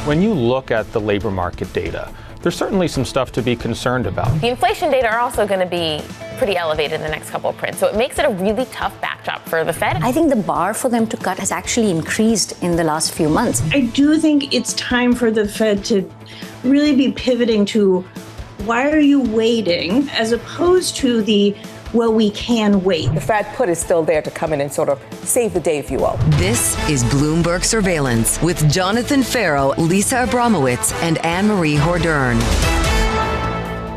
When you look at the labor market data, there's certainly some stuff to be concerned about. The inflation data are also going to be pretty elevated in the next couple of prints, so it makes it a really tough backdrop for the Fed. I think the bar for them to cut has actually increased in the last few months. I do think it's time for the Fed to really be pivoting to why are you waiting, as opposed to the well, we can wait. The Fed put is still there to come in and sort of save the day, if you will. This is Bloomberg Surveillance with Jonathan Ferro, Lisa Abramowicz, and Annmarie Hordern.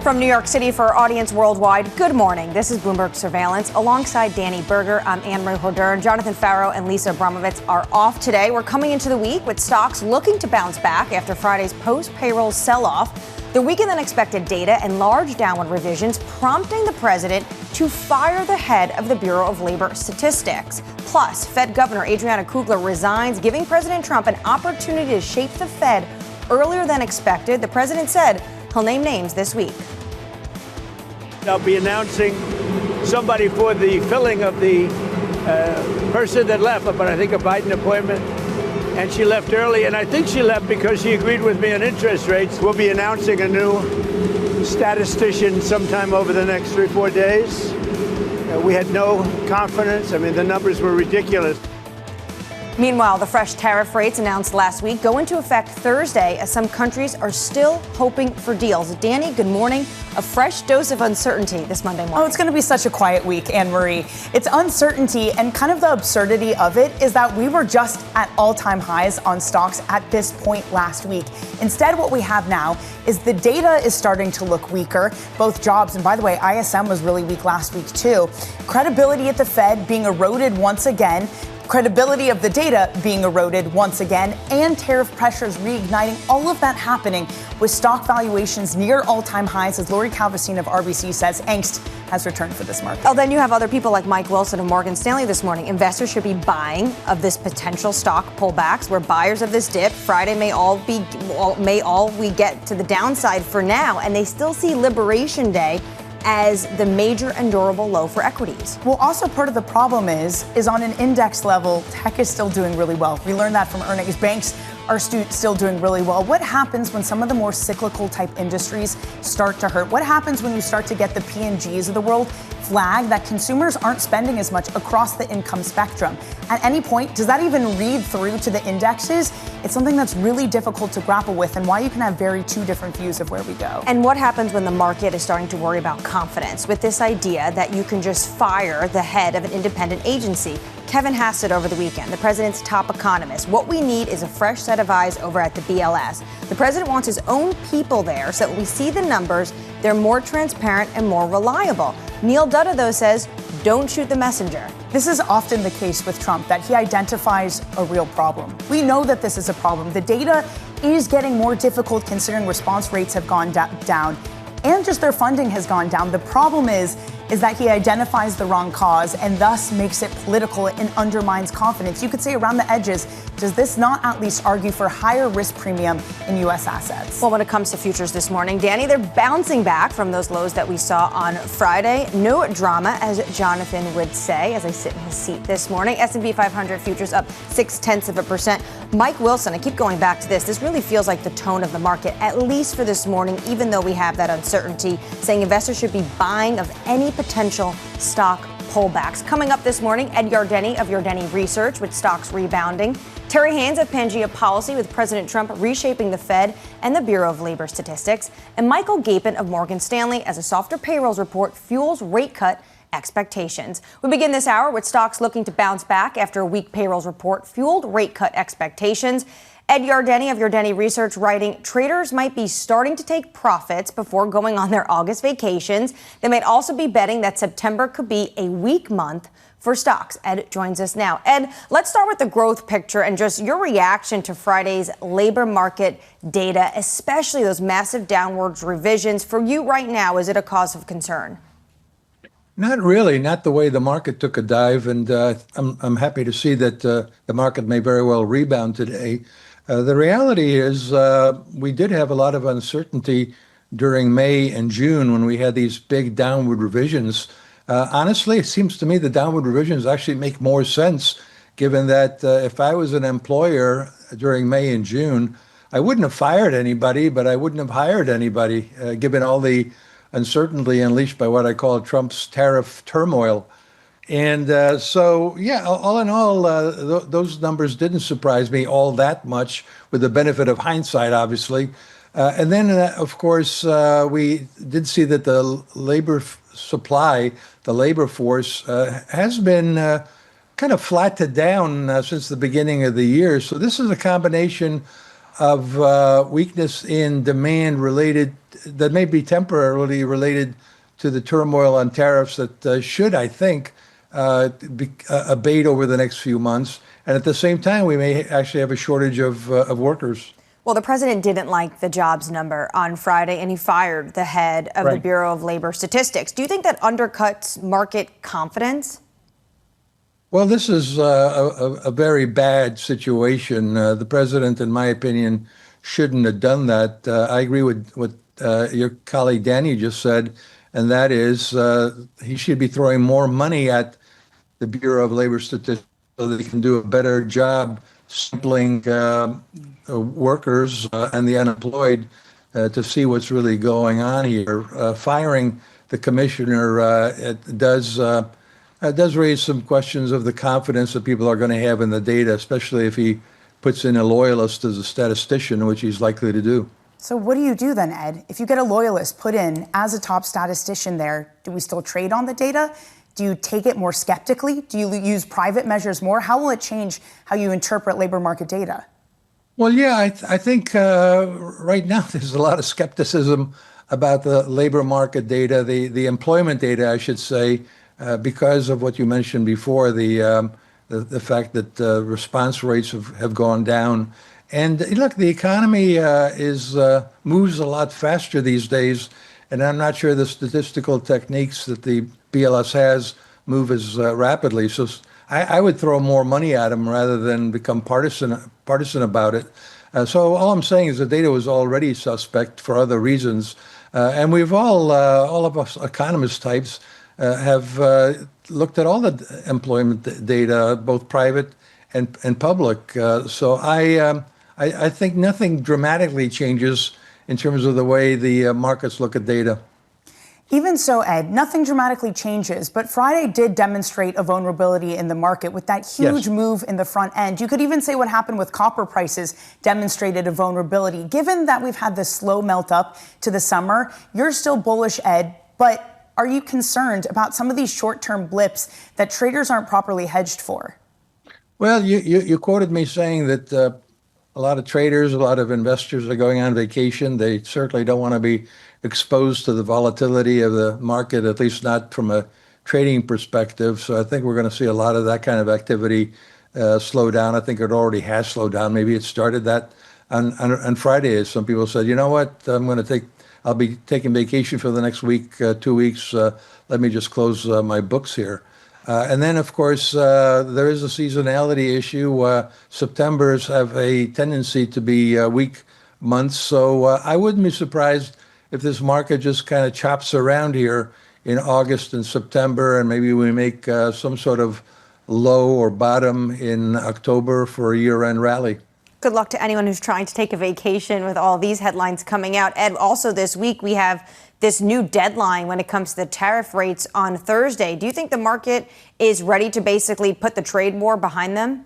From New York City for our audience worldwide, good morning. This is Bloomberg Surveillance. Alongside Danny Berger, I'm Annmarie Hordern. Jonathan Ferro and Lisa Abramowicz are off today. We're coming into the week with stocks looking to bounce back after Friday's post-payroll sell-off. The weaker-than-expected data and large downward revisions prompting the president to fire the head of the Bureau of Labor Statistics. Plus, Fed Governor Adriana Kugler resigns, giving President Trump an opportunity to shape the Fed earlier than expected. The president said he'll name names this week. I'll be announcing somebody for the filling of the person that left, but I think a Biden appointment. And she left early, and I think she left because she agreed with me on interest rates. We'll be announcing a new statistician sometime over the next 3-4 days. We had no confidence. I mean, the numbers were ridiculous. Meanwhile, the fresh tariff rates announced last week go into effect Thursday as some countries are still hoping for deals. Danny, good morning. A fresh dose of uncertainty this Monday morning. Oh, it's going to be such a quiet week, Anne-Marie. It's uncertainty, and kind of the absurdity of it is that we were just at all-time highs on stocks at this point last week. Instead, what we have now is the data is starting to look weaker, both jobs, and by the way, ISM was really weak last week too. Credibility at the Fed being eroded once again. Credibility of the data being eroded once again, and tariff pressures reigniting, all of that happening with stock valuations near all-time highs. As Lori Calvasine of RBC says, angst has returned for this market. Oh, then you have other people like Mike Wilson of Morgan Stanley this morning. Investors should be buying of this potential stock pullbacks. We're buyers of this dip. Friday may all we get to the downside for now, and they still see Liberation Day as the major and durable low for equities. Well, also part of the problem is on an index level, tech is still doing really well. We learned that from earnings. Banks are still doing really well. What happens when some of the more cyclical type industries start to hurt? What happens when you start to get the P&Gs of the world flag that consumers aren't spending as much across the income spectrum? At any point, does that even read through to the indexes? It's something that's really difficult to grapple with, and why you can have two different views of where we go. And what happens when the market is starting to worry about confidence with this idea that you can just fire the head of an independent agency? Kevin Hassett over the weekend, the president's top economist. What we need is a fresh set of eyes over at the BLS. The president wants his own people there so that when we see the numbers, they're more transparent and more reliable. Neil Dutta, though, says, don't shoot the messenger. This is often the case with Trump, that he identifies a real problem. We know that this is a problem. The data is getting more difficult considering response rates have gone down and just their funding has gone down. The problem is that he identifies the wrong cause and thus makes it political and undermines confidence. You could say around the edges, does this not at least argue for higher risk premium in U.S. assets? Well, when it comes to futures this morning, Danny, they're bouncing back from those lows that we saw on Friday. No drama, as Jonathan would say, as I sit in his seat this morning. S&P 500 futures up 0.6%. Mike Wilson, I keep going back to this. This really feels like the tone of the market, at least for this morning, even though we have that uncertainty, saying investors should be buying of any potential stock pullbacks. Coming up this morning, Ed Yardeni of Yardeni Research with stocks rebounding. Terry Haines of Pangaea Policy with President Trump reshaping the Fed and the Bureau of Labor Statistics. And Michael Gapen of Morgan Stanley as a softer payrolls report fuels rate cut expectations. We begin this hour with stocks looking to bounce back after a weak payrolls report fueled rate cut expectations. Ed Yardeni of Yardeni Research writing, traders might be starting to take profits before going on their August vacations. They might also be betting that September could be a weak month for stocks. Ed joins us now. Ed, let's start with the growth picture and just your reaction to Friday's labor market data, especially those massive downwards revisions. For you right now, is it a cause of concern? Not really, not the way the market took a dive. And I'm happy to see that the market may very well rebound today. The reality is we did have a lot of uncertainty during May and June when we had these big downward revisions. Honestly, it seems to me the downward revisions actually make more sense, given that if I was an employer during May and June, I wouldn't have fired anybody, but I wouldn't have hired anybody, given all the uncertainty unleashed by what I call Trump's tariff turmoil. And so, yeah, all in all, those numbers didn't surprise me all that much, with the benefit of hindsight, obviously. And then, of course, we did see that the labor supply, the labor force, has been kind of flattened down since the beginning of the year. So this is a combination of weakness in demand related, that may be temporarily related to the turmoil on tariffs that should, I think, abate over the next few months. And at the same time, we may actually have a shortage of workers. Well, the president didn't like the jobs number on Friday, and he fired the head of the Bureau of Labor Statistics. Do you think that undercuts market confidence? Well, this is a very bad situation. The president, in my opinion, shouldn't have done that. I agree with what your colleague Danny just said, and that is he should be throwing more money at the Bureau of Labor Statistics so that they can do a better job sampling workers and the unemployed to see what's really going on here. Firing the commissioner does raise some questions of the confidence that people are going to have in the data, especially if he puts in a loyalist as a statistician, which he's likely to do. So what do you do then, Ed? If you get a loyalist put in as a top statistician there, do we still trade on the data? Do you take it more skeptically? Do you use private measures more? How will it change how you interpret labor market data? Well, yeah, I think right now there's a lot of skepticism about the labor market data, the employment data, I should say, because of what you mentioned before, the fact that response rates have gone down. And look, the economy moves a lot faster these days, and I'm not sure the statistical techniques that the BLS has move as rapidly. So I would throw more money at them rather than become partisan about it. So all I'm saying is the data was already suspect for other reasons, and we've all of us economist types have looked at all the employment data, both private and public. So I think nothing dramatically changes in terms of the way the markets look at data. Even so, Ed, nothing dramatically changes, but Friday did demonstrate a vulnerability in the market with that huge move in the front end. You could even say what happened with copper prices demonstrated a vulnerability. Given that we've had this slow melt up to the summer, you're still bullish, Ed, but are you concerned about some of these short-term blips that traders aren't properly hedged for? Well, you quoted me saying that a lot of traders, a lot of investors are going on vacation. They certainly don't want to be exposed to the volatility of the market, at least not from a trading perspective. So I think we're going to see a lot of that kind of activity slow down. I think it already has slowed down. Maybe it started that on Friday, as some people said, you know what, I'll be taking vacation for the next week, 2 weeks. Let me just close my books here. And then, of course, there is a seasonality issue. Septembers have a tendency to be weak months. So I wouldn't be surprised if this market just kind of chops around here in August and September, and maybe we make some sort of low or bottom in October for a year-end rally. Good luck to anyone who's trying to take a vacation with all these headlines coming out. Ed, also this week we have this new deadline when it comes to the tariff rates on Thursday. Do you think the market is ready to basically put the trade war behind them?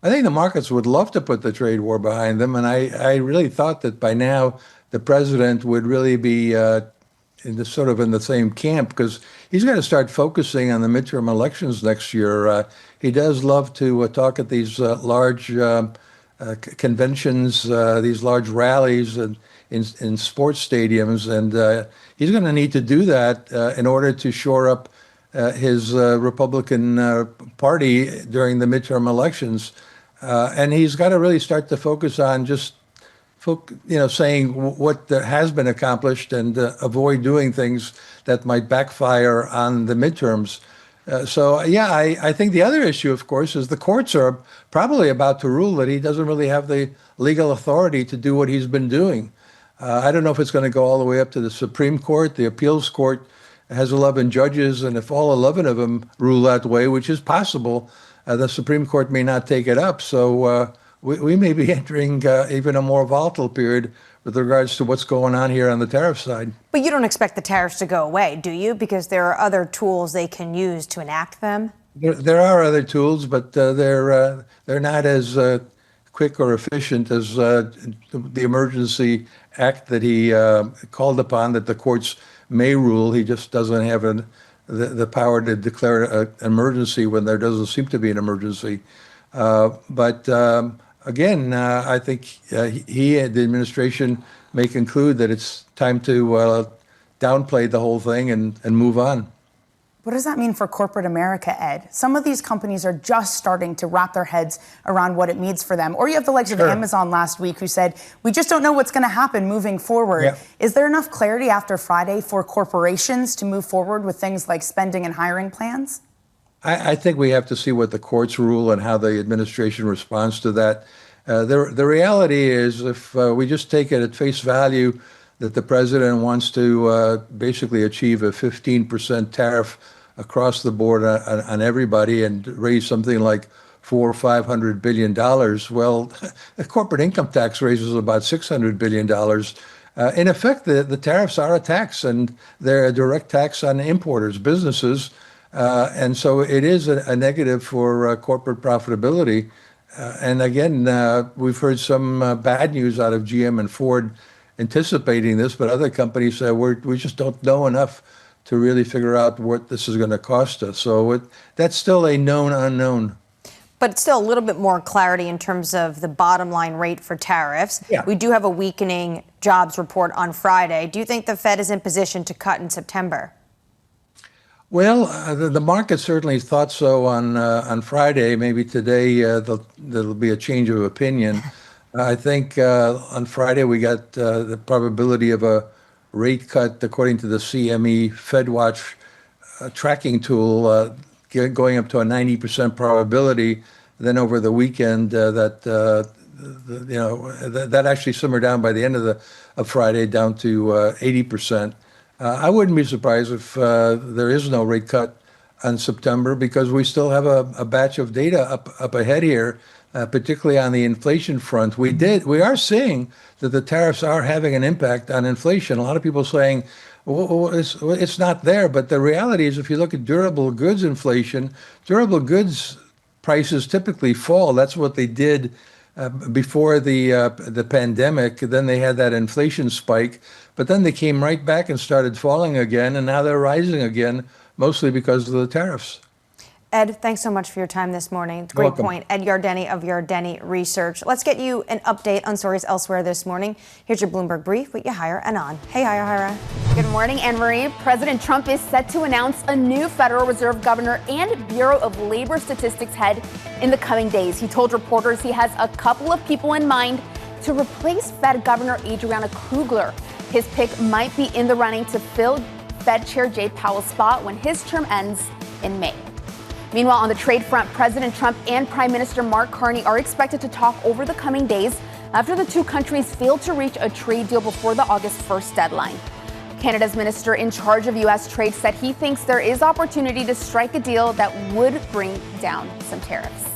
I think the markets would love to put the trade war behind them, and I really thought that by now the president would really be in the same camp, because he's got to start focusing on the midterm elections next year. He does love to talk at these large conventions, these large rallies in sports stadiums, and he's going to need to do that in order to shore up his Republican Party during the midterm elections. And he's got to really start to focus on just saying what has been accomplished and avoid doing things that might backfire on the midterms. I think the other issue, of course, is the courts are probably about to rule that he doesn't really have the legal authority to do what he's been doing. I don't know if it's going to go all the way up to the Supreme Court. The appeals court has 11 judges, and if all 11 of them rule that way, which is possible, the Supreme Court may not take it up. So we may be entering even a more volatile period with regards to what's going on here on the tariff side. But you don't expect the tariffs to go away, do you? Because there are other tools they can use to enact them. There are other tools, but they're not as quick or efficient as the emergency act that he called upon, that the courts may rule. He just doesn't have the power to declare an emergency when there doesn't seem to be an emergency. But again, I think he and the administration may conclude that it's time to downplay the whole thing and move on. What does that mean for corporate America, Ed? Some of these companies are just starting to wrap their heads around what it means for them. Or you have the likes of Amazon last week who said, we just don't know what's going to happen moving forward. Yeah. Is there enough clarity after Friday for corporations to move forward with things like spending and hiring plans? I think we have to see what the courts rule and how the administration responds to that. The reality is, if we just take it at face value that the president wants to basically achieve a 15% tariff across the board on everybody and raise something like $400 or $500 billion. Well, the corporate income tax raises about $600 billion. In effect, the tariffs are a tax, and they're a direct tax on importers, businesses. And so it is a negative for corporate profitability. And again, we've heard some bad news out of GM and Ford anticipating this, but other companies say we just don't know enough to really figure out what this is going to cost us. So that's still a known unknown. But it's still a little bit more clarity in terms of the bottom line rate for tariffs. Yeah. We do have a weakening jobs report on Friday. Do you think the Fed is in position to cut in September? Well, the market certainly thought so on Friday. Maybe today there'll be a change of opinion. I think on Friday we got the probability of a rate cut, according to the CME FedWatch tracking tool, going up to a 90% probability. Then over the weekend, that actually simmered down by the end of Friday down to 80%. I wouldn't be surprised if there is no rate cut on September, because we still have a batch of data up ahead here. Particularly on the inflation front, we are seeing that the tariffs are having an impact on inflation. A lot of people saying, well, it's not there, but the reality is, if you look at durable goods inflation, durable goods prices typically fall. That's what they did before the pandemic. Then they had that inflation spike, but then they came right back and started falling again, and now they're rising again, mostly because of the tariffs. Ed, thanks so much for your time this morning. It's a great point. Ed Yardeni of Yardeni Research. Let's get you an update on stories elsewhere this morning. Here's your Bloomberg Brief with Yahira Anan. Hey, Yahira. Good morning, Annmarie. President Trump is set to announce a new Federal Reserve governor and Bureau of Labor Statistics head in the coming days. He told reporters he has a couple of people in mind to replace Fed Governor Adriana Kugler. His pick might be in the running to fill Fed Chair Jay Powell's spot when his term ends in May. Meanwhile, on the trade front, President Trump and Prime Minister Mark Carney are expected to talk over the coming days after the two countries failed to reach a trade deal before the August 1st deadline. Canada's minister in charge of U.S. trade said he thinks there is opportunity to strike a deal that would bring down some tariffs.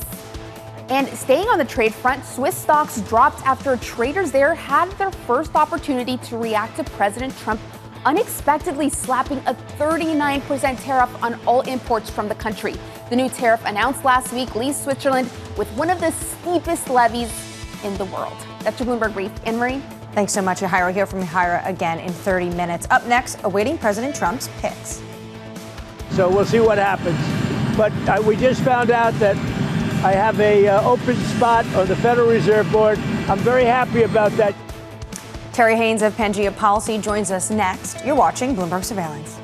And staying on the trade front, Swiss stocks dropped after traders there had their first opportunity to react to President Trump unexpectedly slapping a 39% tariff on all imports from the country. The new tariff announced last week leaves Switzerland with one of the steepest levies in the world. That's your Bloomberg Brief. Annmarie? Thanks so much, Yahira. We'll hear from Yahira again in 30 minutes. Up next, awaiting President Trump's picks. So we'll see what happens. But we just found out that I have a open spot on the Federal Reserve Board. I'm very happy about that. Terry Haines of Pangaea Policy joins us next. You're watching Bloomberg Surveillance.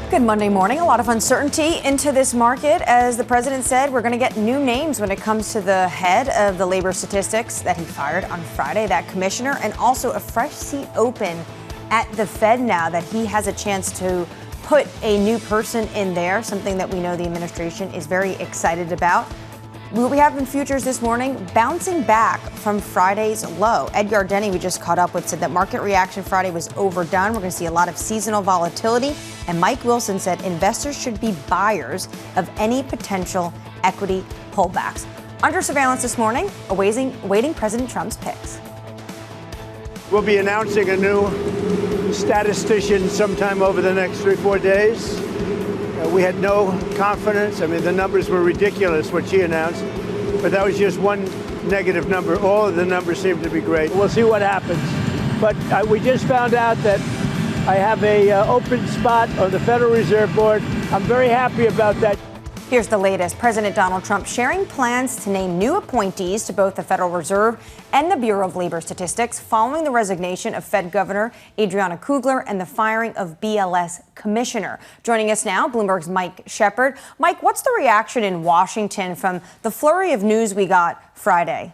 Good Monday morning. A lot of uncertainty into this market. As the president said, we're going to get new names when it comes to the head of the labor statistics that he fired on Friday, that commissioner, and also a fresh seat open at the Fed now that he has a chance to put a new person in there, something that we know the administration is very excited about. What we have in futures this morning, bouncing back from Friday's low. Ed Yardeni, we just caught up with, said that market reaction Friday was overdone. We're going to see a lot of seasonal volatility. And Mike Wilson said investors should be buyers of any potential equity pullbacks. Under surveillance this morning, awaiting President Trump's picks. We'll be announcing a new statistician sometime over the next 3-4 days. We had no confidence. I mean, the numbers were ridiculous, what she announced. But that was just one negative number. All of the numbers seem to be great. We'll see what happens. But we just found out that I have a open spot on the Federal Reserve Board. I'm very happy about that. Here's the latest. President Donald Trump sharing plans to name new appointees to both the Federal Reserve and the Bureau of Labor Statistics following the resignation of Fed Governor Adriana Kugler and the firing of BLS Commissioner. Joining us now, Bloomberg's Mike Shepard. Mike, what's the reaction in Washington from the flurry of news we got Friday?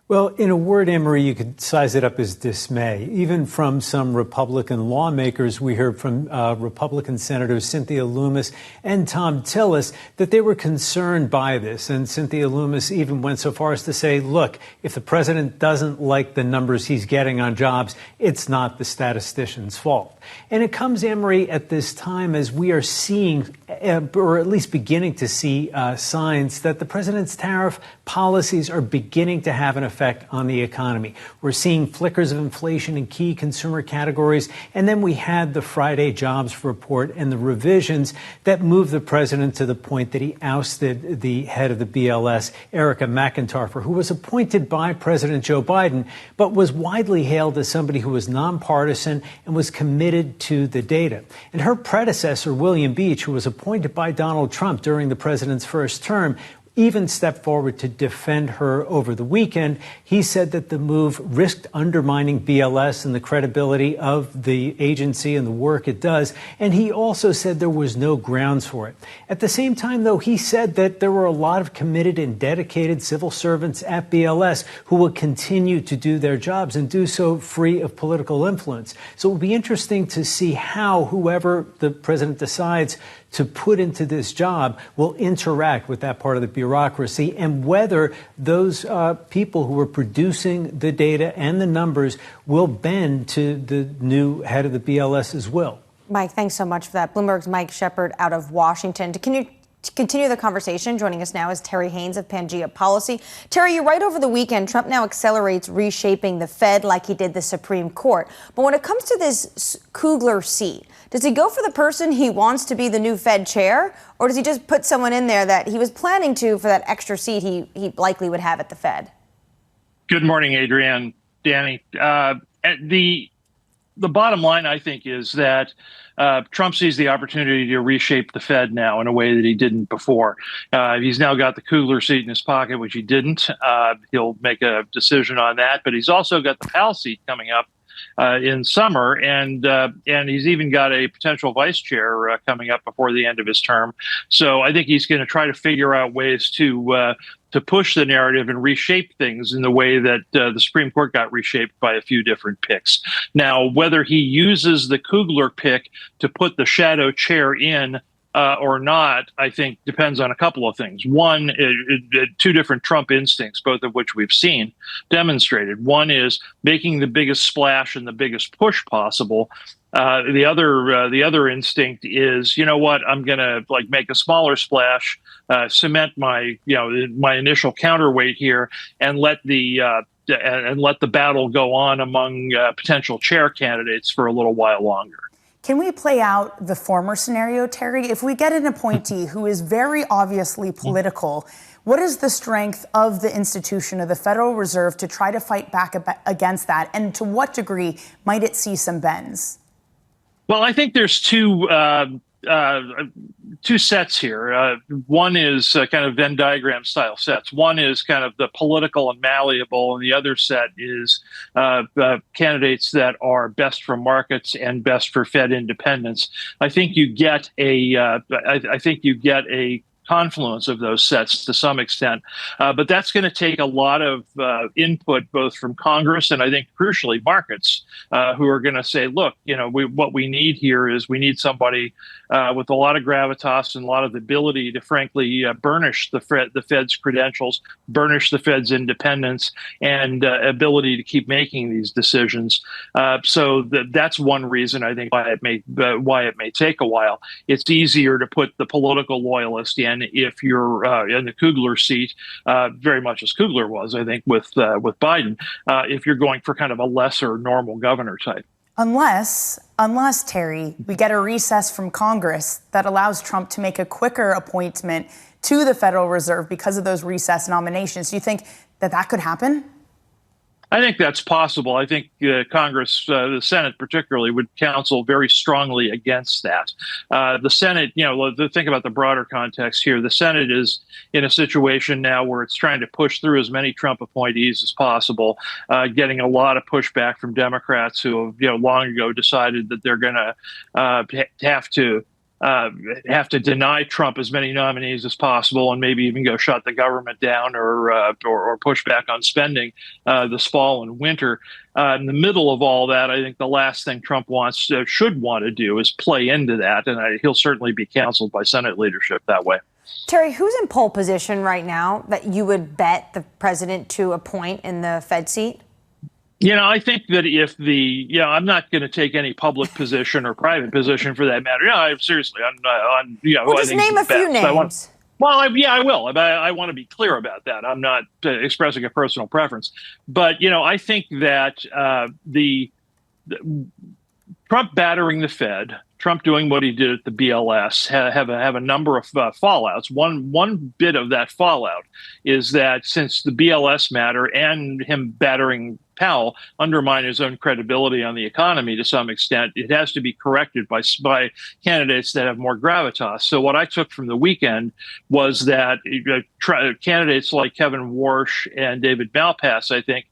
Well, in a word, Annmarie, you could size it up as dismay. Even from some Republican lawmakers, we heard from Republican Senators Cynthia Lummis and Tom Tillis that they were concerned by this. And Cynthia Lummis even went so far as to say, look, if the president doesn't like the numbers he's getting on jobs, it's not the statistician's fault. And it comes, Annmarie, at this time as we are seeing, or at least beginning to see, signs that the president's tariff policies are beginning to have an effect on the economy. We're seeing flickers of inflation in key consumer categories. And then we had the Friday jobs report and the revisions that moved the president to the point that he ousted the head of the BLS, Erica McIntyre, who was appointed by President Joe Biden, but was widely hailed as somebody who was nonpartisan and was committed to the data. And her predecessor, William Beach, who was appointed by Donald Trump during the president's first term, even stepped forward to defend her over the weekend. He said that the move risked undermining BLS and the credibility of the agency and the work it does. And he also said there was no grounds for it. At the same time, though, he said that there were a lot of committed and dedicated civil servants at BLS who will continue to do their jobs and do so free of political influence. So it will be interesting to see how whoever the president decides to put into this job will interact with that part of the bureaucracy, and whether those people who are producing the data and the numbers will bend to the new head of the BLS as well. Mike, thanks so much for that. Bloomberg's Mike Shepard out of Washington. To continue the conversation, joining us now is Terry Haines of Pangaea Policy. Terry, you're right. Over the weekend, Trump now accelerates reshaping the Fed like he did the Supreme Court. But when it comes to this Kugler seat, does he go for the person he wants to be the new Fed chair, or does he just put someone in there that he was planning to for that extra seat he likely would have at the Fed? Good morning, Adrienne, Danny. The bottom line, I think, is that Trump sees the opportunity to reshape the Fed now in a way that he didn't before. He's now got the Kugler seat in his pocket, which he didn't. He'll make a decision on that. But he's also got the Powell seat coming up in summer, and he's even got a potential vice chair coming up before the end of his term. So I think he's going to try to figure out ways to push the narrative and reshape things in the way that the Supreme Court got reshaped by a few different picks. Now, whether he uses the Kugler pick to put the shadow chair in or not, I think depends on a couple of things. One, two different Trump instincts, both of which we've seen demonstrated. One is making the biggest splash and the biggest push possible. The other instinct is, you know what, I'm going to make a smaller splash, cement my initial counterweight here, and let the battle go on among potential chair candidates for a little while longer. Can we play out the former scenario, Terry? If we get an appointee who is very obviously political, what is the strength of the institution of the Federal Reserve to try to fight back against that? And to what degree might it see some bends? Well, I think there's two sets here. One is kind of Venn diagram style sets. One is kind of the political and malleable, and the other set is candidates that are best for markets and best for Fed independence. I think you get a confluence of those sets to some extent. But that's going to take a lot of input, both from Congress and I think crucially markets, who are going to say, look, what we need here is we need somebody with a lot of gravitas and a lot of the ability to, frankly, burnish the Fed's credentials, burnish the Fed's independence, and ability to keep making these decisions. So that's one reason I think why it may take a while. It's easier to put the political loyalist in if you're in the Kugler seat, very much as Kugler was, I think, with Biden, if you're going for kind of a lesser normal governor type. Unless, Terry, we get a recess from Congress that allows Trump to make a quicker appointment to the Federal Reserve because of those recess nominations. Do you think that could happen? I think that's possible. I think Congress, the Senate particularly, would counsel very strongly against that. The Senate, think about the broader context here. The Senate is in a situation now where it's trying to push through as many Trump appointees as possible, getting a lot of pushback from Democrats who have, long ago decided that they're going to have to deny Trump as many nominees as possible, and maybe even go shut the government down or push back on spending this fall and winter. In the middle of all that, I think the last thing Trump should want to do is play into that, and he'll certainly be counseled by Senate leadership that way. Terry, who's in pole position right now that you would bet the president to appoint in the Fed seat? I think that if I'm not going to take any public position or private position for that matter. Seriously, Well, just name a few names. I will. I want to be clear about that. I'm not expressing a personal preference, but I think that the Trump battering the Fed, Trump doing what he did at the BLS, have a number of fallouts. One bit of that fallout is that since the BLS matter and him battering Powell undermine his own credibility on the economy to some extent, it has to be corrected by candidates that have more gravitas. So what I took from the weekend was that candidates like Kevin Warsh and David Malpass, I think,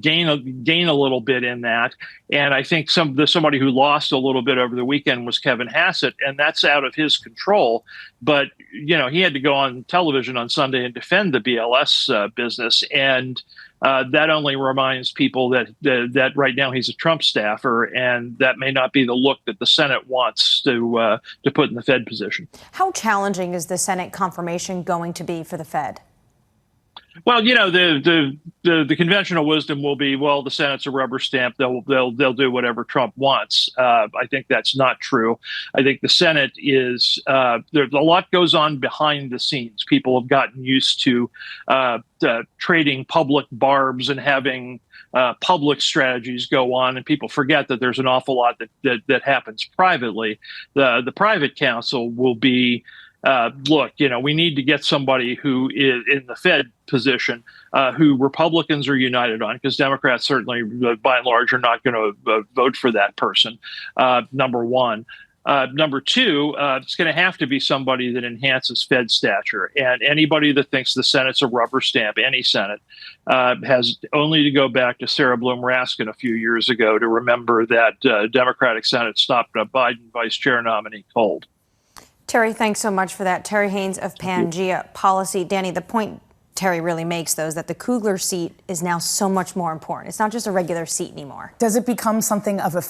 gain a little bit in that. And I think somebody who lost a little bit over the weekend was Kevin Hassett, and that's out of his control. But, he had to go on television on Sunday and defend the BLS business. And that only reminds people that right now he's a Trump staffer, and that may not be the look that the Senate wants to put in the Fed position. How challenging is the Senate confirmation going to be for the Fed? Well, the conventional wisdom will be, well, the Senate's a rubber stamp. They'll do whatever Trump wants. I think that's not true. I think the Senate is there's a lot goes on behind the scenes. People have gotten used to trading public barbs and having public strategies go on, and people forget that there's an awful lot that happens privately. The private counsel will be, look, we need to get somebody who is in the Fed position who Republicans are united on, because Democrats certainly, by and large, are not going to vote for that person, number one. Number two, it's going to have to be somebody that enhances Fed stature. And anybody that thinks the Senate's a rubber stamp, any Senate, has only to go back to Sarah Bloom Raskin a few years ago to remember that Democratic Senate stopped a Biden vice chair nominee cold. Terry, thanks so much for that. Terry Haines of Pangaea Policy. Danny, the point Terry really makes, though, is that the Kugler seat is now so much more important. It's not just a regular seat anymore. Does it become something of a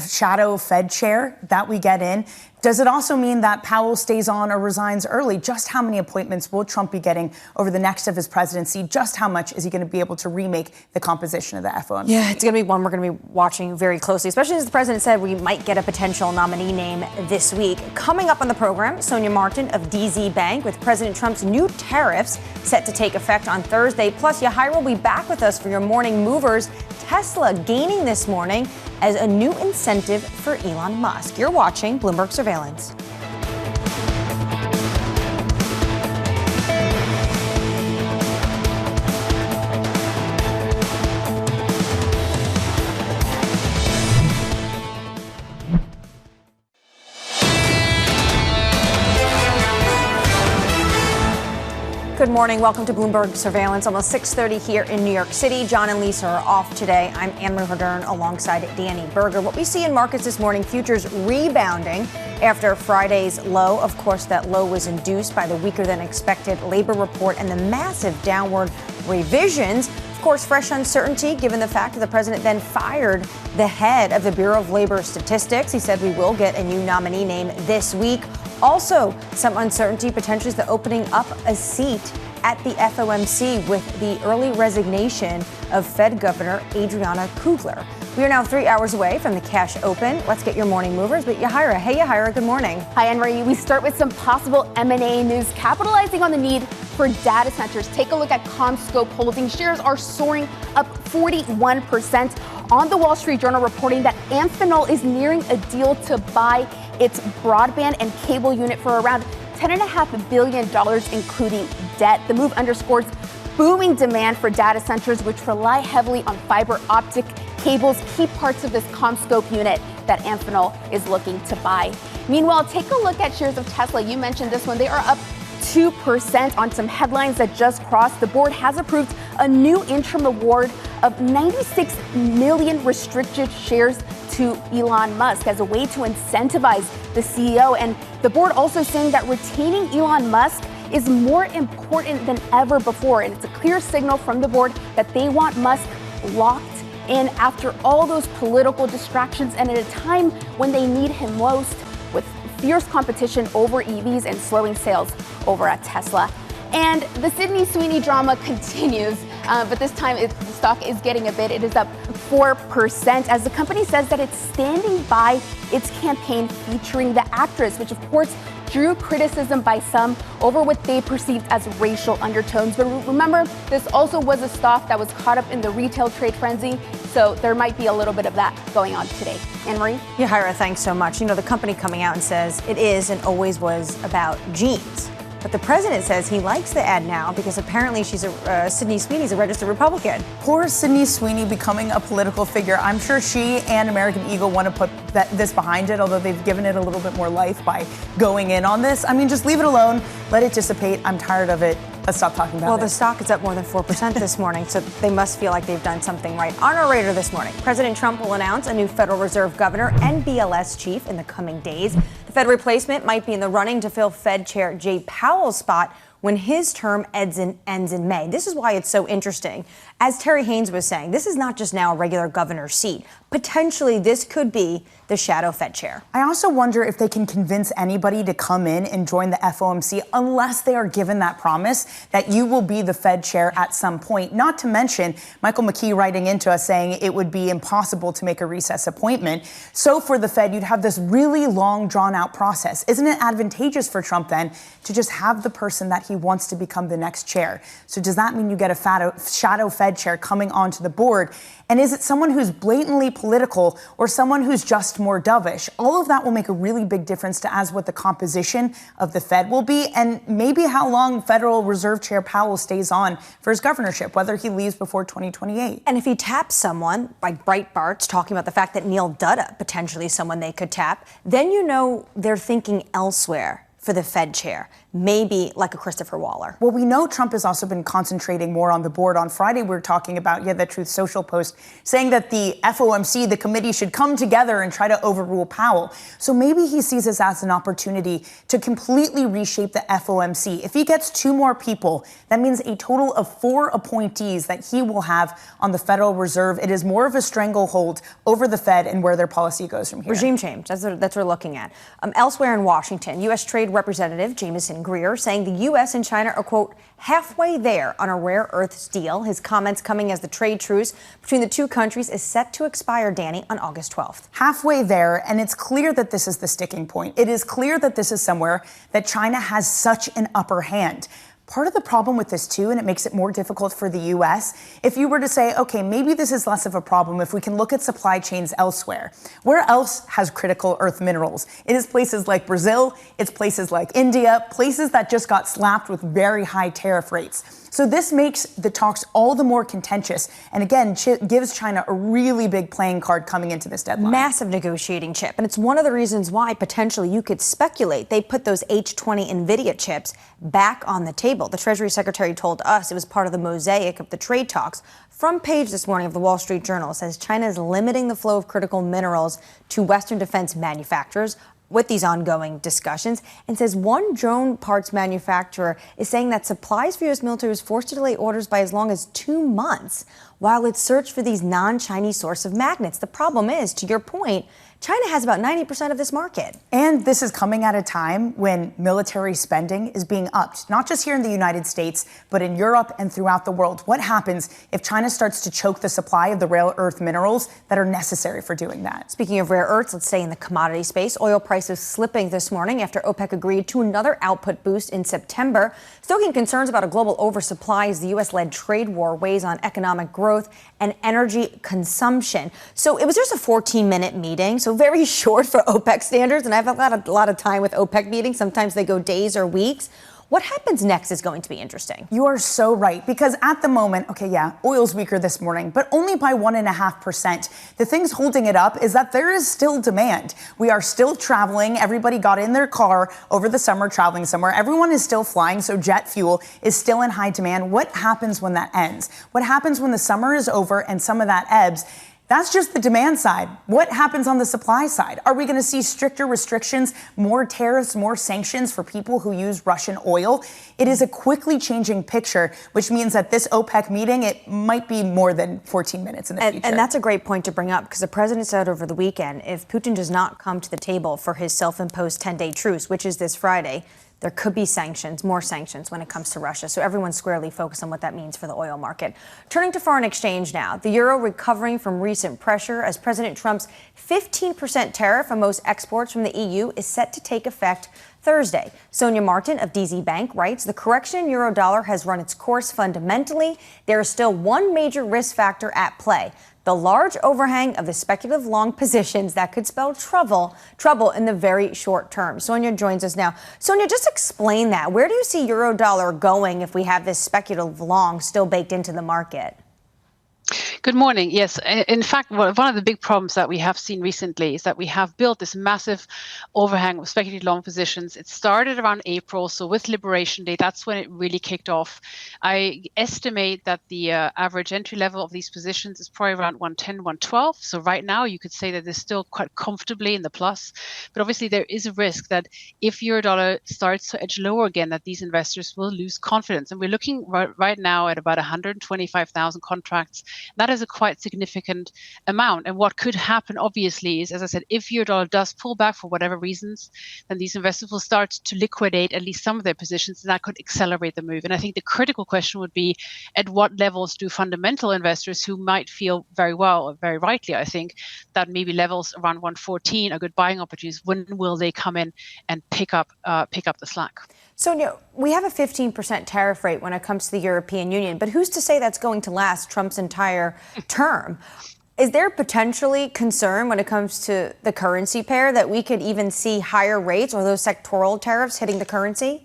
shadow Fed chair that we get in? Does it also mean that Powell stays on or resigns early? Just how many appointments will Trump be getting over the next of his presidency? Just how much is he going to be able to remake the composition of the FOMC? Yeah, it's going to be one we're going to be watching very closely, especially as the president said we might get a potential nominee name this week. Coming up on the program, Sonja Marten of DZ Bank with President Trump's new tariffs set to take effect on Thursday. Plus, Yahira will be back with us for your morning movers. Tesla gaining this morning as a new incentive for Elon Musk. You're watching Bloomberg Surveillance. Good morning. Welcome to Bloomberg Surveillance. Almost 6:30 here in New York City. John and Lisa are off today. I'm Annmarie Hordern alongside Danny Berger. What we see in markets this morning, futures rebounding after Friday's low. Of course, that low was induced by the weaker than expected labor report and the massive downward revisions. Of course, fresh uncertainty given the fact that the president then fired the head of the Bureau of Labor Statistics. He said we will get a new nominee name this week. Also, some uncertainty potentially is the opening up a seat at the FOMC with the early resignation of Fed Governor Adriana Kugler. We are now 3 hours away from the cash open. Let's get your morning movers with Yahira. Hey, Yahira, good morning. Hi, Annmarie. We start with some possible M&A news capitalizing on the need for data centers. Take a look at CommScope Holdings. Shares are soaring up 41%. On the Wall Street Journal reporting that Amphenol is nearing a deal to buy its broadband and cable unit for around $10.5 billion, including debt. The move underscores booming demand for data centers, which rely heavily on fiber optic cables, key parts of this CommScope unit that Amphenol is looking to buy. Meanwhile, take a look at shares of Tesla. You mentioned this one. They are up 2% on some headlines that just crossed. The board has approved a new interim award of 96 million restricted shares to Elon Musk as a way to incentivize the CEO. And the board also saying that retaining Elon Musk is more important than ever before. And it's a clear signal from the board that they want Musk locked in after all those political distractions and at a time when they need him most, with fierce competition over EVs and slowing sales over at Tesla. And the Sydney Sweeney drama continues, but this time the stock is getting a bid. It is up 4% as the company says that it's standing by its campaign featuring the actress, which of course drew criticism by some over what they perceived as racial undertones. But remember, this also was a stock that was caught up in the retail trade frenzy, so there might be a little bit of that going on today. Annmarie? Yahira, thanks so much. You know, the company coming out and says it is and always was about jeans. But the president says he likes the ad now because apparently Sydney Sweeney's a registered Republican. Poor Sydney Sweeney becoming a political figure. I'm sure she and American Eagle want to put this behind it, although they've given it a little bit more life by going in on this. I mean, just leave it alone. Let it dissipate. I'm tired of it. Let's stop talking about it. Well, the stock is up more than 4% this morning, so they must feel like they've done something right. On our radar this morning, President Trump will announce a new Federal Reserve governor and BLS chief in the coming days. The Fed replacement might be in the running to fill Fed Chair Jay Powell's spot when his term ends in May. This is why it's so interesting. As Terry Haines was saying, this is not just now a regular governor's seat. Potentially, this could be the shadow Fed chair. I also wonder if they can convince anybody to come in and join the FOMC unless they are given that promise that you will be the Fed chair at some point. Not to mention Michael McKee writing into us saying it would be impossible to make a recess appointment. So for the Fed, you'd have this really long, drawn-out process. Isn't it advantageous for Trump then to just have the person that he wants to become the next chair? So does that mean you get a shadow Fed chair coming onto the board? And is it someone who's blatantly political or someone who's just more dovish? All of that will make a really big difference to as what the composition of the Fed will be and maybe how long Federal Reserve Chair Powell stays on for his governorship, whether he leaves before 2028. And if he taps someone, like Breitbart's talking about the fact that Neil Dutta, potentially someone they could tap, then you know they're thinking elsewhere for the Fed chair, maybe like a Christopher Waller. Well, we know Trump has also been concentrating more on the board. On Friday, we were talking about, the Truth Social post saying that the FOMC, the committee, should come together and try to overrule Powell. So maybe he sees this as an opportunity to completely reshape the FOMC. If he gets 2 more people, that means a total of 4 appointees that he will have on the Federal Reserve. It is more of a stranglehold over the Fed and where their policy goes from here. Regime change, that's what we're looking at. Elsewhere in Washington, U.S. Trade Representative Jameson Greer saying the U.S. and China are, quote, halfway there on a rare earths deal. His comments coming as the trade truce between the two countries is set to expire, Danny, on August 12th. Halfway there, and it's clear that this is the sticking point. It is clear that this is somewhere that China has such an upper hand. Part of the problem with this, too, and it makes it more difficult for the U.S., if you were to say, OK, maybe this is less of a problem if we can look at supply chains elsewhere. Where else has critical earth minerals? It is places like Brazil. It's places like India, places that just got slapped with very high tariff rates. So this makes the talks all the more contentious. And again, gives China a really big playing card coming into this deadline. Massive negotiating chip. And it's one of the reasons why potentially you could speculate they put those H20 NVIDIA chips back on the table. The Treasury Secretary told us it was part of the mosaic of the trade talks. Front page this morning of the Wall Street Journal says China is limiting the flow of critical minerals to Western defense manufacturers with these ongoing discussions, and says one drone parts manufacturer is saying that supplies for U.S. military was forced to delay orders by as long as 2 months while it searched for these non-Chinese source of magnets. The problem is, to your point, China has about 90% of this market. And this is coming at a time when military spending is being upped, not just here in the United States, but in Europe and throughout the world. What happens if China starts to choke the supply of the rare earth minerals that are necessary for doing that? Speaking of rare earths, let's stay in the commodity space. Oil prices slipping this morning after OPEC agreed to another output boost in September, stoking concerns about a global oversupply as the U.S.-led trade war weighs on economic growth and energy consumption. So it was just a 14-minute meeting, so very short for OPEC standards. And I've had a lot of time with OPEC meetings. Sometimes they go days or weeks. What happens next is going to be interesting. You are so right, because at the moment, oil's weaker this morning, but only by 1.5%. The things holding it up is that there is still demand. We are still traveling. Everybody got in their car over the summer traveling somewhere. Everyone is still flying, so jet fuel is still in high demand. What happens when that ends? What happens when the summer is over and some of that ebbs? That's just the demand side. What happens on the supply side? Are we going to see stricter restrictions, more tariffs, more sanctions for people who use Russian oil? It is a quickly changing picture, which means that this OPEC meeting, it might be more than 14 minutes in the future. And that's a great point to bring up, because the president said over the weekend, if Putin does not come to the table for his self-imposed 10-day truce, which is this Friday, there could be sanctions, more sanctions when it comes to Russia. So everyone's squarely focused on what that means for the oil market. Turning to foreign exchange now, the euro recovering from recent pressure as President Trump's 15% tariff on most exports from the EU is set to take effect Thursday. Sonja Marten of DZ Bank writes, the correction in euro dollar has run its course fundamentally. There is still one major risk factor at play: the large overhang of the speculative long positions that could spell trouble in the very short term. Sonja joins us now. Sonja, just explain that. Where do you see euro dollar going if we have this speculative long still baked into the market? Good morning. Yes, in fact, one of the big problems that we have seen recently is that we have built this massive overhang of speculative long positions. It started around April, so with Liberation Day, that's when it really kicked off. I estimate that the average entry level of these positions is probably around 110, 112. So right now, you could say that they're still quite comfortably in the plus. But obviously, there is a risk that if euro dollar starts to edge lower again, that these investors will lose confidence. And we're looking right now at about 125,000 contracts. That is a quite significant amount. And what could happen, obviously, is, as I said, if euro dollar does pull back for whatever reasons, then these investors will start to liquidate at least some of their positions, and that could accelerate the move. And I think the critical question would be, at what levels do fundamental investors who might feel very well, very rightly, I think, that maybe levels around 114 are good buying opportunities, when will they come in and pick up the slack? Sonja, we have a 15% tariff rate when it comes to the European Union, but who's to say that's going to last Trump's entire term? Is there potentially concern when it comes to the currency pair that we could even see higher rates or those sectoral tariffs hitting the currency?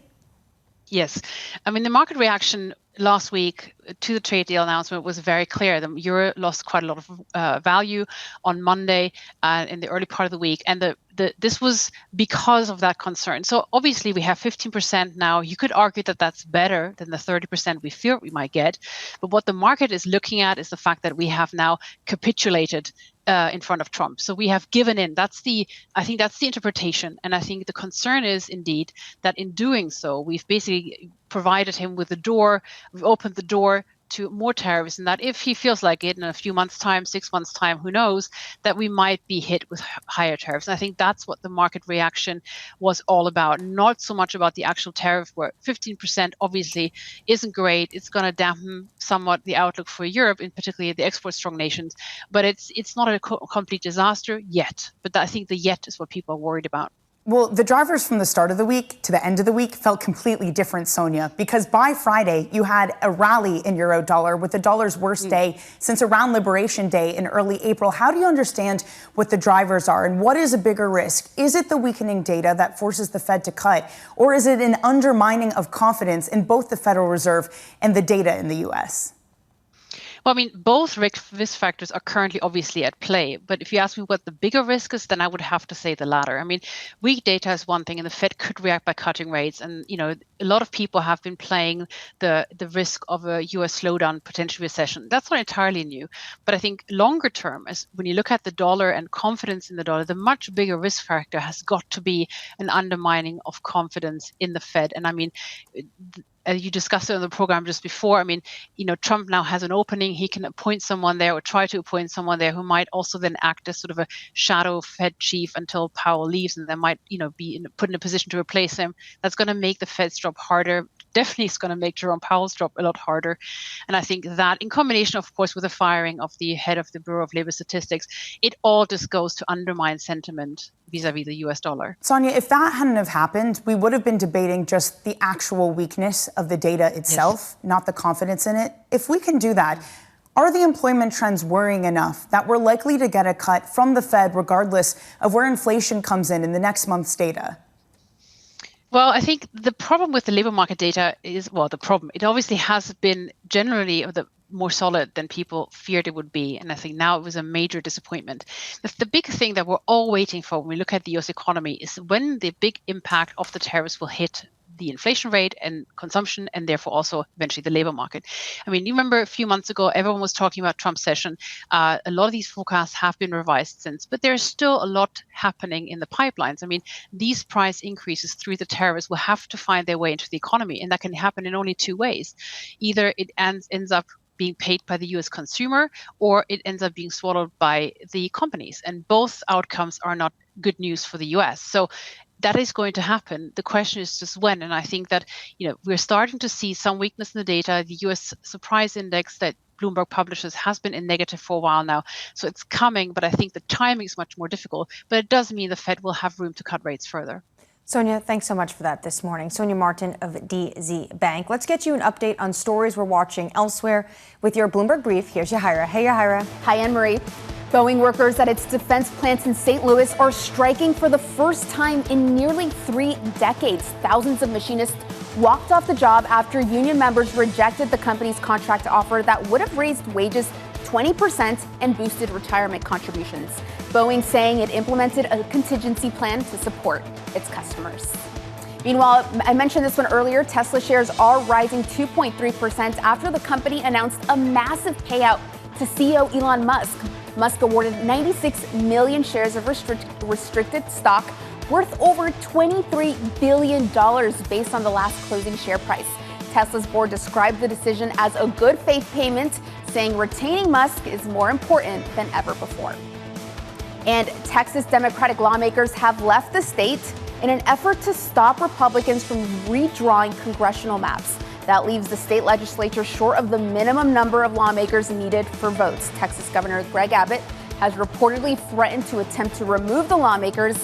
Yes. I mean, the market reaction last week to the trade deal announcement was very clear. The euro lost quite a lot of value on Monday in the early part of the week. And this was because of that concern. So obviously we have 15% now. You could argue that that's better than the 30% we fear we might get. But what the market is looking at is the fact that we have now capitulated in front of Trump. So we have given in. I think that's the interpretation. And I think the concern is indeed that in doing so, we've basically provided him with the door. We've opened the door to more tariffs, and that if he feels like it in a few months' time, 6 months' time, who knows, that we might be hit with higher tariffs. And I think that's what the market reaction was all about, not so much about the actual tariff, where 15% obviously isn't great. It's going to dampen somewhat the outlook for Europe, in particularly the export-strong nations. But it's not a complete disaster yet. But I think the yet is what people are worried about. Well, the drivers from the start of the week to the end of the week felt completely different, Sonja, because by Friday, you had a rally in euro dollar with the dollar's worst day since around Liberation Day in early April. How do you understand what the drivers are, and what is a bigger risk? Is it the weakening data that forces the Fed to cut, or is it an undermining of confidence in both the Federal Reserve and the data in the U.S.? Well, I mean, both risk factors are currently obviously at play. But if you ask me what the bigger risk is, then I would have to say the latter. I mean, weak data is one thing, and the Fed could react by cutting rates. And, you know, a lot of people have been playing the risk of a U.S. slowdown, potential recession. That's not entirely new. But I think longer term, as when you look at the dollar and confidence in the dollar, the much bigger risk factor has got to be an undermining of confidence in the Fed. And I mean, you discussed it on the program just before. I mean, you know, Trump now has an opening. He can appoint someone there or try to appoint someone there who might also then act as sort of a shadow Fed chief until Powell leaves, and they might, you know, be put in a position to replace him. That's going to make the Fed's job harder. Definitely is going to make Jerome Powell's job a lot harder. And I think that in combination, of course, with the firing of the head of the Bureau of Labor Statistics, it all just goes to undermine sentiment vis-a-vis the US dollar. Sonja, if that hadn't have happened, we would have been debating just the actual weakness of the data itself, not the confidence in it. If we can do that, are the employment trends worrying enough that we're likely to get a cut from the Fed regardless of where inflation comes in the next month's data? Well, I think the problem with the labor market data is, it obviously has been generally more solid than people feared it would be. And I think now it was a major disappointment. The big thing that we're all waiting for when we look at the US economy is when the big impact of the tariffs will hit the inflation rate and consumption, and therefore also eventually the labor market. I mean, you remember a few months ago, everyone was talking about Trump's session. A lot of these forecasts have been revised since, but there's still a lot happening in the pipelines. I mean, these price increases through the tariffs will have to find their way into the economy, and that can happen in only two ways. Either it ends up being paid by the US consumer, or it ends up being swallowed by the companies. And both outcomes are not good news for the US. So that is going to happen. The question is just when. And I think that, you know, we're starting to see some weakness in the data. The US surprise index that Bloomberg publishes has been in negative for a while now. So it's coming, but I think the timing is much more difficult. But it does mean the Fed will have room to cut rates further. Sonja, thanks so much for that this morning. Sonja Marten of DZ Bank. Let's get you an update on stories we're watching elsewhere with your Bloomberg Brief. Here's Yahira. Hey, Yahira. Hi, Annmarie. Boeing workers at its defense plants in St. Louis are striking for the first time in nearly 3 decades. Thousands of machinists walked off the job after union members rejected the company's contract offer that would have raised wages 20% and boosted retirement contributions. Boeing saying it implemented a contingency plan to support its customers. Meanwhile, I mentioned this one earlier, Tesla shares are rising 2.3% after the company announced a massive payout to CEO Elon Musk. Musk awarded 96 million shares of restricted stock worth over $23 billion based on the last closing share price. Tesla's board described the decision as a good faith payment, saying retaining Musk is more important than ever before. And Texas Democratic lawmakers have left the state in an effort to stop Republicans from redrawing congressional maps. That leaves the state legislature short of the minimum number of lawmakers needed for votes. Texas Governor Greg Abbott has reportedly threatened to attempt to remove the lawmakers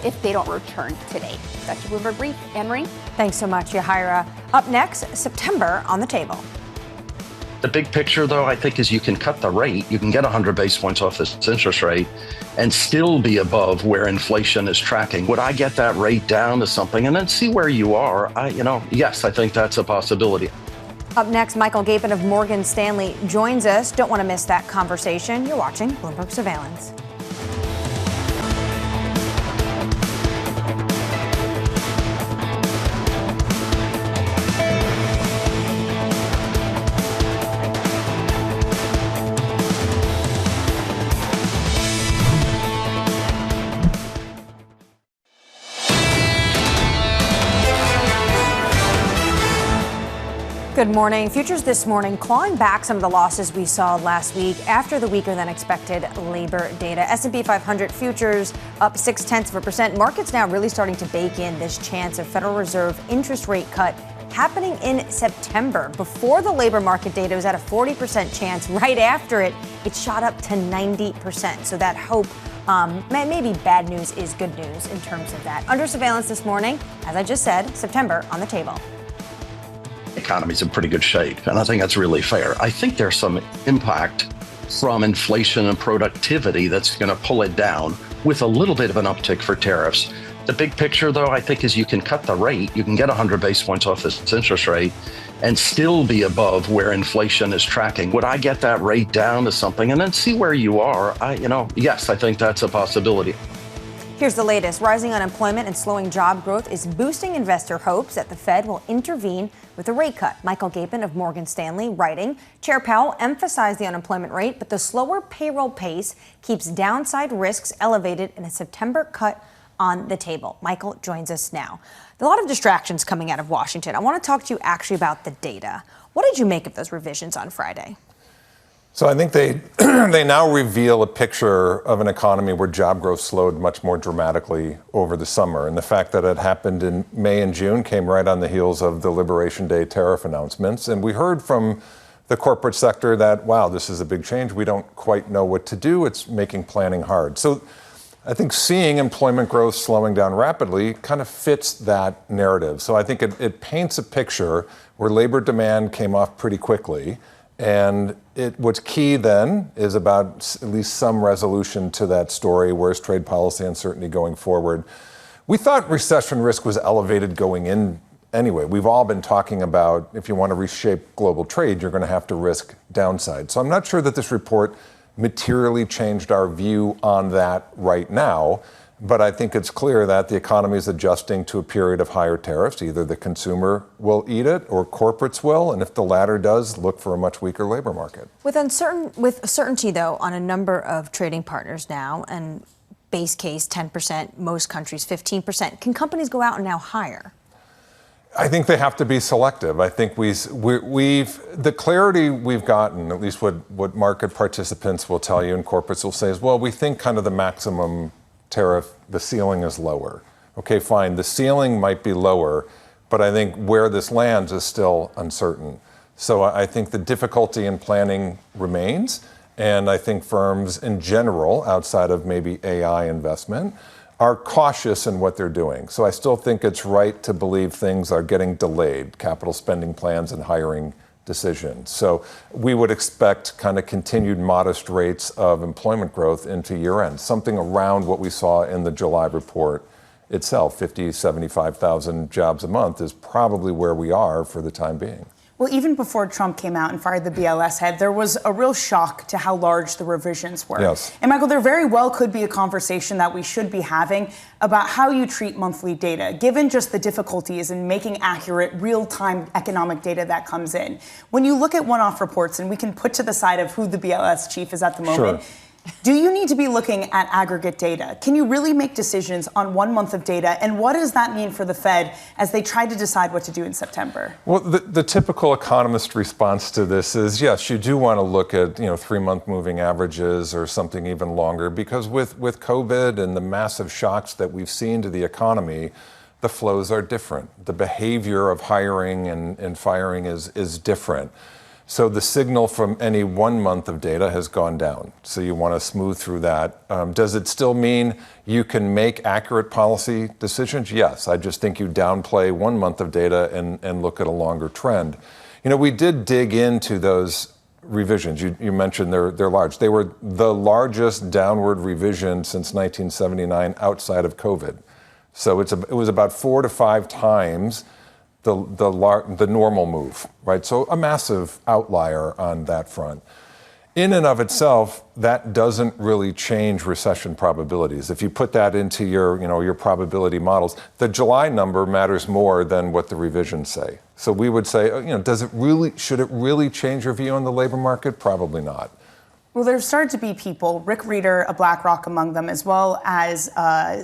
if they don't return today. That's your Bloomberg Brief. Annmarie? Thanks so much, Yahira. Up next, September on the table. The big picture, though, I think, is you can cut the rate. You can get 100 basis points off this interest rate and still be above where inflation is tracking. Would I get that rate down to something and then see where you are? Yes, I think that's a possibility. Up next, Michael Gapen of Morgan Stanley joins us. Don't want to miss that conversation. You're watching Bloomberg Surveillance. Good morning. Futures this morning clawing back some of the losses we saw last week after the weaker than expected labor data. S&P 500 futures up 0.6%. Markets now really starting to bake in this chance of Federal Reserve interest rate cut happening in September. Before the labor market data was at a 40% chance. Right after it, it shot up to 90%. So that hope Maybe bad news is good news in terms of that. Under surveillance this morning, as I just said, September on the table. The economy's in pretty good shape, and I think that's really fair. I think there's some impact from inflation and productivity that's going to pull it down with a little bit of an uptick for tariffs. The big picture, though, I think, is you can cut the rate. You can get 100 basis points off this interest rate and still be above where inflation is tracking. Would I get that rate down to something and then see where you are? Yes, I think that's a possibility. Here's the latest. Rising unemployment and slowing job growth is boosting investor hopes that the Fed will intervene with a rate cut. Michael Gapen of Morgan Stanley writing, Chair Powell emphasized the unemployment rate, but the slower payroll pace keeps downside risks elevated in a September cut on the table. Michael joins us now. There are a lot of distractions coming out of Washington. I want to talk to you actually about the data. What did you make of those revisions on Friday? So I think they now reveal a picture of an economy where job growth slowed much more dramatically over the summer. And the fact that it happened in May and June came right on the heels of the Liberation Day tariff announcements. And we heard from the corporate sector that, wow, this is a big change. We don't quite know what to do. It's making planning hard. So I think seeing employment growth slowing down rapidly kind of fits that narrative. So I think it paints a picture where labor demand came off pretty quickly. And what's key then is about at least some resolution to that story. Where's trade policy uncertainty going forward? We thought recession risk was elevated going in anyway. We've all been talking about if you want to reshape global trade, you're going to have to risk downside. So I'm not sure that this report materially changed our view on that right now. But I think it's clear that the economy is adjusting to a period of higher tariffs. Either the consumer will eat it or corporates will. And if the latter does, look for a much weaker labor market. With certainty, though, on a number of trading partners now, and base case 10%, most countries 15%, can companies go out and now hire? I think they have to be selective. I think the clarity we've gotten, at least what market participants will tell you and corporates will say is, well, we think kind of the maximum tariff, the ceiling is lower. Okay, fine. The ceiling might be lower, but I think where this lands is still uncertain. So I think the difficulty in planning remains. And I think firms in general, outside of maybe AI investment, are cautious in what they're doing. So I still think it's right to believe things are getting delayed, capital spending plans and hiring decisions. So we would expect kind of continued modest rates of employment growth into year end, something around what we saw in the July report itself. 50, 75,000 jobs a month is probably where we are for the time being. Well, even before Trump came out and fired the BLS head, there was a real shock to how large the revisions were. Yes. And Michael, there very well could be a conversation that we should be having about how you treat monthly data, given just the difficulties in making accurate, real-time economic data that comes in. When you look at one-off reports, and we can put to the side of who the BLS chief is at the moment, Sure. Do you need to be looking at aggregate data? Can you really make decisions on 1 month of data? And what does that mean for the Fed as they try to decide what to do in September? Well, the typical economist response to this is, yes, you do want to look at 3-month moving averages or something even longer, because with COVID and the massive shocks that we've seen to the economy, the flows are different. The behavior of hiring and firing is different. So the signal from any 1 month of data has gone down. So you want to smooth through that. Does it still mean you can make accurate policy decisions? Yes. I just think you downplay 1 month of data and look at a longer trend. We did dig into those revisions. You mentioned they're large. They were the largest downward revision since 1979 outside of COVID. So it was about 4 to 5 times the normal move, right? So a massive outlier on that front. In and of itself, that doesn't really change recession probabilities. If you put that into your probability models, the July number matters more than what the revisions say. So we would say, should it really change your view on the labor market? Probably not. Well, there started to be people, Rick Reeder of BlackRock among them, as well as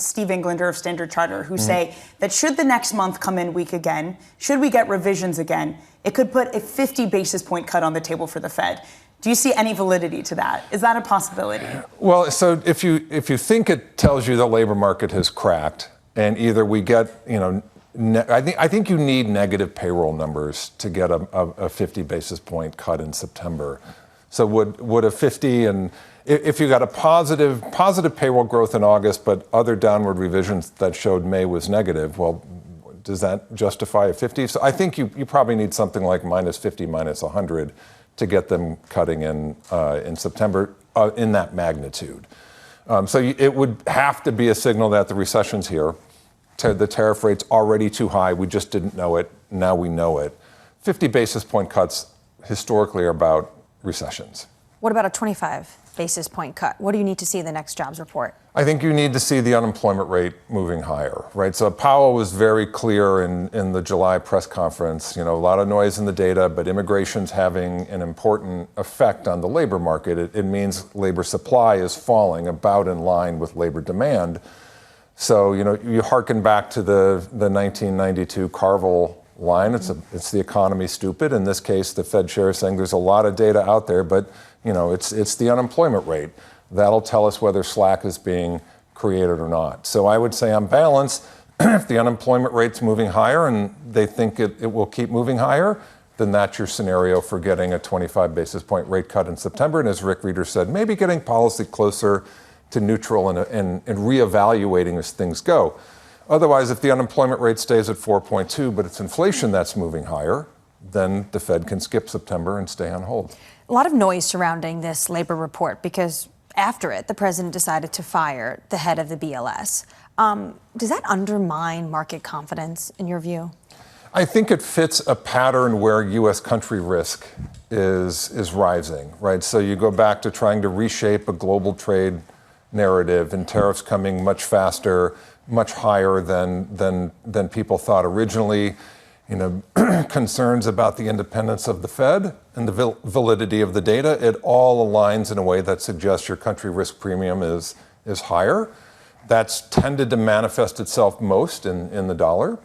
Steve Englander of Standard Chartered, who say that should the next month come in weak again, should we get revisions again, it could put a 50 basis point cut on the table for the Fed. Do you see any validity to that? Is that a possibility? Well, so if you think it tells you the labor market has cracked, and either we get, I think you need negative payroll numbers to get a 50 basis point cut in September. So would a 50 and if you got a positive payroll growth in August, but other downward revisions that showed May was negative, well, does that justify a 50? So I think you probably need something like minus 50, minus 100 to get them cutting in September in that magnitude. So it would have to be a signal that the recession's here. The tariff rate's already too high. We just didn't know it. Now we know it. 50 basis point cuts historically are about recessions. What about a 25 basis point cut? What do you need to see in the next jobs report? I think you need to see the unemployment rate moving higher, right? So Powell was very clear in the July press conference, a lot of noise in the data, but immigration's having an important effect on the labor market. It means labor supply is falling about in line with labor demand. So, you hearken back to the 1992 Carville line. It's the economy stupid. In this case, the Fed chair is saying there's a lot of data out there, but it's the unemployment rate. That'll tell us whether slack is being created or not. So I would say on balance, if the unemployment rate's moving higher and they think it will keep moving higher, then that's your scenario for getting a 25 basis point rate cut in September. And as Rick Reeder said, maybe getting policy closer to neutral and reevaluating as things go. Otherwise, if the unemployment rate stays at 4.2, but it's inflation that's moving higher, then the Fed can skip September and stay on hold. A lot of noise surrounding this labor report because after it, the president decided to fire the head of the BLS. Does that undermine market confidence in your view? I think it fits a pattern where U.S. country risk is rising, right? So you go back to trying to reshape a global trade narrative and tariffs coming much faster, much higher than people thought originally. Concerns about the independence of the Fed and the validity of the data, it all aligns in a way that suggests your country risk premium is higher. That's tended to manifest itself most in the dollar,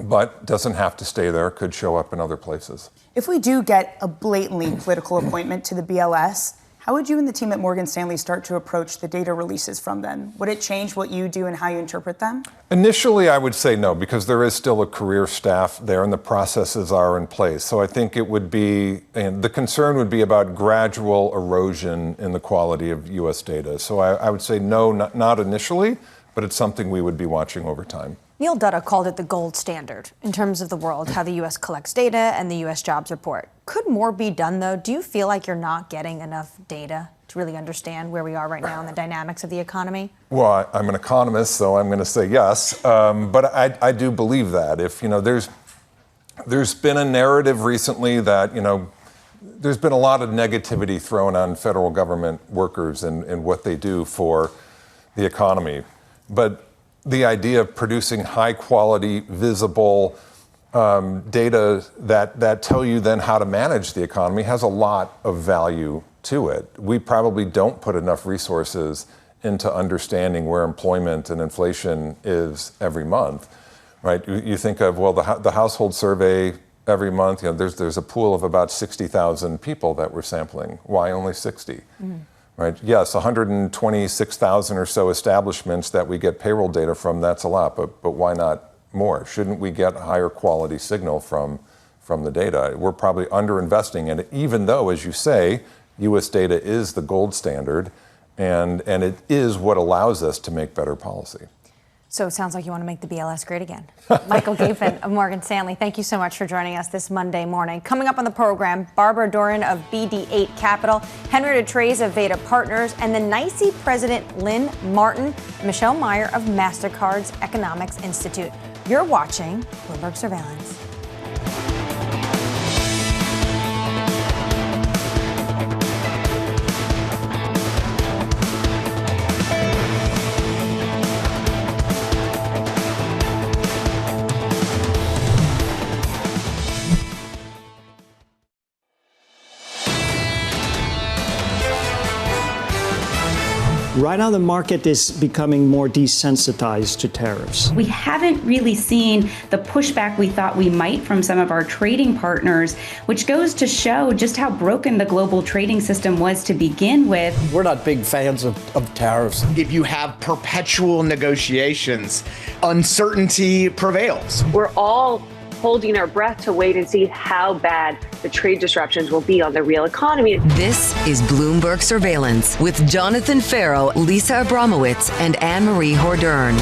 but doesn't have to stay there, could show up in other places. If we do get a blatantly political appointment to the BLS, how would you and the team at Morgan Stanley start to approach the data releases from them? Would it change what you do and how you interpret them? Initially, I would say no, because there is still a career staff there and the processes are in place. So I think it would be, and the concern would be about gradual erosion in the quality of U.S. data. So I would say no, not initially, but it's something we would be watching over time. Neil Dutta called it the gold standard in terms of the world, how the U.S. collects data and the U.S. jobs report. Could more be done, though? Do you feel like you're not getting enough data to really understand where we are right now in the dynamics of the economy? Well, I'm an economist, so I'm going to say yes. But I do believe that. If, there's been a narrative recently that, there's been a lot of negativity thrown on federal government workers and what they do for the economy. But the idea of producing high quality, visible data that tell you then how to manage the economy has a lot of value to it. We probably don't put enough resources into understanding where employment and inflation is every month, right? You think of, well, the household survey every month, there's a pool of about 60,000 people that we're sampling. Why only 60? Mm-hmm. Right. Yes, 126,000 or so establishments that we get payroll data from, that's a lot, but why not more? Shouldn't we get a higher quality signal from the data? We're probably underinvesting in it, even though, as you say, U.S. data is the gold standard, and it is what allows us to make better policy. So it sounds like you want to make the BLS great again. Michael Gapen of Morgan Stanley, thank you so much for joining us this Monday morning. Coming up on the program, Barbara Doran of BD8 Capital, Henrietta Treyz of Veda Partners, and the NYSE President Lynn, Marten, Michelle Meyer of Mastercard's Economics Institute. You're watching Bloomberg Surveillance. Right now, the market is becoming more desensitized to tariffs. We haven't really seen the pushback we thought we might from some of our trading partners, which goes to show just how broken the global trading system was to begin with. We're not big fans of tariffs. If you have perpetual negotiations, uncertainty prevails. We're all holding our breath to wait and see how bad the trade disruptions will be on the real economy. This is Bloomberg Surveillance with Jonathan Ferro, Lisa Abramowicz, and Annmarie Hordern.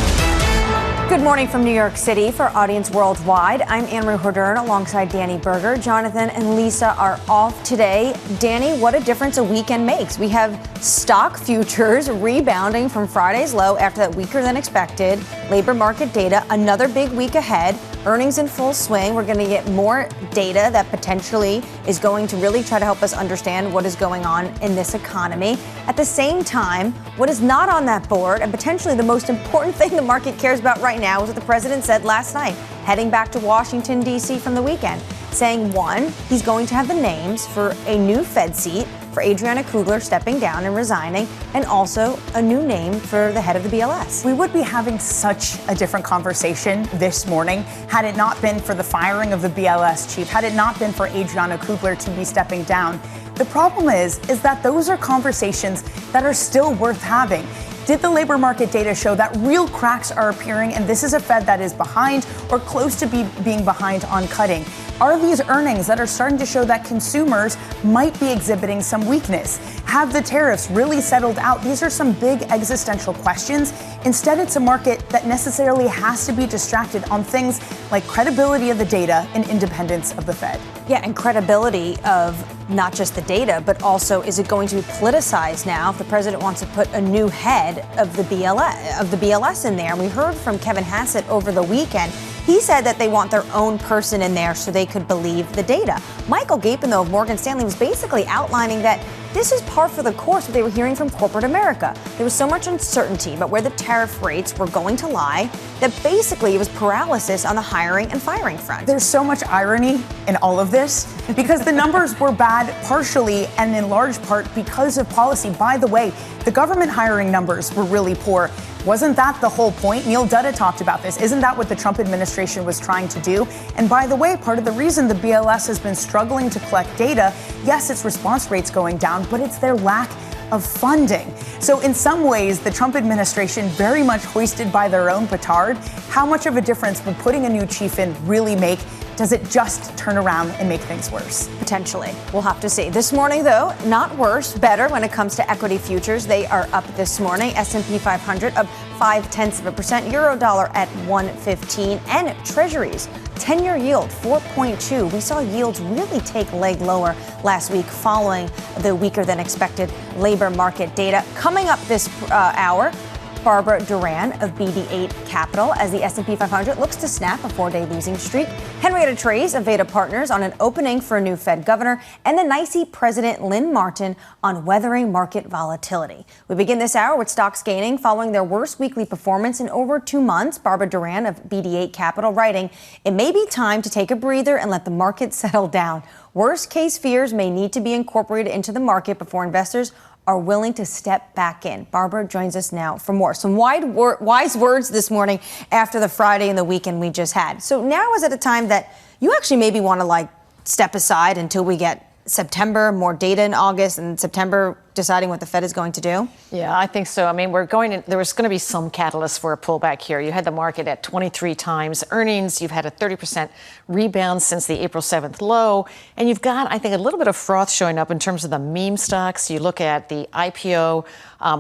Good morning from New York City. For audience worldwide, I'm Annmarie Hordern alongside Danny Berger. Jonathan and Lisa are off today. Danny, what a difference a weekend makes. We have stock futures rebounding from Friday's low after that weaker than expected labor market data. Another big week ahead. Earnings in full swing. We're going to get more data that potentially is going to really try to help us understand what is going on in this economy. At the same time, what is not on that board, and potentially the most important thing the market cares about right now, is what the president said last night, heading back to Washington, D.C. from the weekend, saying, one, he's going to have the names for a new Fed seat for Adriana Kugler stepping down and resigning, and also a new name for the head of the BLS. We would be having such a different conversation this morning had it not been for the firing of the BLS chief, had it not been for Adriana Kugler to be stepping down. The problem is that those are conversations that are still worth having. Did the labor market data show that real cracks are appearing and this is a Fed that is behind or close to being behind on cutting? Are these earnings that are starting to show that consumers might be exhibiting some weakness? Have the tariffs really settled out? These are some big existential questions. Instead, it's a market that necessarily has to be distracted on things like credibility of the data and independence of the Fed. Yeah, and credibility of not just the data, but also, is it going to be politicized now if the president wants to put a new head of the BLS in there? And we heard from Kevin Hassett over the weekend. He said that they want their own person in there so they could believe the data. Michael Gapen, though, of Morgan Stanley, was basically outlining that this is par for the course what they were hearing from corporate America. There was so much uncertainty about where the tariff rates were going to lie that basically it was paralysis on the hiring and firing front. There's so much irony in all of this because the numbers were bad partially and in large part because of policy. By the way, the government hiring numbers were really poor. Wasn't that the whole point? Neil Dutta talked about this. Isn't that what the Trump administration was trying to do? And by the way, part of the reason the BLS has been struggling to collect data, yes, its response rate's going down, but it's their lack of funding. So in some ways, the Trump administration very much hoisted by their own petard. How much of a difference will putting a new chief in really make? Does it just turn around and make things worse? Potentially. We'll have to see. This morning, though, not worse, better when it comes to equity futures. They are up this morning. S&P 500 up 0.5%, Eurodollar at 115, and Treasuries 10-year yield 4.2. We saw yields really take leg lower last week following the weaker than expected labor market data. Coming up this hour, Barbara Doran of BD8 Capital as the S&P 500 looks to snap a 4-day losing streak. Henrietta Treyz of Veda Partners on an opening for a new Fed governor, and the NYSE President Lynn Marten on weathering market volatility. We begin this hour with stocks gaining following their worst weekly performance in over 2 months. Barbara Doran of BD8 Capital writing, "It may be time to take a breather and let the market settle down. Worst case fears may need to be incorporated into the market before investors are willing to step back in." Barbara joins us now for more. Some wise words this morning after the Friday and the weekend we just had. So now is at a time that you actually maybe want to step aside until we get September, more data in August, and September deciding what the Fed is going to do? Yeah, I think so. I mean, there was going to be some catalyst for a pullback here. You had the market at 23 times earnings. You've had a 30% rebound since the April 7th low. And you've got, I think, a little bit of froth showing up in terms of the meme stocks. You look at the IPO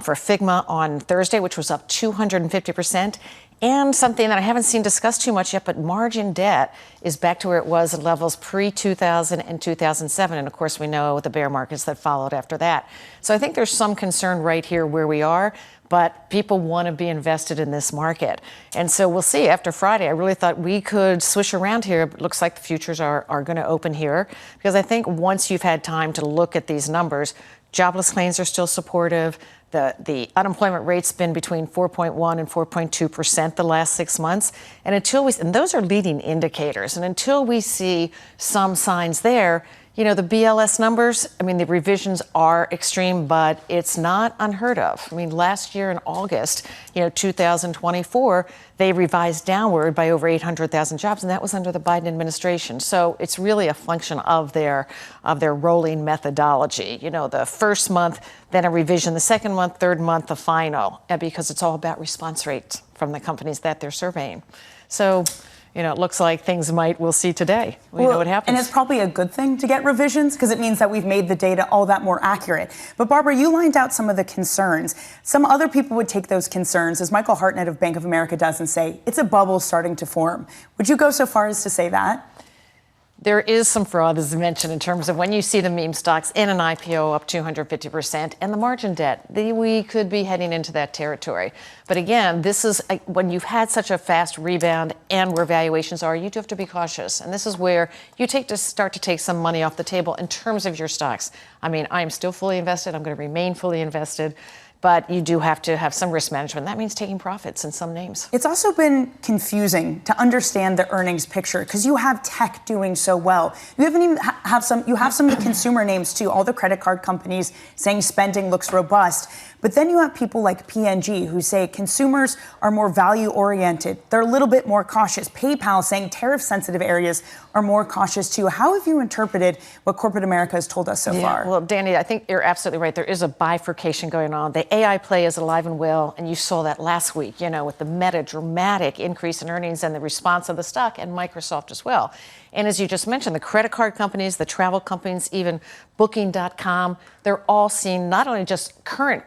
for Figma on Thursday, which was up 250%. And something that I haven't seen discussed too much yet, but margin debt is back to where it was at levels pre-2000 and 2007. And of course, we know the bear markets that followed after that. So I think there's some concern right here where we are, but people want to be invested in this market. And so we'll see after Friday. I really thought we could swish around here. It looks like the futures are going to open here, because I think once you've had time to look at these numbers, jobless claims are still supportive. The unemployment rate's been between 4.1 and 4.2% the last 6 months. And and those are leading indicators. And until we see some signs there, you know, the BLS numbers, I mean, the revisions are extreme, but it's not unheard of. I mean, last year in August, 2024, they revised downward by over 800,000 jobs, and that was under the Biden administration. So it's really a function of their rolling methodology. You know, the first month, then a revision, the second month, third month, the final, because it's all about response rates from the companies that they're surveying. So it looks like we'll see today. We know what happens. And it's probably a good thing to get revisions because it means that we've made the data all that more accurate. But Barbara, you lined out some of the concerns. Some other people would take those concerns, as Michael Hartnett of Bank of America does, and say it's a bubble starting to form. Would you go so far as to say that? There is some fraud, as mentioned, in terms of when you see the meme stocks in an IPO up 250% and the margin debt, we could be heading into that territory. But again, this is when you've had such a fast rebound and where valuations are, you do have to be cautious. And this is where you start to take some money off the table in terms of your stocks. I mean, I'm still fully invested. I'm going to remain fully invested. But you do have to have some risk management. That means taking profits in some names. It's also been confusing to understand the earnings picture because you have tech doing so well. You haven't even you have some of the consumer names too, all the credit card companies saying spending looks robust. But then you have people like P&G who say consumers are more value oriented. They're a little bit more cautious. PayPal saying tariff sensitive areas are more cautious too. How have you interpreted what corporate America has told us so far? Well, Danny, I think you're absolutely right. There is a bifurcation going on. The AI play is alive and well, and you saw that last week, with the Meta dramatic increase in earnings and the response of the stock, and Microsoft as well. And as you just mentioned, the credit card companies, the travel companies, even Booking.com, they're all seeing not only just current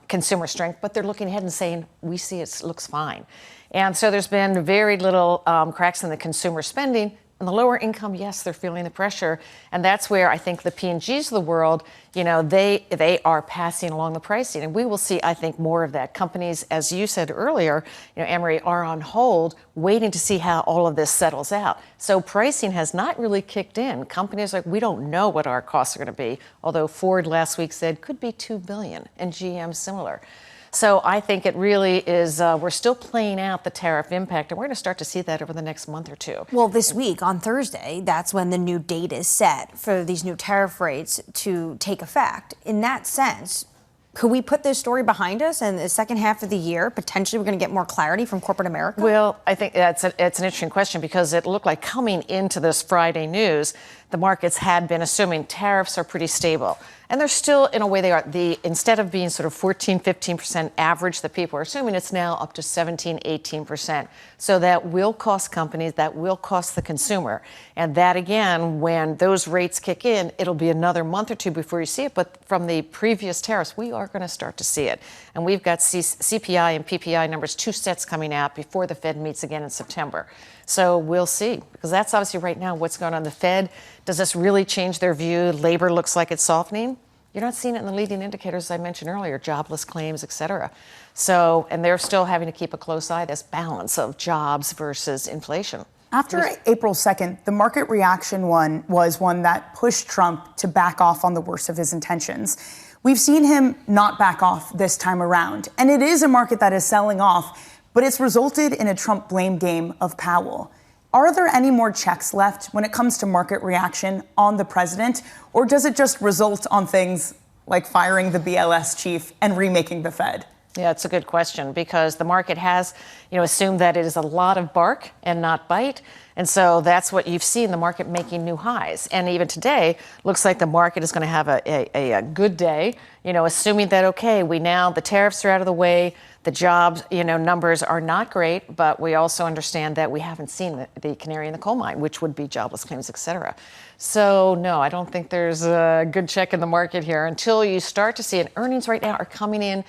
consumer strength, but they're looking ahead and saying, we see it looks fine. And so there's been very little cracks in the consumer spending. And the lower income, yes, they're feeling the pressure. And that's where I think the P&Gs of the world, they are passing along the pricing. And we will see, I think, more of that. Companies, as you said earlier, Annmarie, are on hold, waiting to see how all of this settles out. So pricing has not really kicked in. Companies are like, we don't know what our costs are going to be. Although Ford last week said could be $2 billion, and GM similar. So I think it really is, we're still playing out the tariff impact, and we're going to start to see that over the next month or two. Well, this week, on Thursday, that's when the new date is set for these new tariff rates to take effect. In that sense, could we put this story behind us and the second half of the year, potentially we're going to get more clarity from corporate America? Well, I think it's an interesting question because it looked like coming into this Friday news, the markets had been assuming tariffs are pretty stable. And they're still, in a way, they are. Instead of being sort of 14, 15% average that people are assuming, it's now up to 17, 18%. So that will cost companies, that will cost the consumer. And that, again, when those rates kick in, it'll be another month or two before you see it. But from the previous tariffs, we are going to start to see it. And we've got CPI and PPI numbers, 2 sets coming out before the Fed meets again in September. So we'll see, because that's obviously right now what's going on. The Fed, does this really change their view? Labor looks like it's softening. You're not seeing it in the leading indicators, as I mentioned earlier, jobless claims, et cetera. So, and they're still having to keep a close eye, this balance of jobs versus inflation. After April 2nd, the market reaction was one that pushed Trump to back off on the worst of his intentions. We've seen him not back off this time around. And it is a market that is selling off, but it's resulted in a Trump blame game of Powell. Are there any more checks left when it comes to market reaction on the president, or does it just result on things like firing the BLS chief and remaking the Fed? Yeah, it's a good question because the market has, assumed that it is a lot of bark and not bite. And so that's what you've seen, the market making new highs. And even today, looks like the market is going to have a good day, assuming that, okay, the tariffs are out of the way. The jobs, numbers are not great, but we also understand that we haven't seen the canary in the coal mine, which would be jobless claims, et cetera. So, no, I don't think there's a good check in the market here until you start to see it. Earnings right now are coming in.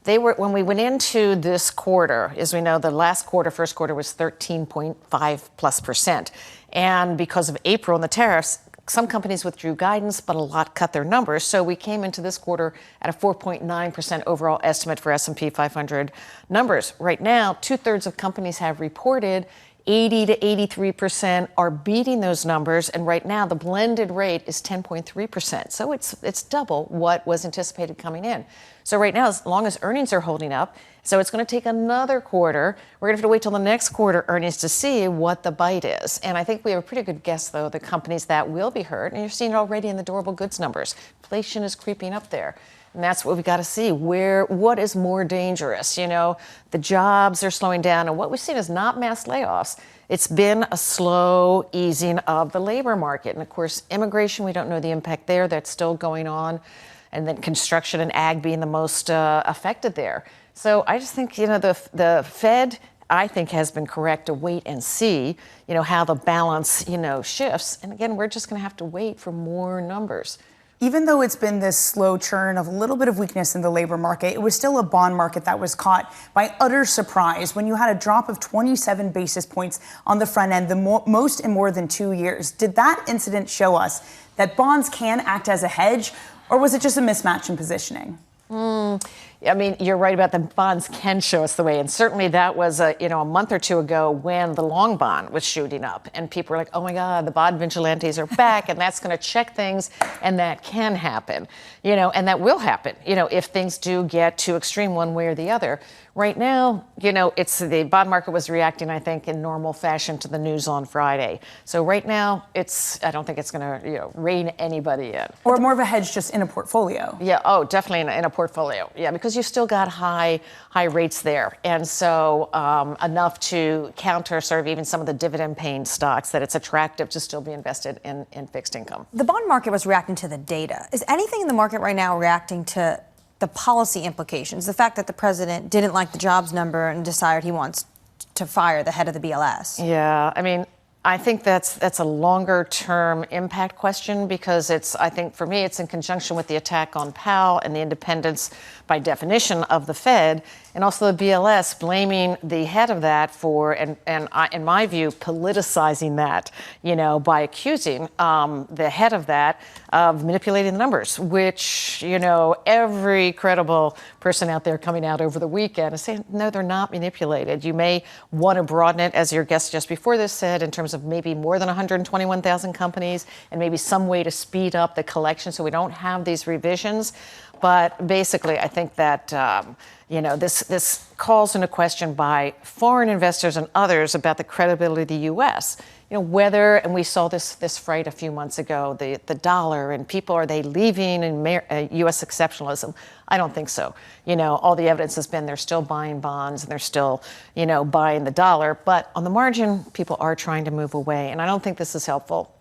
When we went into this quarter, as we know, the last quarter, first quarter was 13.5+%. And because of April and the tariffs, some companies withdrew guidance, but a lot cut their numbers. So we came into this quarter at a 4.9% overall estimate for S&P 500 numbers. Right now, 2/3 of companies have reported. 80 to 83% are beating those numbers. And right now, the blended rate is 10.3%. So it's double what was anticipated coming in. So right now, as long as earnings are holding up, so it's going to take another quarter. We're going to have to wait till the next quarter earnings to see what the bite is. And I think we have a pretty good guess, though, the companies that will be hurt. And you're seeing it already in the durable goods numbers. Inflation is creeping up there. And that's what we got to see. What is more dangerous? The jobs are slowing down. And what we've seen is not mass layoffs. It's been a slow easing of the labor market. And of course, immigration, we don't know the impact there. That's still going on. And then construction and ag being the most affected there. So I just think, the Fed, I think has been correct to wait and see, how the balance, shifts. And again, we're just going to have to wait for more numbers. Even though it's been this slow churn of a little bit of weakness in the labor market, it was still a bond market that was caught by utter surprise when you had a drop of 27 basis points on the front end, the most in more than 2 years. Did that incident show us that bonds can act as a hedge, or was it just a mismatch in positioning? I mean, you're right about the bonds can show us the way. And certainly that was, a month or two ago when the long bond was shooting up. And people were like, oh, my God, the bond vigilantes are back. And that's going to check things. And that can happen, and that will happen, if things do get too extreme one way or the other. Right now, it's the bond market was reacting, I think, in normal fashion to the news on Friday. So right now, I don't think it's going to, rein anybody in. Or more of a hedge just in a portfolio. Yeah. Oh, definitely in a portfolio. Yeah, because you've still got high rates there. And so enough to counter sort of even some of the dividend paying stocks that it's attractive to still be invested in fixed income. The bond market was reacting to the data. Is anything in the market right now reacting to the policy implications, the fact that the president didn't like the jobs number and decided he wants to fire the head of the BLS? Yeah, I mean, I think that's a longer term impact question because I think for me, it's in conjunction with the attack on Powell and the independence by definition of the Fed, and also the BLS blaming the head of that for, and in my view, politicizing that, by accusing the head of that of manipulating the numbers, which, every credible person out there coming out over the weekend is saying, no, they're not manipulated. You may want to broaden it, as your guest just before this said, in terms of maybe more than 121,000 companies and maybe some way to speed up the collection so we don't have these revisions. But basically, I think that, this calls into question by foreign investors and others about the credibility of the U.S., whether, and we saw this fright a few months ago, the dollar and people, are they leaving in U.S. exceptionalism? I don't think so. All the evidence has been they're still buying bonds and they're still, buying the dollar. But on the margin, people are trying to move away. And I don't think this is helpful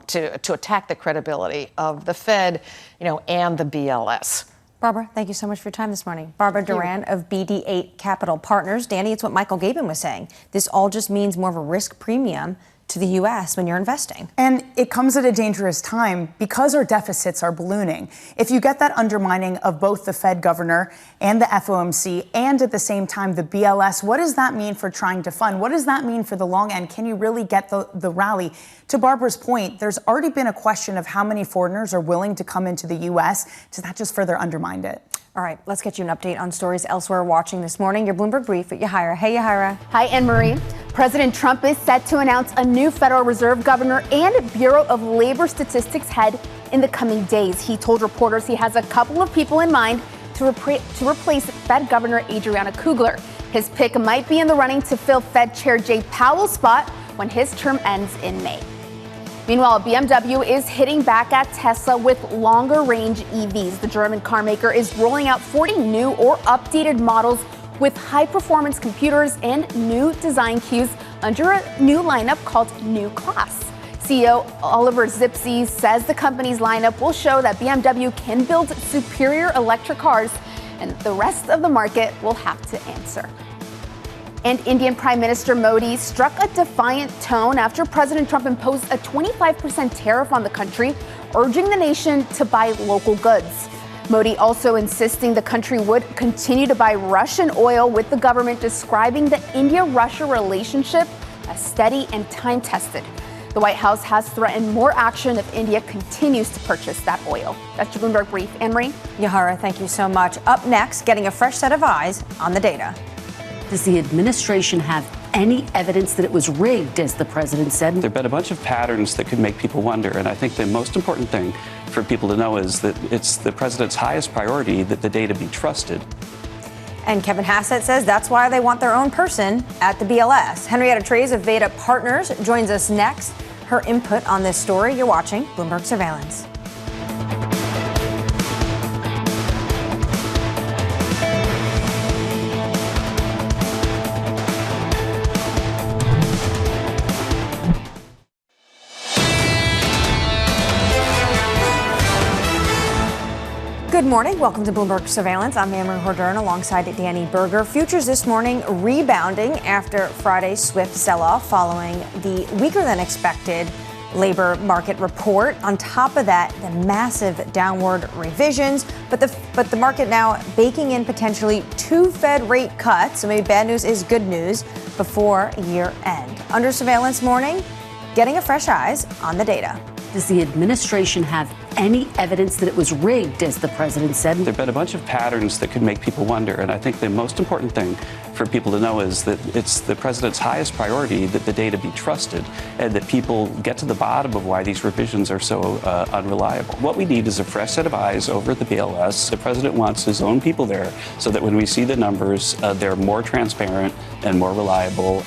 to attack the credibility of the Fed, and the BLS. Barbara, thank you so much for your time this morning. Barbara Doran of BD8 Capital Partners. Danny, it's what Michael Gapen was saying. This all just means more of a risk premium to the U.S. when you're investing. And it comes at a dangerous time because our deficits are ballooning. If you get that undermining of both the Fed governor and the FOMC and at the same time the BLS, what does that mean for trying to fund? What does that mean for the long end? Can you really get the rally? To Barbara's point, there's already been a question of how many foreigners are willing to come into the U.S. Does that just further undermine it? All right, let's get you an update on stories elsewhere watching this morning. Your Bloomberg Brief at Yahira. Hey, Yahira. Hi, Annmarie. President Trump is set to announce a new Federal Reserve governor and Bureau of Labor Statistics head in the coming days. He told reporters he has a couple of people in mind to replace Fed Governor Adriana Kugler. His pick might be in the running to fill Fed Chair Jay Powell's spot when his term ends in May. Meanwhile, BMW is hitting back at Tesla with longer-range EVs. The German car maker is rolling out 40 new or updated models with high-performance computers and new design cues under a new lineup called New Class. CEO Oliver Zipse says the company's lineup will show that BMW can build superior electric cars, and the rest of the market will have to answer. And Indian Prime Minister Modi struck a defiant tone after President Trump imposed a 25% tariff on the country, urging the nation to buy local goods. Modi also insisting the country would continue to buy Russian oil, with the government describing the India-Russia relationship as steady and time-tested. The White House has threatened more action if India continues to purchase that oil. That's your Bloomberg Brief. Annmarie? Yahara, thank you so much. Up next, getting a fresh set of eyes on the data. Does the administration have any evidence that it was rigged, as the president said? There have been a bunch of patterns that could make people wonder, and I think the most important thing for people to know is that it's the president's highest priority that the data be trusted. And Kevin Hassett says that's why they want their own person at the BLS. Henrietta Treyz of Veda Partners joins us next. Her input on this story. You're watching Bloomberg Surveillance. Good morning. Welcome to Bloomberg Surveillance. I'm Annmarie Hordern alongside Danny Berger. Futures this morning rebounding after Friday's swift sell-off following the weaker than expected labor market report. On top of that, the massive downward revisions, but the market now baking in potentially 2 Fed rate cuts. So maybe bad news is good news before year end. Under surveillance morning, getting a fresh eyes on the data. Does the administration have any evidence that it was rigged, as the president said? There have been a bunch of patterns that could make people wonder, and I think the most important thing for people to know is that it's the president's highest priority that the data be trusted and that people get to the bottom of why these revisions are so unreliable. What we need is a fresh set of eyes over at the BLS. The president wants his own people there so that when we see the numbers, they're more transparent and more reliable.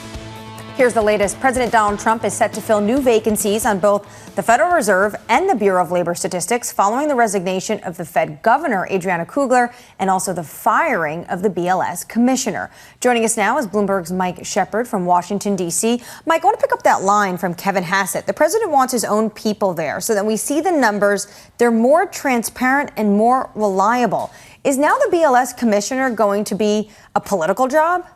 Here's the latest. President Donald Trump is set to fill new vacancies on both the Federal Reserve and the Bureau of Labor Statistics following the resignation of the Fed Governor, Adriana Kugler, and also the firing of the BLS Commissioner. Joining us now is Bloomberg's Mike Shepard from Washington, D.C. Mike, I want to pick up that line from Kevin Hassett. The president wants his own people there so that we see the numbers. They're more transparent and more reliable. Is now the BLS Commissioner going to be a political job?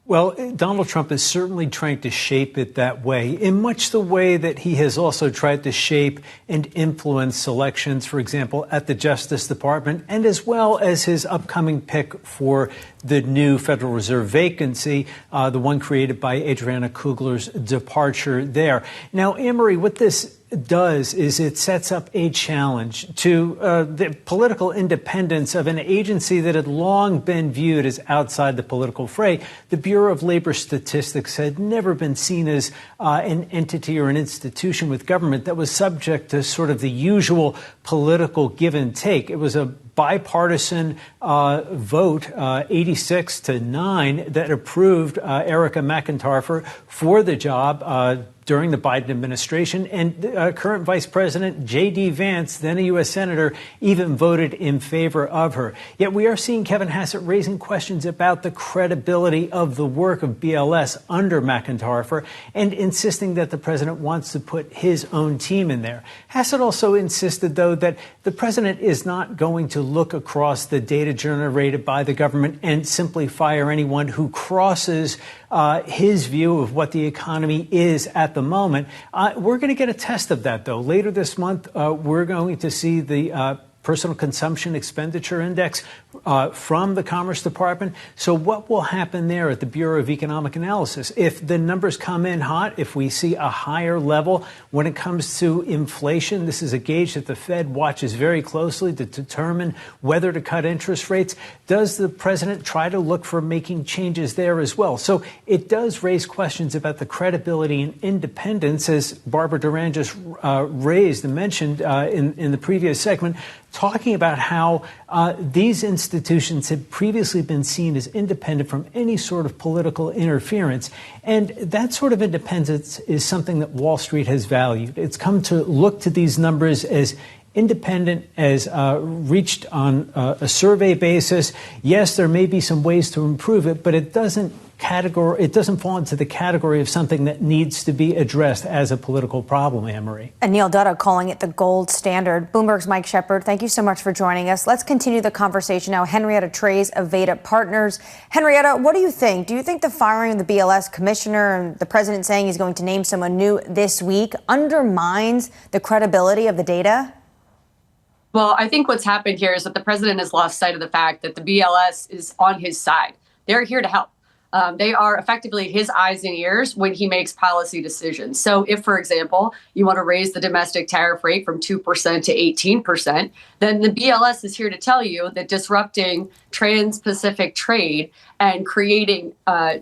Well, Donald Trump is certainly trying to shape it that way, in much the way that he has also tried to shape and influence selections, for example, at the Justice Department, and as well as his upcoming pick for the new Federal Reserve vacancy, the one created by Adriana Kugler's departure there. Now, Annmarie, what this does is it sets up a challenge to the political independence of an agency that had long been viewed as outside the political fray. The Bureau of Labor Statistics had never been seen as an entity or an institution with government that was subject to sort of the usual political give and take. It was a bipartisan vote, 86-9, that approved Erica McIntyre for the job during the Biden administration. And current Vice President J.D. Vance, then a U.S. Senator, even voted in favor of her. Yet we are seeing Kevin Hassett raising questions about the credibility of the work of BLS under McIntyre and insisting that the president wants to put his own team in there. Hassett also insisted, though, that the president is not going to look across the data generated by the government and simply fire anyone who crosses his view of what the economy is at the moment. We're going to get a test of that, though. Later this month, we're going to see the personal consumption expenditure index from the Commerce Department. So what will happen there at the Bureau of Economic Analysis? If the numbers come in hot, if we see a higher level when it comes to inflation, this is a gauge that the Fed watches very closely to determine whether to cut interest rates. Does the president try to look for making changes there as well? So it does raise questions about the credibility and independence, as Barbara Doran just raised and mentioned in the previous segment, talking about how these institutions had previously been seen as independent from any sort of political interference. And that sort of independence is something that Wall Street has valued. It's come to look to these numbers as independent, as reached on a survey basis. Yes, there may be some ways to improve it, but it doesn't fall into the category of something that needs to be addressed as a political problem, Annmarie. And Neil Dutta calling it the gold standard. Bloomberg's Mike Shepard, thank you so much for joining us. Let's continue the conversation now. Henrietta Treyz of Veda Partners. Henrietta, what do you think? Do you think the firing of the BLS commissioner and the president saying he's going to name someone new this week undermines the credibility of the data? Well, I think what's happened here is that the president has lost sight of the fact that the BLS is on his side. They're here to help. They are effectively his eyes and ears when he makes policy decisions. So if, for example, you want to raise the domestic tariff rate from 2% to 18%, then the BLS is here to tell you that disrupting trans-Pacific trade and creating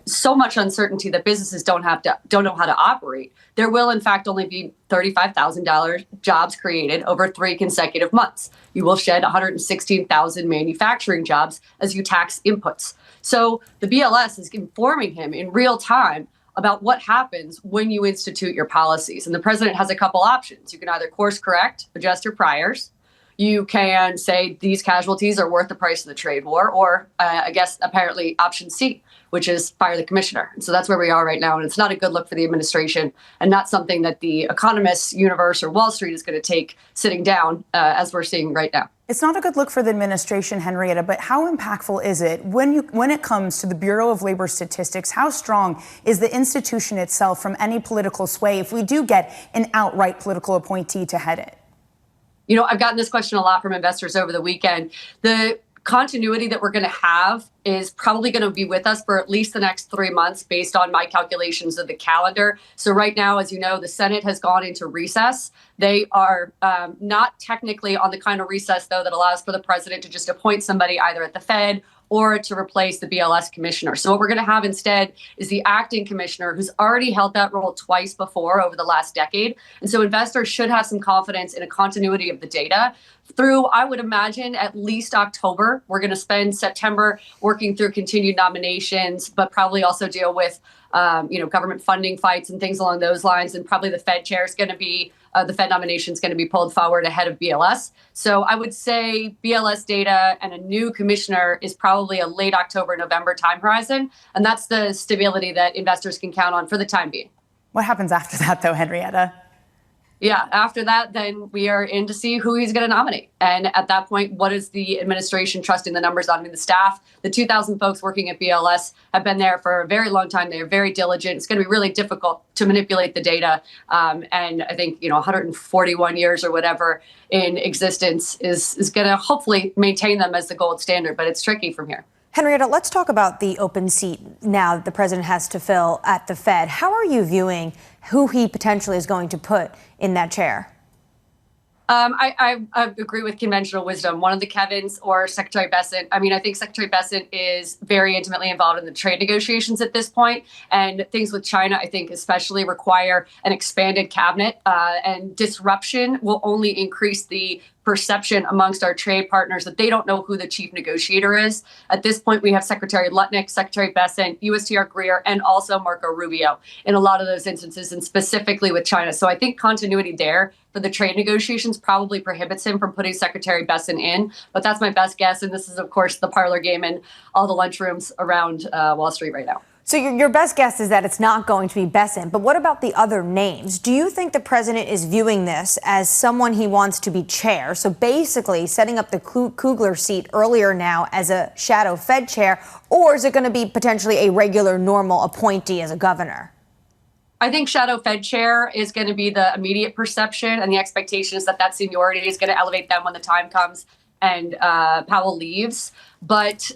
so much uncertainty that businesses don't know how to operate, there will, in fact, only be $35,000 jobs created over 3 consecutive months. You will shed 116,000 manufacturing jobs as you tax inputs. So the BLS is informing him in real time about what happens when you institute your policies. And the president has a couple options. You can either course correct, adjust your priors. You can say these casualties are worth the price of the trade war, or I guess apparently option C, which is fire the commissioner. And so that's where we are right now. And it's not a good look for the administration and not something that the economists universe or Wall Street is going to take sitting down as we're seeing right now. It's not a good look for the administration, Henrietta, but how impactful is it when it comes to the Bureau of Labor Statistics? How strong is the institution itself from any political sway if we do get an outright political appointee to head it? You know, I've gotten this question a lot from investors over the weekend. The continuity that we're going to have is probably going to be with us for at least the next 3 months based on my calculations of the calendar. So right now, as you know, the Senate has gone into recess. They are not technically on the kind of recess, though, that allows for the president to just appoint somebody either at the Fed or to replace the BLS commissioner. So what we're going to have instead is the acting commissioner who's already held that role twice before over the last decade. And so investors should have some confidence in a continuity of the data through, I would imagine, at least October. We're going to spend September working through continued nominations, but probably also deal with government funding fights and things along those lines. And probably the Fed chair is going to be the Fed nomination is going to be pulled forward ahead of BLS. So I would say BLS data and a new commissioner is probably a late October, November time horizon. And that's the stability that investors can count on for the time being. What happens after that, though, Henrietta? Yeah, after that, then we are in to see who he's going to nominate. And at that point, what is the administration trusting the numbers on? I mean, the staff, the 2,000 folks working at BLS have been there for a very long time. They're very diligent. It's going to be really difficult to manipulate the data. And I think, 141 years or whatever in existence is going to hopefully maintain them as the gold standard. But it's tricky from here. Henrietta, let's talk about the open seat now that the president has to fill at the Fed. How are you viewing who he potentially is going to put in that chair? I agree with conventional wisdom. One of the Kevins or Secretary Bessent. I mean, I think Secretary Bessent is very intimately involved in the trade negotiations at this point. And things with China, I think, especially require an expanded cabinet. And disruption will only increase the perception amongst our trade partners that they don't know who the chief negotiator is. At this point, we have Secretary Lutnick, Secretary Bessent, USTR Greer, and also Marco Rubio in a lot of those instances, and specifically with China. So I think continuity there for the trade negotiations probably prohibits him from putting Secretary Bessent in. But that's my best guess. And this is, of course, the parlor game and all the lunchrooms around Wall Street right now. So your best guess is that it's not going to be Bessent. But what about the other names? Do you think the president is viewing this as someone he wants to be chair? So basically setting up the Kugler seat earlier now as a shadow Fed chair, or is it going to be potentially a regular normal appointee as a governor? I think shadow Fed chair is going to be the immediate perception, and the expectation is that seniority is going to elevate them when the time comes and Powell leaves. But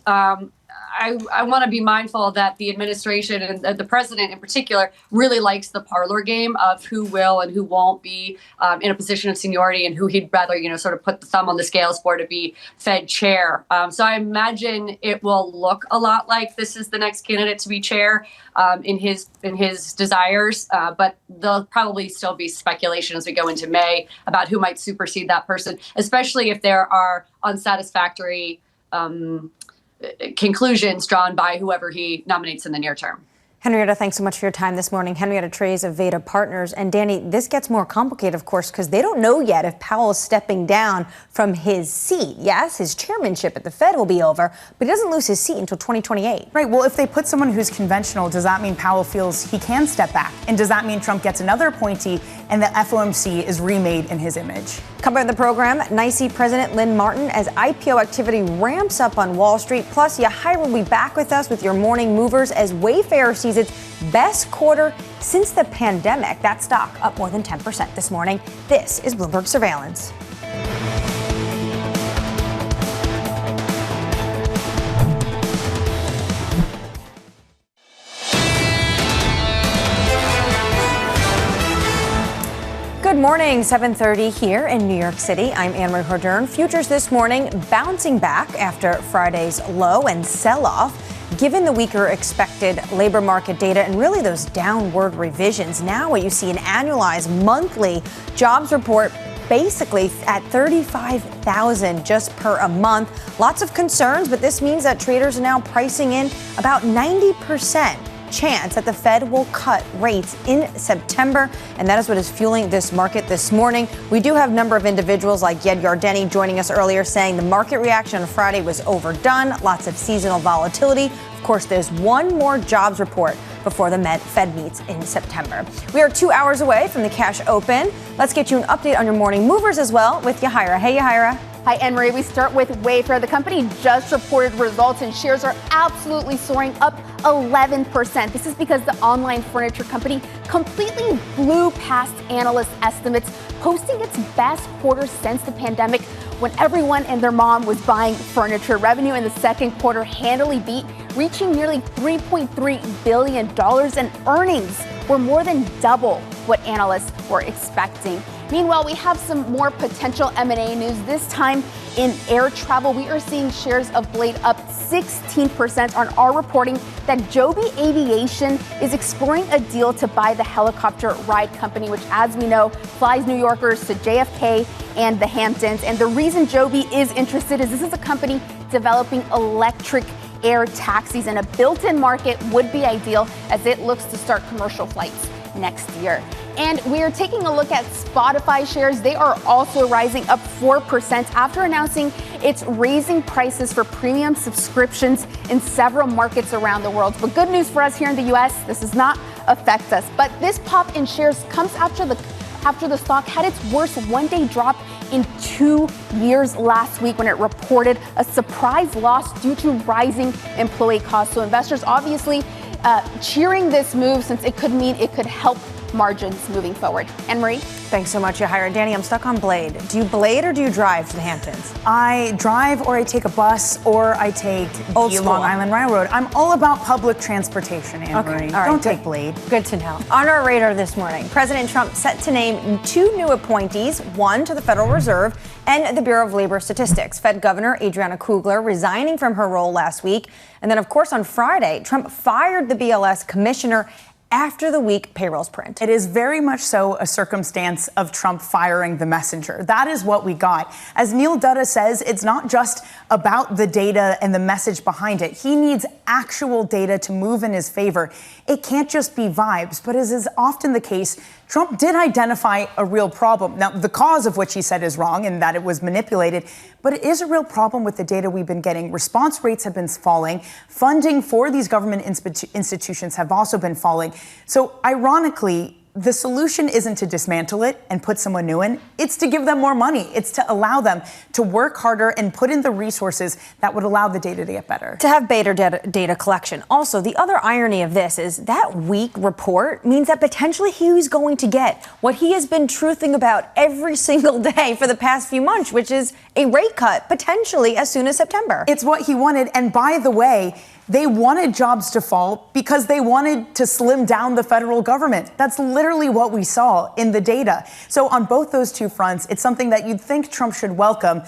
I want to be mindful that the administration and the president in particular really likes the parlor game of who will and who won't be in a position of seniority and who he'd rather, sort of put the thumb on the scales for to be Fed chair. So I imagine it will look a lot like this is the next candidate to be chair in his desires. But there'll probably still be speculation as we go into May about who might supersede that person, especially if there are unsatisfactory conclusions drawn by whoever he nominates in the near term. Henrietta, thanks so much for your time this morning. Henrietta Treyz of Veda Partners. And Danny, this gets more complicated, of course, because they don't know yet if Powell is stepping down from his seat. Yes, his chairmanship at the Fed will be over, but he doesn't lose his seat until 2028. Right. Well, if they put someone who's conventional, does that mean Powell feels he can step back? And does that mean Trump gets another appointee and the FOMC is remade in his image? Coming up in the program, NYSE President Lynn Marten as IPO activity ramps up on Wall Street. Plus, Yahira will be back with us with your morning movers as Wayfair sees its best quarter since the pandemic. That stock up more than 10% this morning. This is Bloomberg Surveillance. Good morning, 7:30 here in New York City. I'm Annmarie Hordern. Futures this morning bouncing back after Friday's low and sell-off. Given the weaker expected labor market data and really those downward revisions, now what you see an annualized monthly jobs report basically at 35,000 just per a month. Lots of concerns, but this means that traders are now pricing in about 90% chance that the Fed will cut rates in September, and that is what is fueling this market this morning. We do have a number of individuals like Yardeni joining us earlier saying the market reaction on Friday was overdone, lots of seasonal volatility. Of course, there's one more jobs report before the Fed meets in September. We are 2 hours away from the cash open. Let's get you an update on your morning movers as well with Yahira. Hey, Yahira. Hi, Annmarie. We start with Wayfair. The company just reported results and shares are absolutely soaring, up 11%. This is because the online furniture company completely blew past analyst estimates, posting its best quarter since the pandemic when everyone and their mom was buying furniture. Revenue in the second quarter handily beat, reaching nearly $3.3 billion, and earnings were more than double what analysts were expecting. Meanwhile, we have some more potential M&A news, this time in air travel. We are seeing shares of Blade up 16% on our reporting that Joby Aviation is exploring a deal to buy the helicopter ride company, which, as we know, flies New Yorkers to JFK and the Hamptons. And the reason Joby is interested is this is a company developing electric air taxis, and a built-in market would be ideal as it looks to start commercial flights next year. And we are taking a look at Spotify shares. They are also rising, up 4% after announcing it's raising prices for premium subscriptions in several markets around the world. But good news for us here in the U.S., this does not affect us. But this pop in shares comes after the stock had its worst one-day drop in 2 years last week when it reported a surprise loss due to rising employee costs. So investors obviously cheering this move since it could mean it could help margins moving forward. Annmarie? Thanks so much, Yahira. Danny, I'm stuck on Blade. Do you blade or do you drive to the Hamptons? I drive, or I take a bus, or I take the Long Island Railroad. I'm all about public transportation, Annmarie. Okay. All right. Don't take Blade. Good to know. On our radar this morning, President Trump set to name 2 new appointees, one to the Federal Reserve and the Bureau of Labor Statistics. Fed Governor Adriana Kugler resigning from her role last week. And then, of course, on Friday, Trump fired the BLS commissioner after the week payrolls print. It is very much so a circumstance of Trump firing the messenger. That is what we got. As Neil Dutta says, it's not just about the data and the message behind it. He needs actual data to move in his favor. It can't just be vibes, but as is often the case, Trump did identify a real problem. Now, the cause of which he said is wrong and that it was manipulated, but it is a real problem with the data we've been getting. Response rates have been falling. Funding for these government institutions have also been falling. So ironically, the solution isn't to dismantle it and put someone new in. It's to give them more money. It's to allow them to work harder and put in the resources that would allow the data to get better. To have better data collection. Also, the other irony of this is that weak report means that potentially he's going to get what he has been truthing about every single day for the past few months, which is a rate cut potentially as soon as September. It's what he wanted. And by the way, they wanted jobs to fall because they wanted to slim down the federal government. That's literally what we saw in the data. So on both those two fronts, it's something that you'd think Trump should welcome.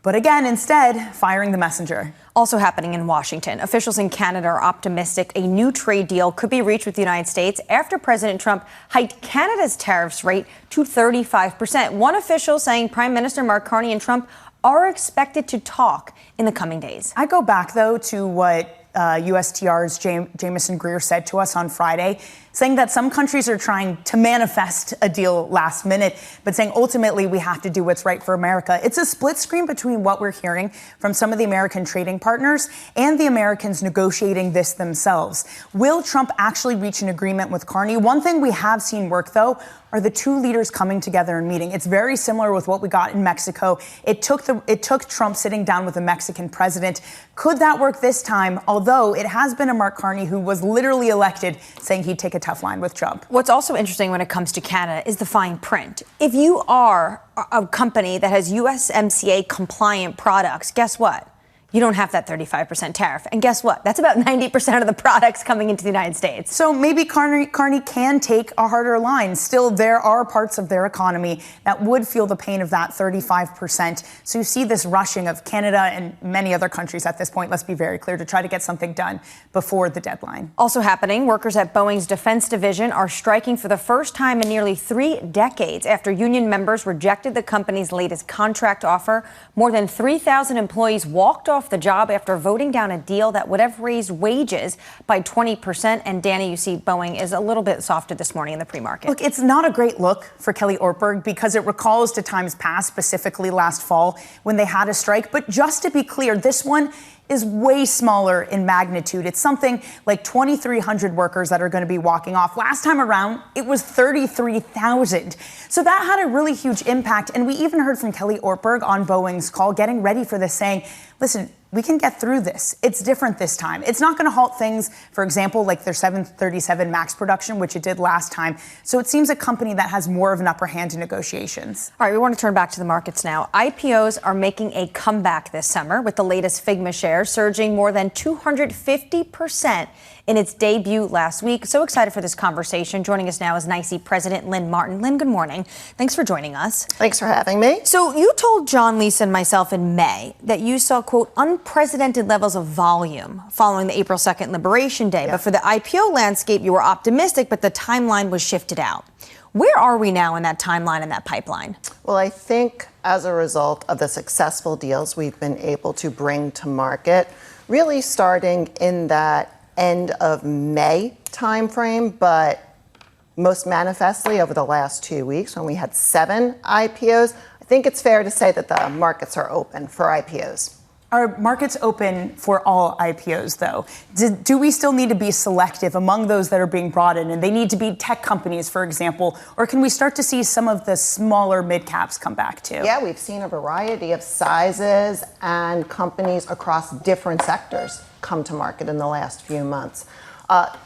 But again, instead, firing the messenger. Also happening in Washington, officials in Canada are optimistic a new trade deal could be reached with the United States after President Trump hiked Canada's tariffs rate to 35%. One official saying Prime Minister Mark Carney and Trump are expected to talk in the coming days. I go back, though, to what USTR's Jamieson Greer said to us on Friday, saying that some countries are trying to manifest a deal last minute, but saying ultimately we have to do what's right for America. It's a split screen between what we're hearing from some of the American trading partners and the Americans negotiating this themselves. Will Trump actually reach an agreement with Carney? One thing we have seen work, though, are the two leaders coming together and meeting. It's very similar with what we got in Mexico. It took Trump sitting down with the Mexican president. Could that work this time? Although it has been a Mark Carney who was literally elected saying he'd take a tough line with Trump. What's also interesting when it comes to Canada is the fine print. If you are a company that has USMCA compliant products, guess what? You don't have that 35% tariff. And guess what? That's about 90% of the products coming into the United States. So maybe Carney can take a harder line. Still, there are parts of their economy that would feel the pain of that 35%. So you see this rushing of Canada and many other countries at this point, let's be very clear, to try to get something done before the deadline. Also happening, workers at Boeing's defense division are striking for the first time in nearly 3 decades after union members rejected the company's latest contract offer. More than 3,000 employees walked off the job after voting down a deal that would have raised wages by 20%. And Danny, you see Boeing is a little bit softer this morning in the pre-market. Look, it's not a great look for Kelly Ortberg because it recalls to times past, specifically last fall when they had a strike. But just to be clear, this one is way smaller in magnitude. It's something like 2,300 workers that are going to be walking off. Last time around, it was 33,000. So that had a really huge impact. And we even heard from Kelly Ortberg on Boeing's call, getting ready for this, saying, listen, we can get through this. It's different this time. It's not going to halt things, for example, like their 737 MAX production, which it did last time. So it seems a company that has more of an upper hand in negotiations. All right, we want to turn back to the markets now. IPOs are making a comeback this summer, with the latest Figma share surging more than 250% in its debut last week. So excited for this conversation. Joining us now is NYSE President Lynn Marten. Lynn, good morning. Thanks for joining us. Thanks for having me. So you told John, Lisa, and myself in May that you saw, quote, unprecedented levels of volume following the April 2nd Liberation Day. Yeah. But for the IPO landscape, you were optimistic, but the timeline was shifted out. Where are we now in that timeline and that pipeline? Well, I think as a result of the successful deals we've been able to bring to market, really starting in that end of May timeframe, but most manifestly over the last 2 weeks when we had 7 IPOs, I think it's fair to say that the markets are open for IPOs. Are markets open for all IPOs, though? Do we still need to be selective among those that are being brought in? And they need to be tech companies, for example, or can we start to see some of the smaller mid-caps come back, too? Yeah, we've seen a variety of sizes and companies across different sectors come to market in the last few months.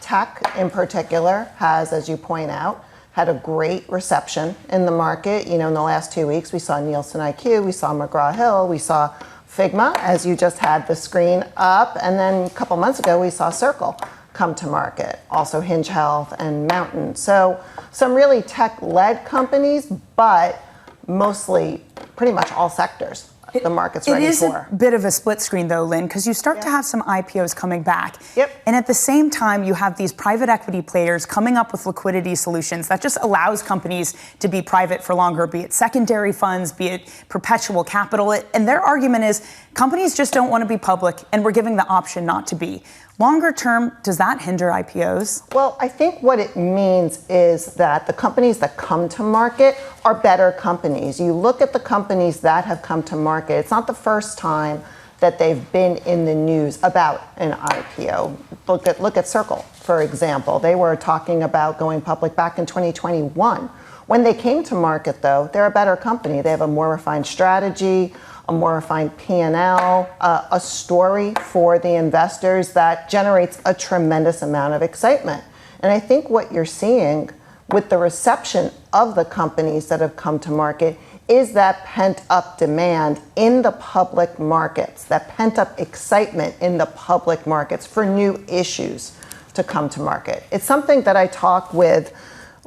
Tech, in particular, has, as you point out, had a great reception in the market. You know, in the last 2 weeks, we saw Nielsen IQ, we saw McGraw-Hill, we saw Figma, as you just had the screen up, and then a couple months ago we saw Circle come to market, also Hinge Health and Mountain. So some really tech-led companies, but mostly pretty much all sectors the market's ready for. It is a bit of a split screen, though, Lynn, because you start to have some IPOs coming back. Yep. And at the same time, you have these private equity players coming up with liquidity solutions that just allows companies to be private for longer, be it secondary funds, be it perpetual capital. And their argument is companies just don't want to be public, and we're giving the option not to be. Longer term, does that hinder IPOs? Well, I think what it means is that the companies that come to market are better companies. You look at the companies that have come to market, it's not the first time that they've been in the news about an IPO. Look at Circle, for example. They were talking about going public back in 2021. When they came to market, though, they're a better company. They have a more refined strategy, a more refined P&L, a story for the investors that generates a tremendous amount of excitement. And I think what you're seeing with the reception of the companies that have come to market is that pent-up demand in the public markets, that pent-up excitement in the public markets for new issues to come to market. It's something that I talk with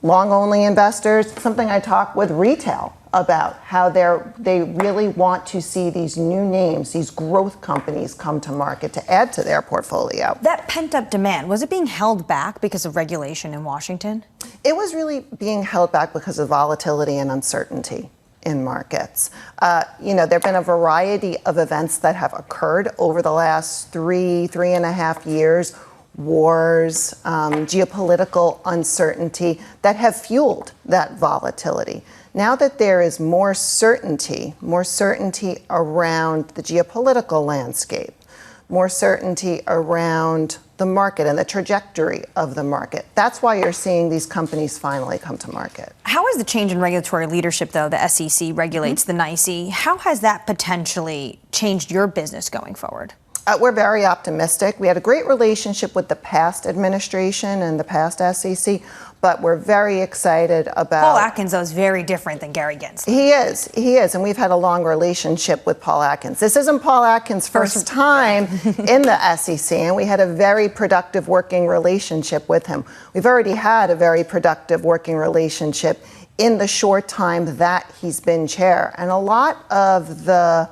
long-only investors, something I talk with retail about, how they really want to see these new names, these growth companies come to market to add to their portfolio. That pent-up demand, was it being held back because of regulation in Washington? It was really being held back because of volatility and uncertainty in markets. There have been a variety of events that have occurred over the last three and a half years, wars, geopolitical uncertainty that have fueled that volatility. Now that there is more certainty around the geopolitical landscape, more certainty around the market and the trajectory of the market, that's why you're seeing these companies finally come to market. How is the change in regulatory leadership, though? The SEC regulates the NYSE. How has that potentially changed your business going forward? We're very optimistic. We had a great relationship with the past administration and the past SEC, but we're very excited about... Paul Atkins, though, is very different than Gary Gensler. He is, and we've had a long relationship with Paul Atkins. This isn't Paul Atkins' first time in the SEC, and we had a very productive working relationship with him. We've already had a very productive working relationship in the short time that he's been chair, and a lot of the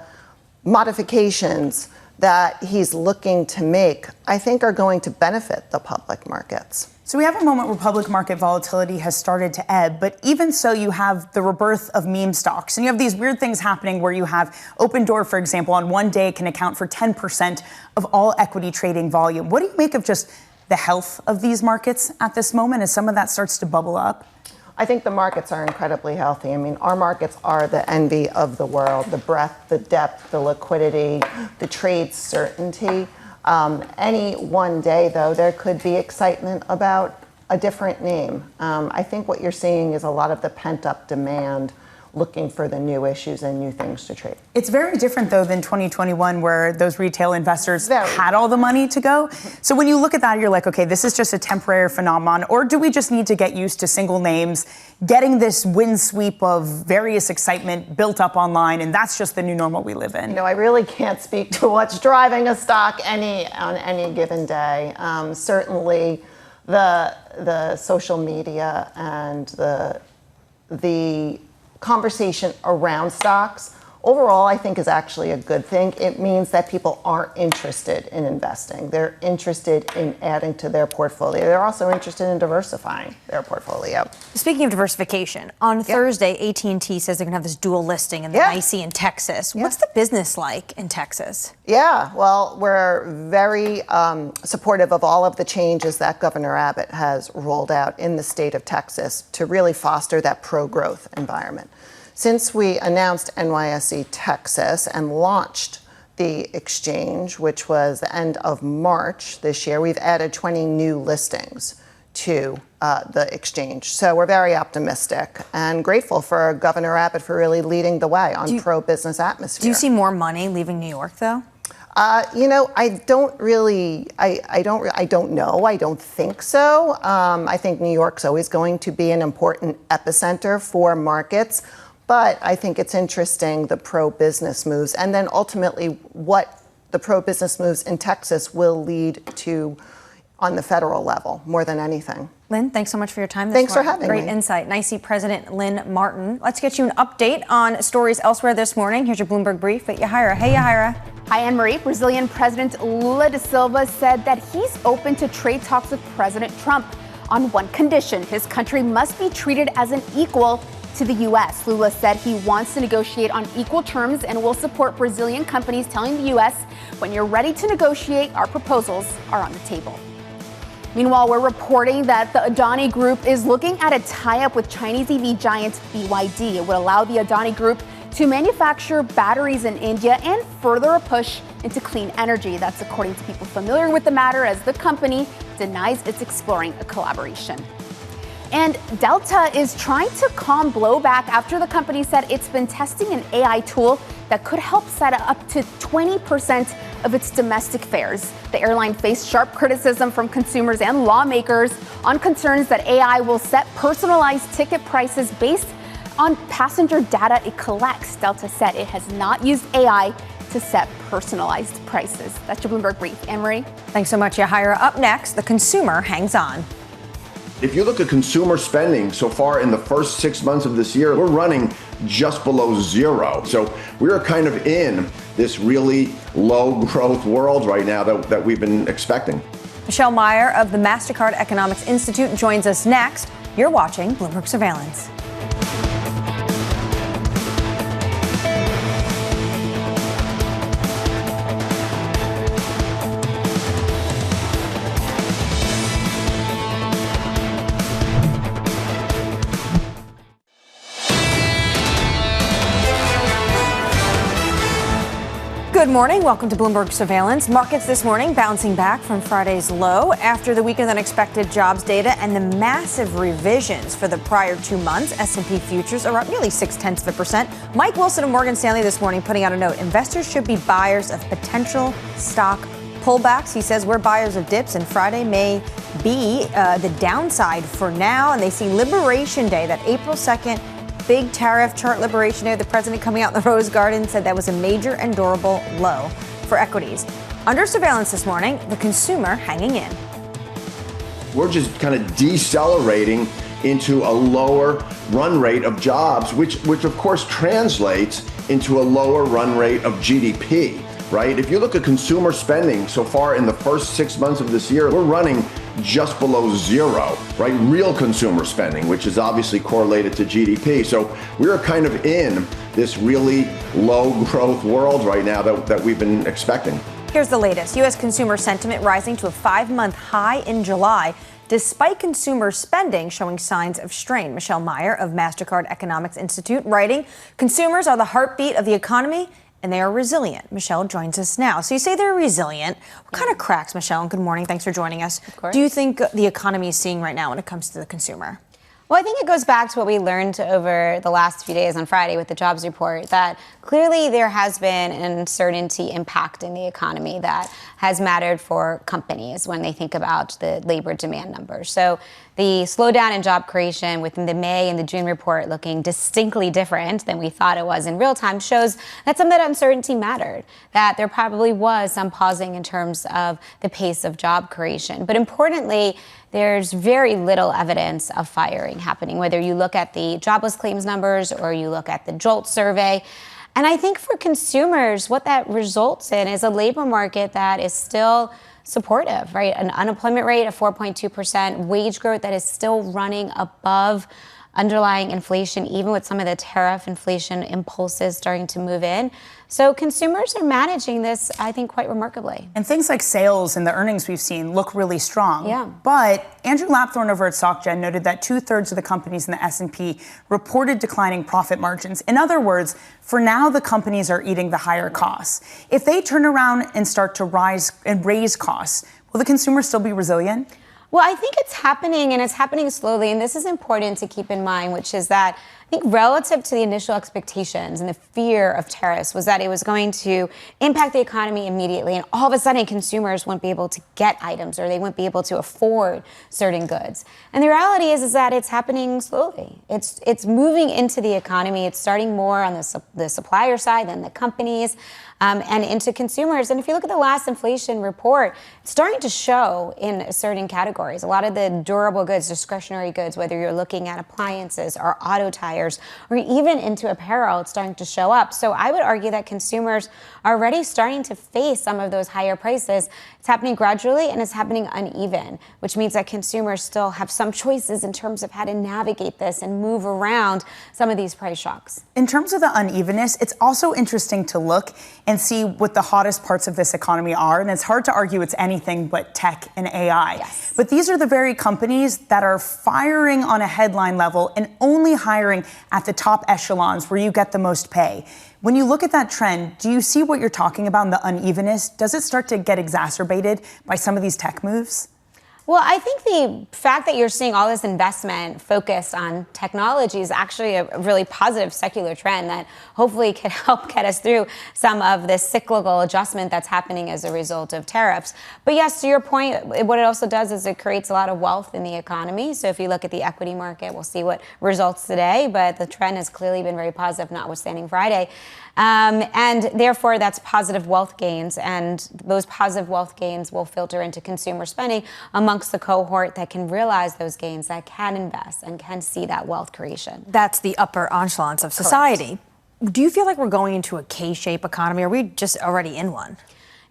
modifications that he's looking to make, I think, are going to benefit the public markets. So we have a moment where public market volatility has started to ebb, but even so, you have the rebirth of meme stocks. And you have these weird things happening where you have Open Door, for example, on one day can account for 10% of all equity trading volume. What do you make of just the health of these markets at this moment as some of that starts to bubble up? I think the markets are incredibly healthy. I mean, our markets are the envy of the world, the breadth, the depth, the liquidity, the trade certainty. Any one day, though, there could be excitement about a different name. I think what you're seeing is a lot of the pent-up demand looking for the new issues and new things to trade. It's very different, though, than 2021, where those retail investors had all the money to go. So when you look at that, you're like, okay, this is just a temporary phenomenon, or do we just need to get used to single names, getting this wind sweep of various excitement built up online, and that's just the new normal we live in? You know, I really can't speak to what's driving a stock on any given day. Certainly, the social media and the conversation around stocks overall, I think, is actually a good thing. It means that people aren't interested in investing. They're interested in adding to their portfolio. They're also interested in diversifying their portfolio. Speaking of diversification, on Thursday, AT&T says they're going to have this dual listing in the NYSE in Texas. What's the business like in Texas? Yeah, well, we're very supportive of all of the changes that Governor Abbott has rolled out in the state of Texas to really foster that pro-growth environment. Since we announced NYSE Texas and launched the exchange, which was the end of March this year, we've added 20 new listings to the exchange. So we're very optimistic and grateful for Governor Abbott for really leading the way on pro-business atmosphere. Do you see more money leaving New York, though? You know, I don't know. I don't think so. I think New York's always going to be an important epicenter for markets. But I think it's interesting, the pro-business moves, and then ultimately what the pro-business moves in Texas will lead to on the federal level, more than anything. Lynn, thanks so much for your time this Thanks morning. for having me. Great insight. NYSE President Lynn Marten. Let's get you an update on stories elsewhere this morning. Here's your Bloomberg brief at Yahira. Hey, Yahira. Hi, Annmarie. Brazilian President Lula da Silva said that he's open to trade talks with President Trump on one condition: his country must be treated as an equal to the U.S. Lula said he wants to negotiate on equal terms and will support Brazilian companies telling the U.S., when you're ready to negotiate, our proposals are on the table. Meanwhile, we're reporting that the Adani Group is looking at a tie-up with Chinese EV giant BYD. It would allow the Adani Group to manufacture batteries in India and further a push into clean energy. That's according to people familiar with the matter, as the company denies it's exploring a collaboration. And Delta is trying to calm blowback after the company said it's been testing an AI tool that could help set up to 20% of its domestic fares. The airline faced sharp criticism from consumers and lawmakers on concerns that AI will set personalized ticket prices based on passenger data it collects. Delta said it has not used AI to set personalized prices. That's your Bloomberg brief. Annmarie? Thanks so much, Yahira. Up next, the consumer hangs on. If you look at consumer spending so far in the first 6 months of this year, we're running just below zero. So we're kind of in this really low growth world right now that we've been expecting. Michelle Meyer of the Mastercard Economics Institute joins us next. You're watching Bloomberg Surveillance. Good morning. Welcome to Bloomberg Surveillance. Markets this morning bouncing back from Friday's low after the weaker than expected jobs data and the massive revisions for the prior 2 months. S&P futures are up nearly 0.6%. Mike Wilson of Morgan Stanley this morning putting out a note. Investors should be buyers of potential stock pullbacks. He says we're buyers of dips, and Friday may be the downside for now. And they see Liberation Day, that April 2nd, big tariff chart Liberation Day. The president coming out in the Rose Garden said that was a major and durable low for equities. Under surveillance this morning, the consumer hanging in. We're just kind of decelerating into a lower run rate of jobs, which of course translates into a lower run rate of GDP, right? If you look at consumer spending so far in the first 6 months of this year, we're running just below zero, right? Real consumer spending, which is obviously correlated to GDP. So we're kind of in this really low growth world right now that we've been expecting. Here's the latest. U.S. consumer sentiment rising to a 5-month high in July. despite consumer spending showing signs of strain. Michelle Meyer of Mastercard Economics Institute writing, consumers are the heartbeat of the economy and they are resilient. Michelle joins us now. So you say they're resilient. What kind of cracks, Michelle? And good morning. Thanks for joining us. Of course. Do you think the economy is seeing right now when it comes to the consumer? Well, I think it goes back to what we learned over the last few days on Friday with the jobs report, that clearly there has been an uncertainty impacting the economy that has mattered for companies when they think about the labor demand numbers. So the slowdown in job creation within the May and the June report looking distinctly different than we thought it was in real time shows that some of that uncertainty mattered, that there probably was some pausing in terms of the pace of job creation. But importantly, there's very little evidence of firing happening, whether you look at the jobless claims numbers or you look at the JOLT survey. And I think for consumers, what that results in is a labor market that is still supportive, right? An unemployment rate of 4.2%, wage growth that is still running above underlying inflation, even with some of the tariff inflation impulses starting to move in. So consumers are managing this, I think, quite remarkably. And things like sales and the earnings we've seen look really strong. Yeah. But Andrew Lapthorne over at SocGen noted that 2/3 of the companies in the S&P reported declining profit margins. In other words, for now, the companies are eating the higher costs. If they turn around and start to rise and raise costs, will the consumer still be resilient? Well, I think it's happening, and it's happening slowly. And this is important to keep in mind, which is that I think relative to the initial expectations and the fear of tariffs was that it was going to impact the economy immediately. And all of a sudden, consumers wouldn't be able to get items or they wouldn't be able to afford certain goods. And the reality is that it's happening slowly. It's moving into the economy. It's starting more on the supplier side than the companies. And into consumers. And if you look at the last inflation report, it's starting to show in certain categories. A lot of the durable goods, discretionary goods, whether you're looking at appliances or auto tires or even into apparel, it's starting to show up. So I would argue that consumers are already starting to face some of those higher prices. It's happening gradually and it's happening uneven, which means that consumers still have some choices in terms of how to navigate this and move around some of these price shocks. In terms of the unevenness, it's also interesting to look and see what the hottest parts of this economy are. And it's hard to argue it's anything but tech and AI. Yes. But these are the very companies that are firing on a headline level and only hiring at the top echelons where you get the most pay. When you look at that trend, do you see what you're talking about in the unevenness? Does it start to get exacerbated by some of these tech moves? Well, I think the fact that you're seeing all this investment focused on technology is actually a really positive secular trend that hopefully could help get us through some of the cyclical adjustment that's happening as a result of tariffs. But yes, to your point, what it also does is it creates a lot of wealth in the economy. So if you look at the equity market, we'll see what results today, but the trend has clearly been very positive, notwithstanding Friday. And therefore, that's positive wealth gains. And those positive wealth gains will filter into consumer spending amongst the cohort that can realize those gains, that can invest and can see that wealth creation. That's the upper echelons of society. Correct. Do you feel like we're going into a K-shaped economy? Or are we just already in one?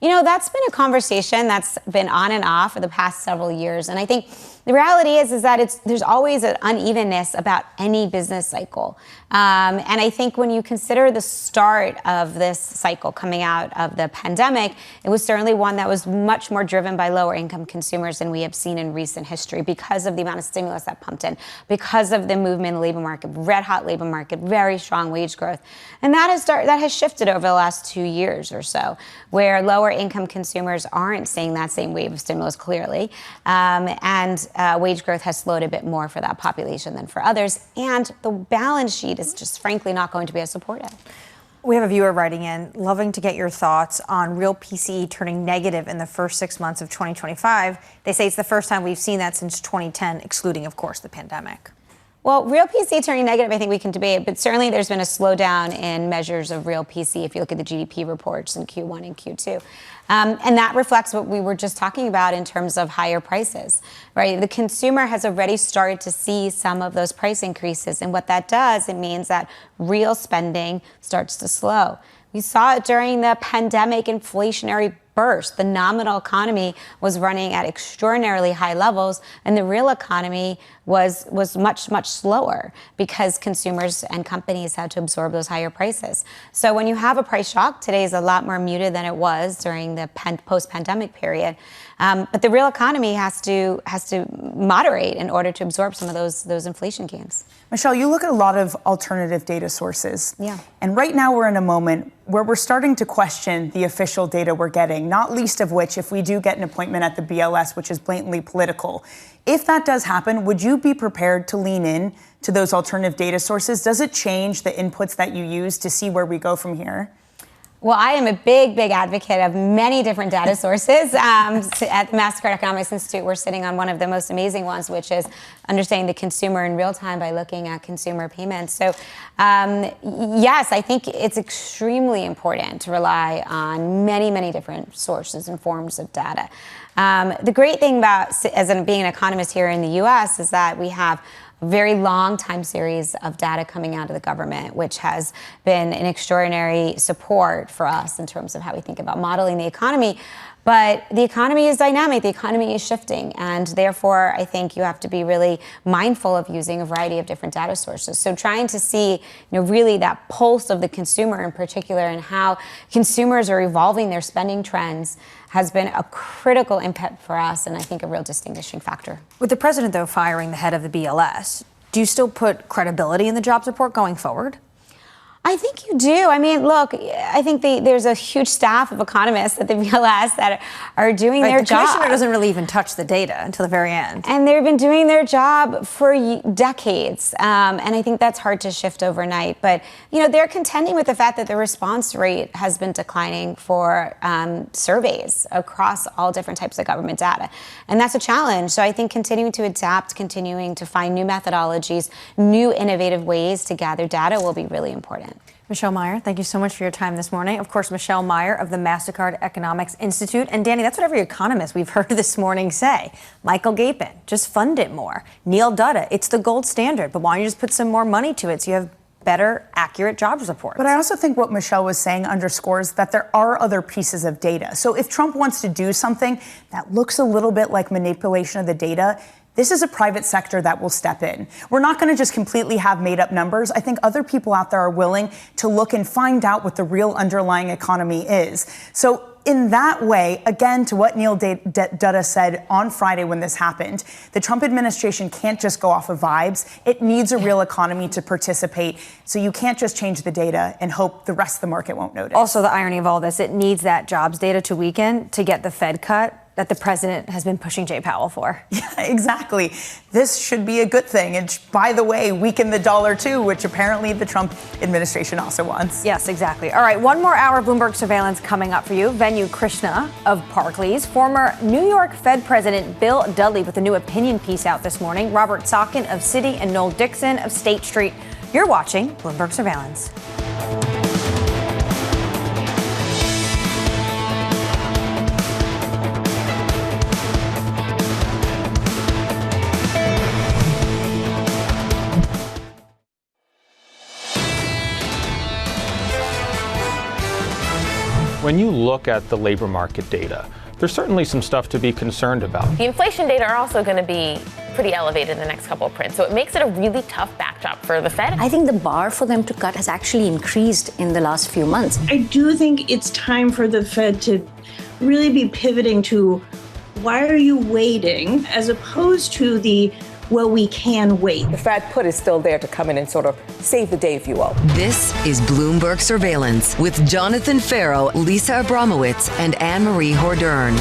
You know, that's been a conversation that's been on and off for the past several years. And I think the reality is that there's always an unevenness about any business cycle. And I think when you consider the start of this cycle coming out of the pandemic, it was certainly one that was much more driven by lower income consumers than we have seen in recent history because of the amount of stimulus that pumped in, because of the movement in the labor market, red hot labor market, very strong wage growth. And that has shifted over the last 2 years or so, where lower income consumers aren't seeing that same wave of stimulus clearly. And wage growth has slowed a bit more for that population than for others. And the balance sheet is just frankly not going to be as supportive. We have a viewer writing in, loving to get your thoughts on real PCE turning negative in the first 6 months of 2025. They say it's the first time we've seen that since 2010, excluding, of course, the pandemic. Well, real PCE turning negative, I think we can debate, but certainly there's been a slowdown in measures of real PCE if you look at the GDP reports in Q1 and Q2. And that reflects what we were just talking about in terms of higher prices, right? The consumer has already started to see some of those price increases. And what that does, it means that real spending starts to slow. We saw it during the pandemic inflationary burst. The nominal economy was running at extraordinarily high levels, and the real economy was much, much slower because consumers and companies had to absorb those higher prices. So when you have a price shock, today is a lot more muted than it was during the post-pandemic period. But the real economy has to moderate in order to absorb some of those inflation gains. Michelle, you look at a lot of alternative data sources. Yeah. And right now we're in a moment where we're starting to question the official data we're getting, not least of which if we do get an appointment at the BLS, which is blatantly political. If that does happen, would you be prepared to lean in to those alternative data sources? Does it change the inputs that you use to see where we go from here? Well, I am a big advocate of many different data sources. At the Mastercard Economics Institute, we're sitting on one of the most amazing ones, which is understanding the consumer in real time by looking at consumer payments. So, yes, I think it's extremely important to rely on many different sources and forms of data. The great thing about being an economist here in the U.S. is that we have a very long time series of data coming out of the government, which has been an extraordinary support for us in terms of how we think about modeling the economy. But the economy is dynamic, the economy is shifting, and therefore I think you have to be really mindful of using a variety of different data sources. So trying to see, really that pulse of the consumer in particular and how consumers are evolving their spending trends has been a critical input for us, and I think a real distinguishing factor. With the president, though, firing the head of the BLS, do you still put credibility in the jobs report going forward? I think you do. I mean, look, I think there's a huge staff of economists at the BLS that are doing their job. The commissioner doesn't really even touch the data until the very end. And they've been doing their job for decades. And I think that's hard to shift overnight. But, they're contending with the fact that the response rate has been declining for surveys across all different types of government data. And that's a challenge. So I think continuing to adapt, continuing to find new methodologies, new innovative ways to gather data will be really important. Michelle Meyer, thank you so much for your time this morning. Of course, Michelle Meyer of the Mastercard Economics Institute. And Danny, that's what every economist we've heard this morning say. Michael Gapen, just fund it more. Neil Dutta, it's the gold standard, but why don't you just put some more money to it so you have better, accurate jobs reports? But I also think what Michelle was saying underscores that there are other pieces of data. So if Trump wants to do something that looks a little bit like manipulation of the data, this is a private sector that will step in. We're not going to just completely have made up numbers. I think other people out there are willing to look and find out what the real underlying economy is. So in that way, again, to what Neil Dutta said on Friday when this happened, the Trump administration can't just go off of vibes. It needs a real economy to participate. So you can't just change the data and hope the rest of the market won't notice. Also, the irony of all this, it needs that jobs data to weaken to get the Fed cut that the president has been pushing Jay Powell for. Yeah, exactly. This should be a good thing. And by the way, weaken the dollar too, which apparently the Trump administration also wants. Yes, exactly. All right, one more hour of Bloomberg Surveillance coming up for you. Venu Krishna of Barclays, former New York Fed President Bill Dudley with a new opinion piece out this morning, Robert Sockin of Citi, and Noel Dixon of State Street. You're watching Bloomberg Surveillance. When you look at the labor market data, there's certainly some stuff to be concerned about. The inflation data are also going to be pretty elevated in the next couple of prints, so it makes it a really tough backdrop for the Fed. I think the bar for them to cut has actually increased in the last few months. I do think it's time for the Fed to really be pivoting to why are you waiting, as opposed to the well, we can wait. The Fed put is still there to come in and sort of save the day, if you will. This is Bloomberg Surveillance with Jonathan Ferro, Lisa Abramowicz, and Annmarie Hordern.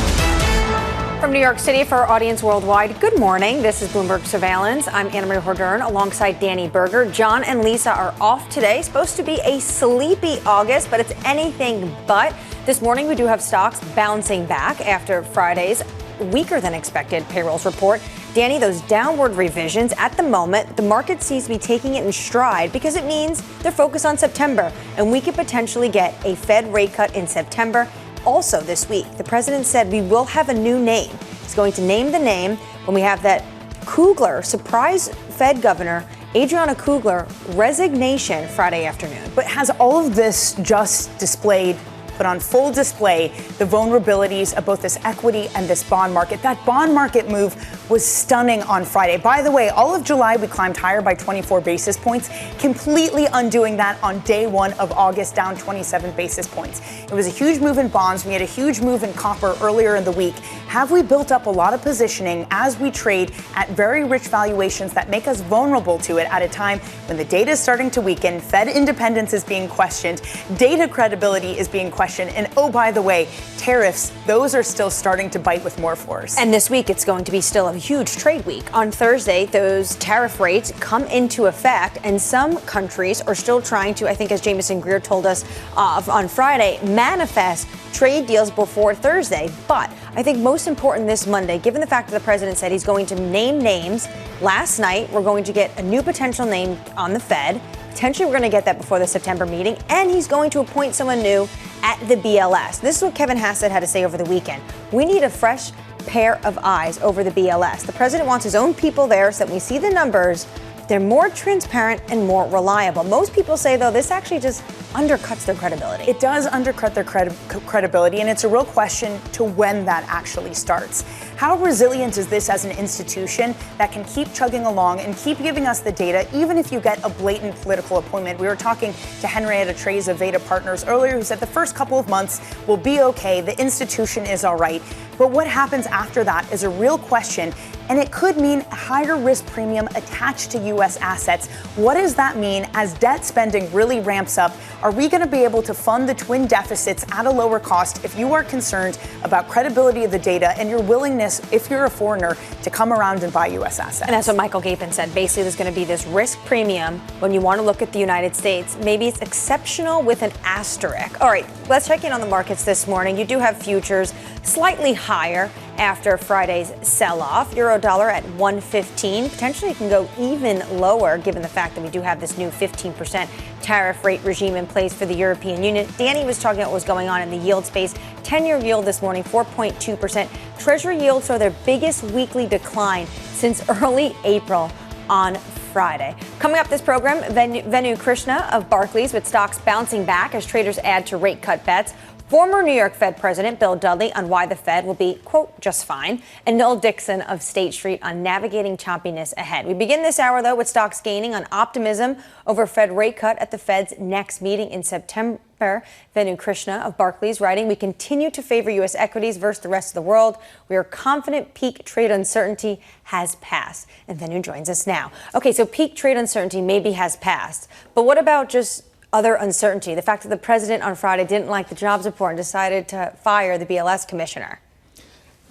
From New York City for our audience worldwide, good morning. This is Bloomberg Surveillance. I'm Annmarie Hordern alongside Danny Berger. John and Lisa are off today. Supposed to be a sleepy August, but it's anything but. This morning we do have stocks bouncing back after Friday's weaker than expected payrolls report. Danny, those downward revisions at the moment, the market seems to be taking it in stride because it means they're focused on September, and we could potentially get a Fed rate cut in September. Also this week, the president said we will have a new name. He's going to name the name when we have that Kugler, surprise Fed governor, Adriana Kugler, resignation Friday afternoon. But has all of this just displayed but on full display, the vulnerabilities of both this equity and this bond market. That bond market move was stunning on Friday. By the way, all of July, we climbed higher by 24 basis points, completely undoing that on day one of August, down 27 basis points. It was a huge move in bonds. We had a huge move in copper earlier in the week. Have we built up a lot of positioning as we trade at very rich valuations that make us vulnerable to it at a time when the data is starting to weaken, Fed independence is being questioned, data credibility is being questioned, and oh, by the way, tariffs, those are still starting to bite with more force. And this week, it's going to be still a huge trade week. On Thursday, those tariff rates come into effect, and some countries are still trying to, I think as Jameson Greer told us on Friday, manifest trade deals before Thursday. But I think most important this Monday, given the fact that the president said he's going to name names, last night we're going to get a new potential name on the Fed. Potentially we're going to get that before the September meeting, and he's going to appoint someone new at the BLS. This is what Kevin Hassett had to say over the weekend. We need a fresh pair of eyes over the BLS. The president wants his own people there so that we see the numbers. They're more transparent and more reliable. Most people say, though, this actually just undercuts their credibility. It does undercut their credibility, and it's a real question to when that actually starts. How resilient is this as an institution that can keep chugging along and keep giving us the data, even if you get a blatant political appointment? We were talking to Henrietta Treyz of Veda Partners earlier, who said the first couple of months will be okay. The institution is all right. But what happens after that is a real question, and it could mean a higher risk premium attached to U.S. assets. What does that mean as debt spending really ramps up? Are we going to be able to fund the twin deficits at a lower cost if you are concerned about credibility of the data and your willingness, if you're a foreigner, to come around and buy U.S. assets? And that's what Michael Gapen said. Basically, there's going to be this risk premium when you want to look at the United States. Maybe it's exceptional with an asterisk. All right, let's check in on the markets this morning. You do have futures slightly higher after Friday's sell-off. Euro-dollar at 115. Potentially can go even lower given the fact that we do have this new 15% tariff rate regime in place for the European Union. Danny was talking about what was going on in the yield space. 10-year yield this morning, 4.2%. Treasury yields saw their biggest weekly decline since early April on Friday. Coming up this program, Venu Krishna of Barclays with stocks bouncing back as traders add to rate cut bets. Former New York Fed President Bill Dudley on why the Fed will be, quote, just fine. And Noel Dixon of State Street on navigating choppiness ahead. We begin this hour, though, with stocks gaining on optimism over Fed rate cut at the Fed's next meeting in September. Venu Krishna of Barclays writing, we continue to favor U.S. equities versus the rest of the world. We are confident peak trade uncertainty has passed. And Venu joins us now. Okay, so peak trade uncertainty maybe has passed. But what about just other uncertainty? The fact that the president on Friday didn't like the jobs report and decided to fire the BLS commissioner.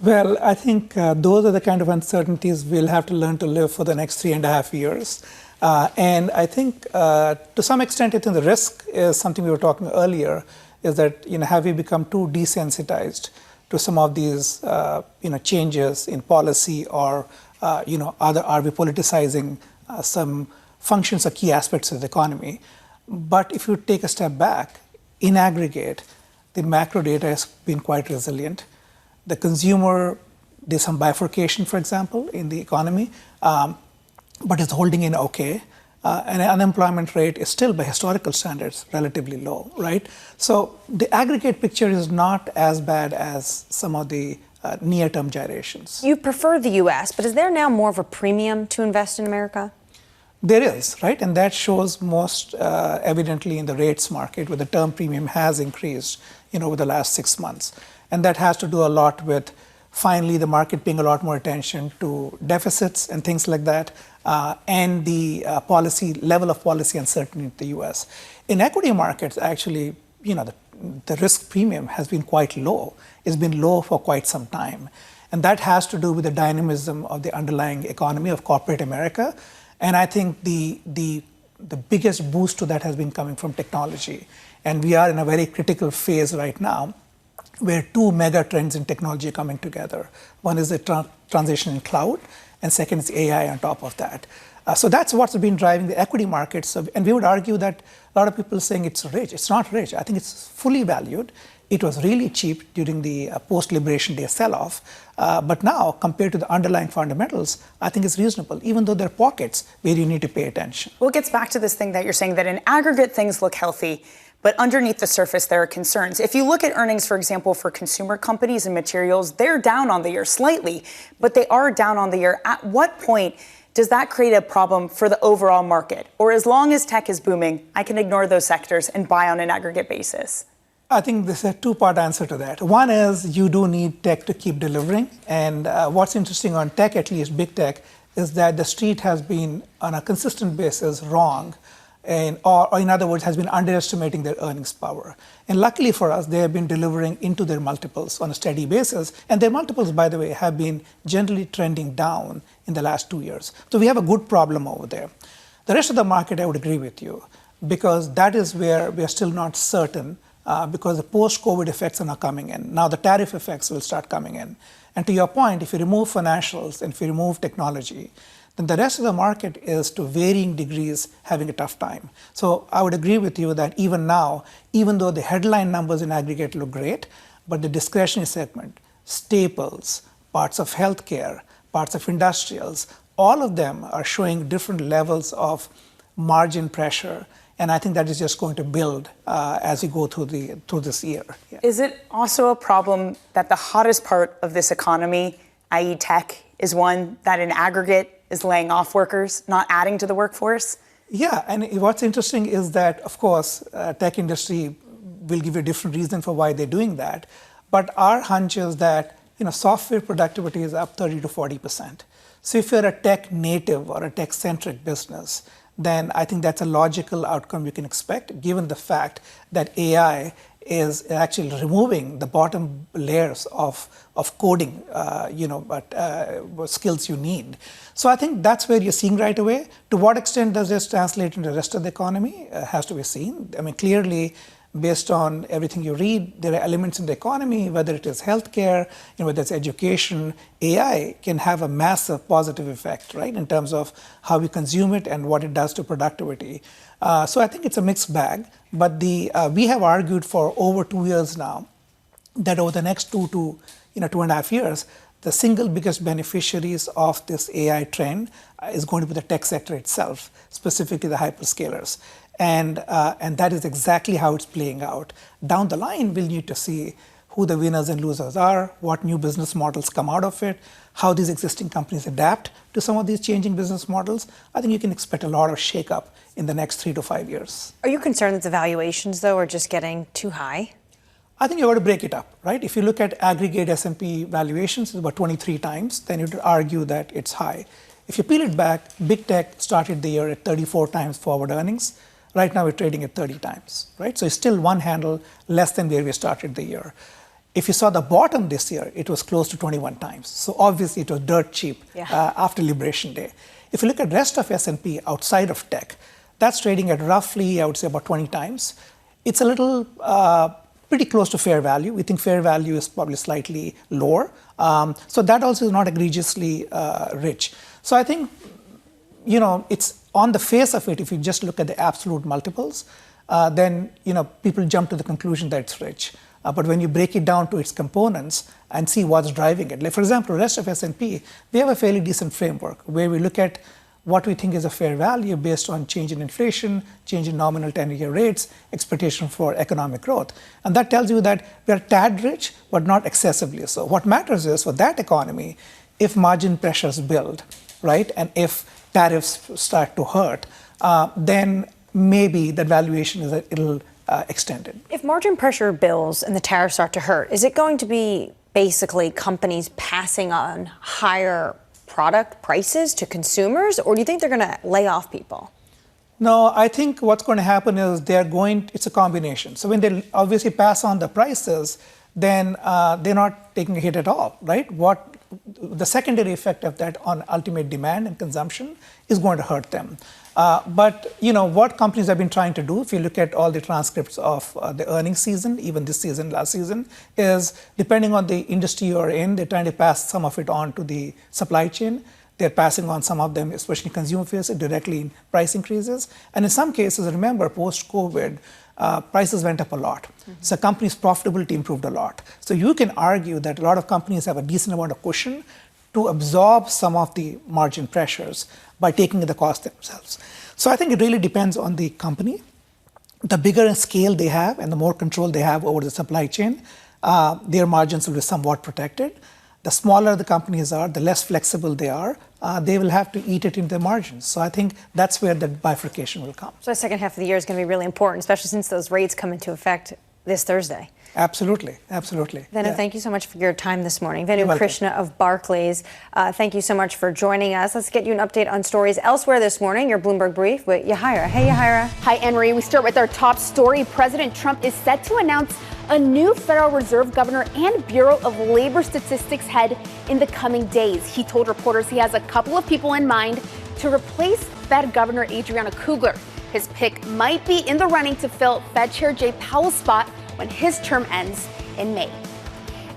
Well, I think those are the kind of uncertainties we'll have to learn to live for the next 3.5 years. And I think to some extent, I think the risk is something we were talking earlier, is that, have we become too desensitized to some of these, changes in policy, or, are we politicizing some functions or key aspects of the economy? But if you take a step back, in aggregate, the macro data has been quite resilient. The consumer, there's some bifurcation, for example, in the economy, but it's holding in okay. And the unemployment rate is still, by historical standards, relatively low, right? So the aggregate picture is not as bad as some of the near-term gyrations. You prefer the U.S., but is there now more of a premium to invest in America? There is, right? And that shows most evidently in the rates market, where the term premium has increased, over the last 6 months. And that has to do a lot with finally the market paying a lot more attention to deficits and things like that, and the level of policy uncertainty in the U.S. In equity markets, actually, the risk premium has been quite low. It's been low for quite some time. And that has to do with the dynamism of the underlying economy of corporate America. And I think the biggest boost to that has been coming from technology. And we are in a very critical phase right now, where two mega trends in technology are coming together. One is the transition in cloud, and second is AI on top of that. So that's what's been driving the equity markets. And we would argue that a lot of people are saying it's rich. It's not rich. I think it's fully valued. It was really cheap during the post-Liberation Day sell-off. But now, compared to the underlying fundamentals, I think it's reasonable, even though there are pockets where you need to pay attention. Well, it gets back to this thing that you're saying, that in aggregate things look healthy. But underneath the surface, there are concerns. If you look at earnings, for example, for consumer companies and materials, they're down on the year slightly, but they are down on the year. At what point does that create a problem for the overall market? Or as long as tech is booming, I can ignore those sectors and buy on an aggregate basis? I think there's a two-part answer to that. One is you do need tech to keep delivering. And what's interesting on tech, at least big tech, is that the street has been on a consistent basis wrong. Or in other words, has been underestimating their earnings power. And luckily for us, they have been delivering into their multiples on a steady basis. And their multiples, by the way, have been generally trending down in the last 2 years. So we have a good problem over there. The rest of the market, I would agree with you, because that is where we are still not certain, because the post-COVID effects are not coming in. Now the tariff effects will start coming in. And to your point, if you remove financials and if you remove technology, then the rest of the market is to varying degrees having a tough time. So I would agree with you that even now, even though the headline numbers in aggregate look great, but the discretionary segment, staples, parts of healthcare, parts of industrials, all of them are showing different levels of margin pressure. And I think that is just going to build as we go through this year. Yeah. Is it also a problem that the hottest part of this economy, i.e. tech, is one that in aggregate is laying off workers, not adding to the workforce? Yeah, and what's interesting is that, of course, tech industry will give you a different reason for why they're doing that. But our hunch is that software productivity is up 30 to 40%. So if you're a tech native or a tech-centric business, then I think that's a logical outcome you can expect, given the fact that AI is actually removing the bottom layers of coding, skills you need. So I think that's where you're seeing right away. To what extent does this translate into the rest of the economy has to be seen. I mean, clearly, based on everything you read, there are elements in the economy, whether it is healthcare, whether it's education, AI can have a massive positive effect, right, in terms of how we consume it and what it does to productivity. So I think it's a mixed bag, but we have argued for over 2 years now that over the next 2.5 years, the single biggest beneficiaries of this AI trend is going to be the tech sector itself, specifically the hyperscalers. And that is exactly how it's playing out. Down the line, we'll need to see who the winners and losers are, what new business models come out of it, how these existing companies adapt to some of these changing business models. I think you can expect a lot of shakeup in the next 3 to 5 years. Are you concerned that the valuations, though, are just getting too high? I think you've got to break it up, right? If you look at aggregate S&P valuations, it's about 23 times, then you'd argue that it's high. If you peel it back, big tech started the year at 34 times forward earnings. Right now, we're trading at 30 times, right? So it's still one handle less than where we started the year. If you saw the bottom this year, it was close to 21 times. So obviously, it was dirt cheap after Liberation Day. If you look at the rest of S&P outside of tech, that's trading at roughly, I would say, about 20 times. It's a little pretty close to fair value. We think fair value is probably slightly lower. So that also is not egregiously rich. So I think, it's on the face of it, if you just look at the absolute multiples, then, people jump to the conclusion that it's rich. But when you break it down to its components and see what's driving it, like for example, the rest of S&P, we have a fairly decent framework where we look at what we think is a fair value based on change in inflation, change in nominal 10-year rates, expectation for economic growth. And that tells you that we are tad rich, but not excessively so. What matters is for that economy, if margin pressures build, right, and if tariffs start to hurt, then maybe the valuation is a little extended. If margin pressure builds and the tariffs start to hurt, is it going to be basically companies passing on higher product prices to consumers, or do you think they're going to lay off people? No, I think what's going to happen is it's a combination. So when they obviously pass on the prices, then they're not taking a hit at all, right? What the secondary effect of that on ultimate demand and consumption is going to hurt them. But what companies have been trying to do, if you look at all the transcripts of the earnings season, even this season, last season, is depending on the industry you're in, they're trying to pass some of it on to the supply chain. They're passing on some of them, especially consumer facing, directly in price increases. And in some cases, remember, post-COVID, prices went up a lot. So companies' profitability improved a lot. So you can argue that a lot of companies have a decent amount of cushion to absorb some of the margin pressures by taking the cost themselves. So I think it really depends on the company. the bigger scale they have and the more control they have over the supply chain, their margins will be somewhat protected. The smaller the companies are, the less flexible they are, they will have to eat it in their margins. So I think that's where the bifurcation will come. So the second half of the year is going to be really important, especially since those rates come into effect this Thursday. Absolutely. Venu, thank you so much for your time this morning. Venu, Krishna of Barclays, thank you so much for joining us. Let's get you an update on stories elsewhere this morning. Your Bloomberg Brief with Yahira. Hey, Yahira. Hi, Annmarie. We start with our top story. President Trump is set to announce a new Federal Reserve governor and Bureau of Labor Statistics head in the coming days. He told reporters he has a couple of people in mind to replace Fed Governor Adriana Kugler. His pick might be in the running to fill Fed Chair Jay Powell's spot when his term ends in May.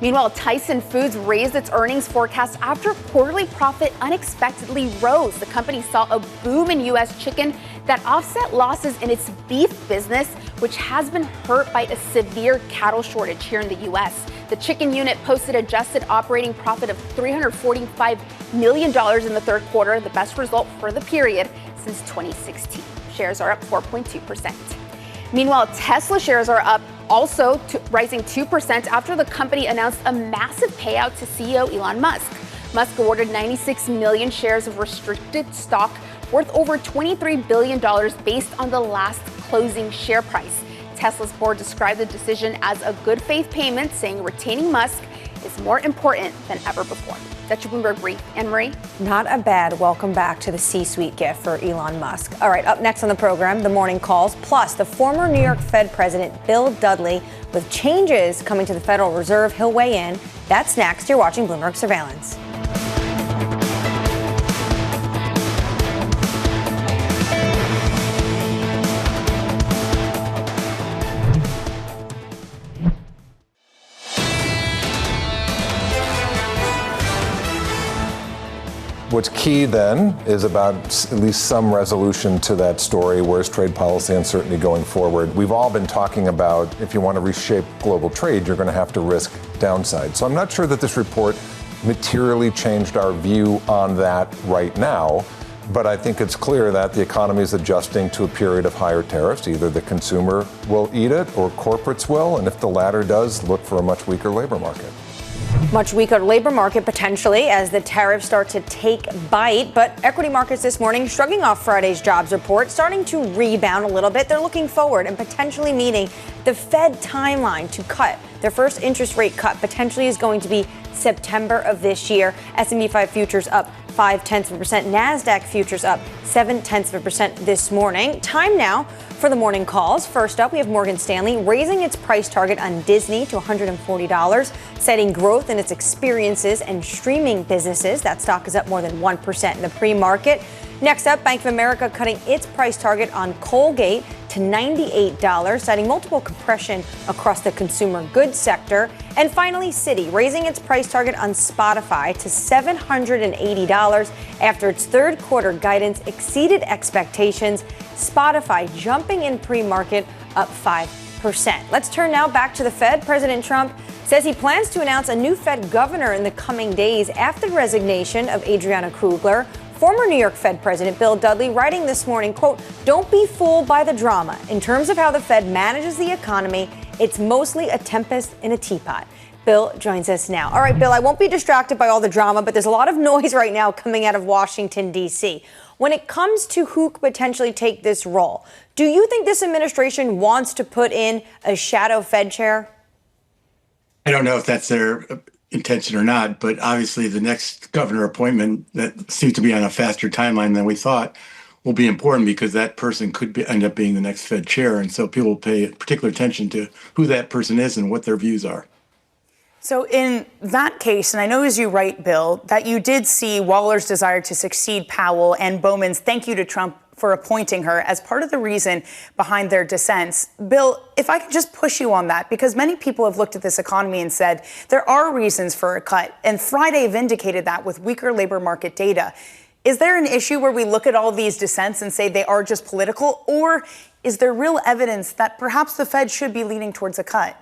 Meanwhile, Tyson Foods raised its earnings forecast after quarterly profit unexpectedly rose. The company saw a boom in U.S. chicken that offset losses in its beef business, which has been hurt by a severe cattle shortage here in the U.S. The chicken unit posted adjusted operating profit of $345 million in the third quarter, the best result for the period since 2016. Shares are up 4.2%. Meanwhile, Tesla shares are up, also rising 2% after the company announced a massive payout to CEO Elon Musk. Musk awarded 96 million shares of restricted stock worth over $23 billion based on the last closing share price. Tesla's board described the decision as a good faith payment, saying retaining Musk is more important than ever before. That's your Bloomberg Brief. Annmarie? Not a bad welcome back to the C-suite gift for Elon Musk. All right, up next on the program, the morning calls, plus the former New York Fed President Bill Dudley with changes coming to the Federal Reserve. He'll weigh in. That's next. You're watching Bloomberg Surveillance. What's key then is about at least some resolution to that story. Where's trade policy uncertainty going forward? We've all been talking about if you want to reshape global trade, you're going to have to risk downside. So I'm not sure that this report materially changed our view on that right now. But I think it's clear that the economy is adjusting to a period of higher tariffs. Either the consumer will eat it or corporates will. And if the latter does, look for a much weaker labor market. Much weaker labor market potentially as the tariffs start to take bite. But equity markets this morning shrugging off Friday's jobs report, starting to rebound a little bit. They're looking forward and potentially meeting the Fed timeline to cut. Their first interest rate cut potentially is going to be September of this year. S&P 5 futures up 0.5%. NASDAQ futures up 0.7% this morning. Time now for the morning calls. First up, we have Morgan Stanley raising its price target on Disney to $140, citing growth in its experiences and streaming businesses. That stock is up more than 1% in the pre-market. Next up, Bank of America cutting its price target on Colgate to $98, citing multiple compression across the consumer goods sector. And finally, Citi raising its price target on Spotify to $780 after its third quarter guidance exceeded expectations. Spotify jumping in pre-market up 5%. Let's turn now back to the Fed. President Trump says he plans to announce a new Fed governor in the coming days after the resignation of Adriana Kugler. Former New York Fed President Bill Dudley writing this morning, quote, "Don't be fooled by the drama. In terms of how the Fed manages the economy, it's mostly a tempest in a teapot." Bill joins us now. All right, Bill, I won't be distracted by all the drama, but there's a lot of noise right now coming out of Washington, D.C. When it comes to who could potentially take this role, do you think this administration wants to put in a shadow Fed chair? I don't know if that's their intention or not, but obviously the next governor appointment that seems to be on a faster timeline than we thought will be important because that person could end up being the next Fed chair. And so people will pay particular attention to who that person is and what their views are. So in that case, and I know as you write, Bill, that you did see Waller's desire to succeed Powell and Bowman's thank you to Trump for appointing her as part of the reason behind their dissents. Bill, if I could just push you on that, because many people have looked at this economy and said there are reasons for a cut, and Friday vindicated that with weaker labor market data. Is there an issue where we look at all these dissents and say they are just political, or is there real evidence that perhaps the Fed should be leaning towards a cut?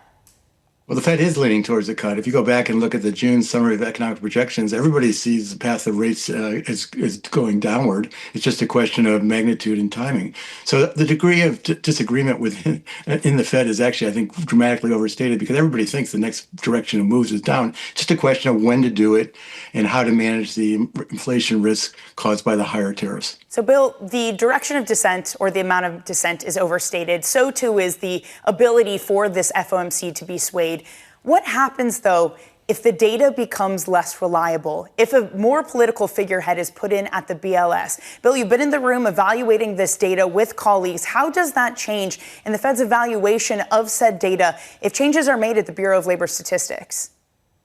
Well, the Fed is leaning towards a cut. If you go back and look at the June summary of economic projections, everybody sees the path of rates is going downward. It's just a question of magnitude and timing. So the degree of disagreement within in the Fed is actually, I think, dramatically overstated because everybody thinks the next direction of moves is down. It's just a question of when to do it and how to manage the inflation risk caused by the higher tariffs. So, Bill, the direction of descent or the amount of descent is overstated. So, too, is the ability for this FOMC to be swayed. What happens, though, if the data becomes less reliable, if a more political figurehead is put in at the BLS? Bill, you've been in the room evaluating this data with colleagues. How does that change in the Fed's evaluation of said data if changes are made at the Bureau of Labor Statistics?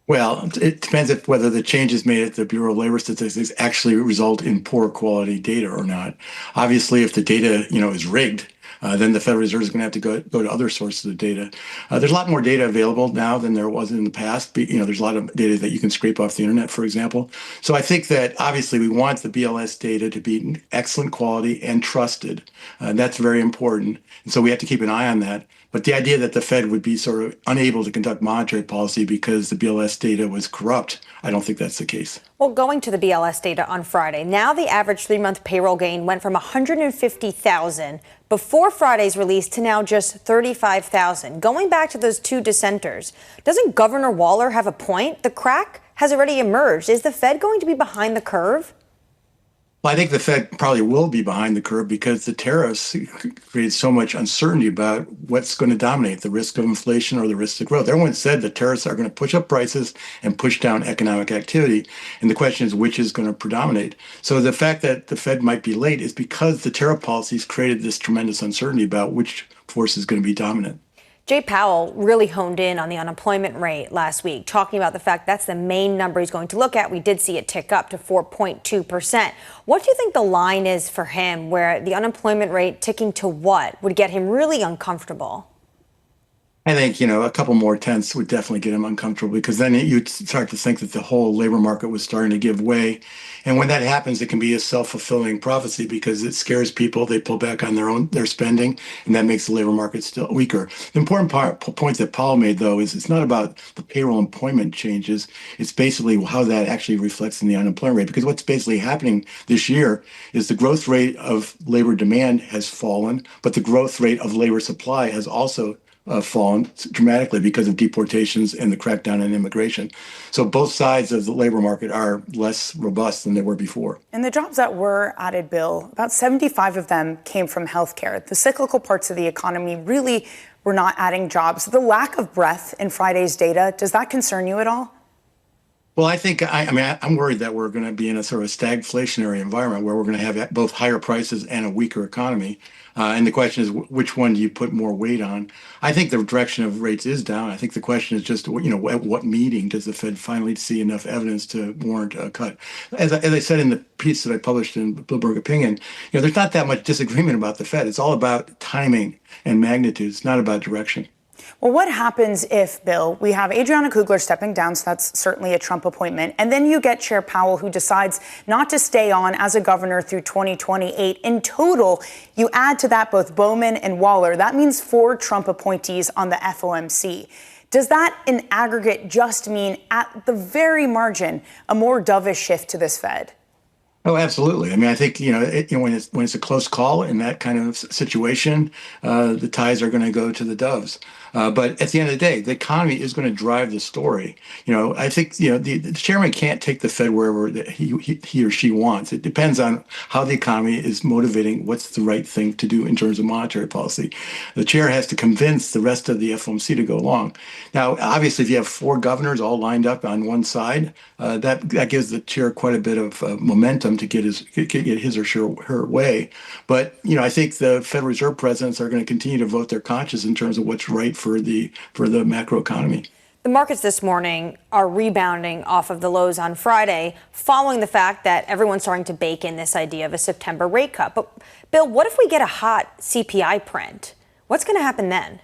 Well, it depends if whether the changes made at the Bureau of Labor Statistics actually result in poor quality data or not. Obviously, if the data, is rigged, then the Federal Reserve is going to have to go to other sources of data. There's a lot more data available now than there was in the past. There's a lot of data that you can scrape off the internet, for example. So I think that obviously we want the BLS data to be excellent quality and trusted. That's very important. And so we have to keep an eye on that. But the idea that the Fed would be sort of unable to conduct monetary policy because the BLS data was corrupt, I don't think that's the case. Well, going to the BLS data on Friday, now the average 3-month payroll gain went from 150,000 before Friday's release to now just 35,000. Going back to those two dissenters, doesn't Governor Waller have a point? The crack has already emerged. Is the Fed going to be behind the curve? Well, I think the Fed probably will be behind the curve because the tariffs create so much uncertainty about what's going to dominate, the risk of inflation or the risk of growth. Everyone said the tariffs are going to push up prices and push down economic activity. And the question is, which is going to predominate? So the fact that the Fed might be late is because the tariff policies created this tremendous uncertainty about which force is going to be dominant. Jay Powell really honed in on the unemployment rate last week, talking about the fact that's the main number he's going to look at. We did see it tick up to 4.2%. What do you think the line is for him where the unemployment rate ticking to what would get him really uncomfortable? I think, a couple more tenths would definitely get him uncomfortable because then you'd start to think that the whole labor market was starting to give way. And when that happens, it can be a self-fulfilling prophecy because it scares people. They pull back on their spending, and that makes the labor market still weaker. The important point that Powell made, though, is it's not about the payroll employment changes. It's basically how that actually reflects in the unemployment rate. Because what's basically happening this year is the growth rate of labor demand has fallen, but the growth rate of labor supply has also fallen dramatically because of deportations and the crackdown on immigration. So both sides of the labor market are less robust than they were before. And the jobs that were added, Bill, about 75 of them came from healthcare. The cyclical parts of the economy really were not adding jobs. The lack of breadth in Friday's data, does that concern you at all? Well, I think, I'm worried that we're going to be in a sort of stagflationary environment where we're going to have both higher prices and a weaker economy. And the question is, which one do you put more weight on? I think the direction of rates is down. I think the question is just, at what meeting does the Fed finally see enough evidence to warrant a cut? As I said in the piece that I published in Bloomberg Opinion, there's not that much disagreement about the Fed. It's all about timing and magnitude. It's not about direction. Well, what happens if, Bill, we have Adriana Kugler stepping down, so that's certainly a Trump appointment, and then you get Chair Powell, who decides not to stay on as a governor through 2028. In total, you add to that both Bowman and Waller. That means 4 Trump appointees on the FOMC. Does that in aggregate just mean, at the very margin, a more dovish shift to this Fed? Oh, absolutely. I think when it's a close call in that kind of situation, the ties are going to go to the doves. But at the end of the day, the economy is going to drive the story. I think the chairman can't take the Fed wherever he or she wants. It depends on how the economy is motivating what's the right thing to do in terms of monetary policy. The chair has to convince the rest of the FOMC to go along. Now, obviously, if you have 4 governors all lined up on one side, that gives the chair quite a bit of momentum to get his or her way. But I think the Federal Reserve presidents are going to continue to vote their conscience in terms of what's right for the macroeconomy. The markets this morning are rebounding off of the lows on Friday, following the fact that everyone's starting to bake in this idea of a September rate cut. But Bill, what if we get a hot CPI print? What's going to happen then?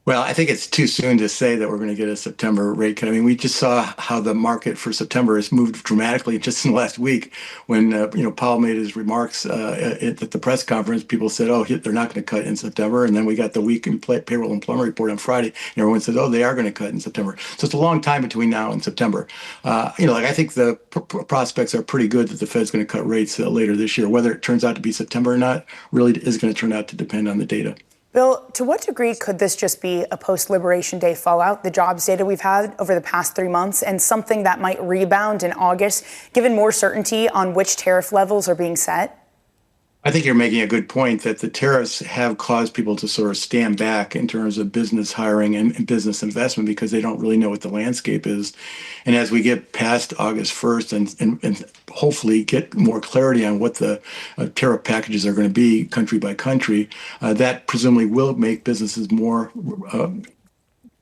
Well, I think it's too soon to say that we're going to get a September rate cut. I mean, we just saw how the market for September has moved dramatically just in the last week. When Powell made his remarks at the press conference, people said, "Oh, they're not going to cut in September." And then we got the week in payroll employment report on Friday, and everyone said, "Oh, they are going to cut in September." So it's a long time between now and September. I think the prospects are pretty good that the Fed's going to cut rates later this year. Whether it turns out to be September or not really is going to turn out to depend on the data. Bill, to what degree could this just be a post-Liberation Day fallout, the jobs data we've had over the past 3 months, and something that might rebound in August, given more certainty on which tariff levels are being set? I think you're making a good point that the tariffs have caused people to sort of stand back in terms of business hiring and business investment because they don't really know what the landscape is. And as we get past August 1st and hopefully get more clarity on what the tariff packages are going to be country by country, that presumably will make businesses more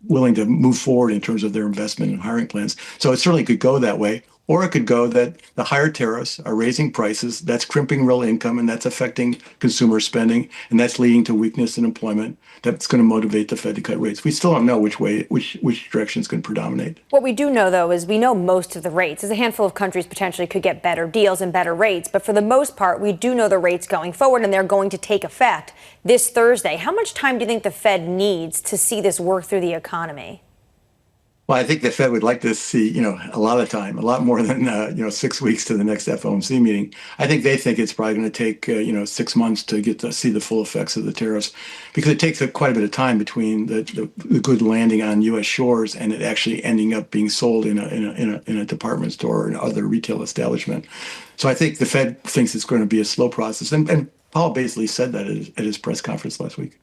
willing to move forward in terms of their investment and hiring plans. So it certainly could go that way. Or it could go that the higher tariffs are raising prices, that's crimping real income, and that's affecting consumer spending, and that's leading to weakness in employment. That's going to motivate the Fed to cut rates. We still don't know which direction is going to predominate. What we do know, though, is we know most of the rates. There's a handful of countries potentially could get better deals and better rates, but for the most part, we do know the rates going forward, and they're going to take effect this Thursday. How much time do you think the Fed needs to see this work through the economy? Well, I think the Fed would like to see, a lot of time, a lot more than, 6 weeks to the next FOMC meeting. I think they think it's probably going to take, 6 months to get to see the full effects of the tariffs, because it takes quite a bit of time between the good landing on U.S. shores and it actually ending up being sold in a department store or another retail establishment. So I think the Fed thinks it's going to be a slow process. And Powell basically said that at his press conference last week.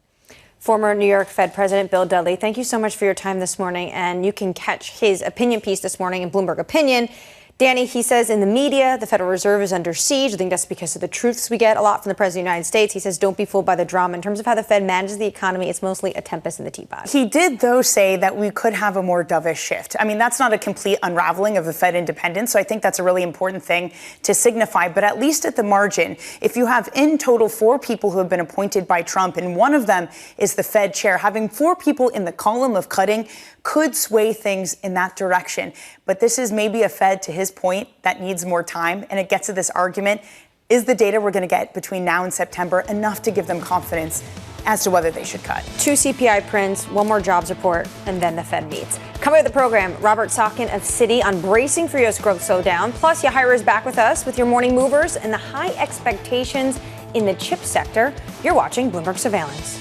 Former New York Fed President Bill Dudley, thank you so much for your time this morning. And you can catch his opinion piece this morning in Bloomberg Opinion. Danny, he says in the media, the Federal Reserve is under siege. I think that's because of the truths we get a lot from the President of the United States. He says, don't be fooled by the drama. In terms of how the Fed manages the economy, it's mostly a tempest in the teapot. He did, though, say that we could have a more dovish shift. I mean, that's not a complete unraveling of the Fed independence. So I think that's a really important thing to signify. But at least at the margin, if you have in total 4 people who have been appointed by Trump, and one of them is the Fed chair, having 4 people in the column of cutting could sway things in that direction. But this is maybe a Fed, to his point, that needs more time. And it gets to this argument, is the data we're going to get between now and September enough to give them confidence as to whether they should cut? 2 CPI prints, 1 more jobs report, and then the Fed meets. Coming up the program, Robert Sockin of Citi on bracing for U.S. growth slowdown. Plus, Yahira is back with us with your morning movers and the high expectations in the chip sector. You're watching Bloomberg Surveillance.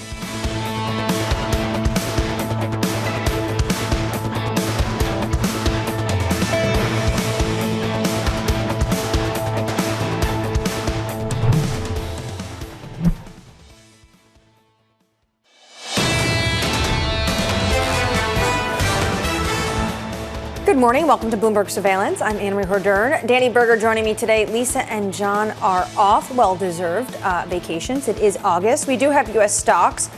Good morning. Welcome to Bloomberg Surveillance. I'm Annmarie Hordern. Danny Berger joining me today. Lisa and John are off well-deserved vacations. It is August. We do have U.S. stocks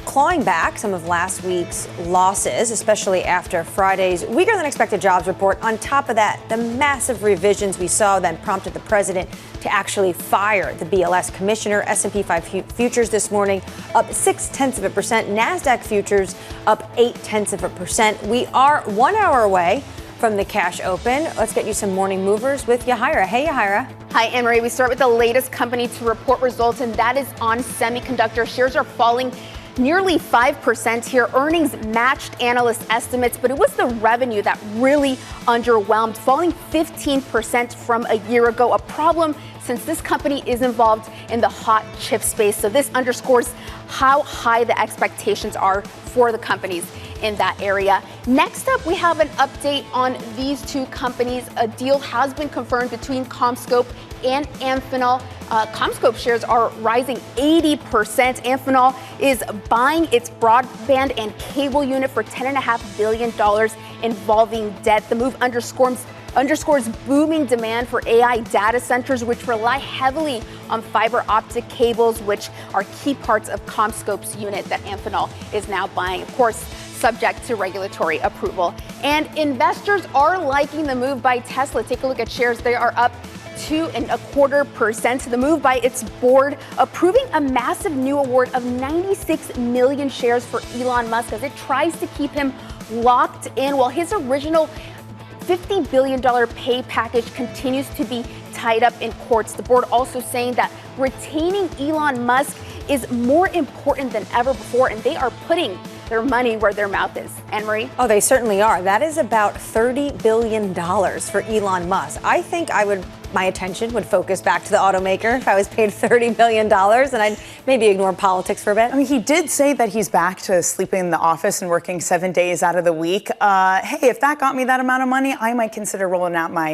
clawing back some of last week's losses, especially after Friday's weaker than expected jobs report. On top of that, the massive revisions we saw then prompted the president to actually fire the BLS commissioner. S&P 500 futures this morning up 0.6%. NASDAQ futures up 0.8%. We are 1 hour away from the cash open. Let's get you some morning movers with Yahira. Hey, Yahira. Hi, Annmarie. We start with the latest company to report results, and that is on semiconductor. Shares are falling nearly 5% here. Earnings matched analyst estimates, but it was the revenue that really underwhelmed, falling 15% from a year ago, a problem since this company is involved in the hot chip space. So this underscores how high the expectations are for the companies in that area. Next up, we have an update on these 2 companies. A deal has been confirmed between CommScope and Amphenol. CommScope shares are rising 80%. Amphenol is buying its broadband and cable unit for $10.5 billion involving debt. The move underscores booming demand for AI data centers, which rely heavily on fiber optic cables, which are key parts of CommScope's unit that Amphenol is now buying, of course, subject to regulatory approval. And investors are liking the move by Tesla. Take a look at shares. They are up 2.25%. The move by its board approving a massive new award of 96 million shares for Elon Musk as it tries to keep him locked in while his original $50 billion pay package continues to be tied up in courts. The board also saying that retaining Elon Musk is more important than ever before, and they are putting their money where their mouth is. Annmarie? Oh, they certainly are. That is about $30 billion for Elon Musk. I think my attention would focus back to the automaker if I was paid $30 billion, and I'd maybe ignore politics for a bit. I mean, he did say that he's back to sleeping in the office and working 7 days out of the week. Hey, if that got me that amount of money, I might consider rolling out my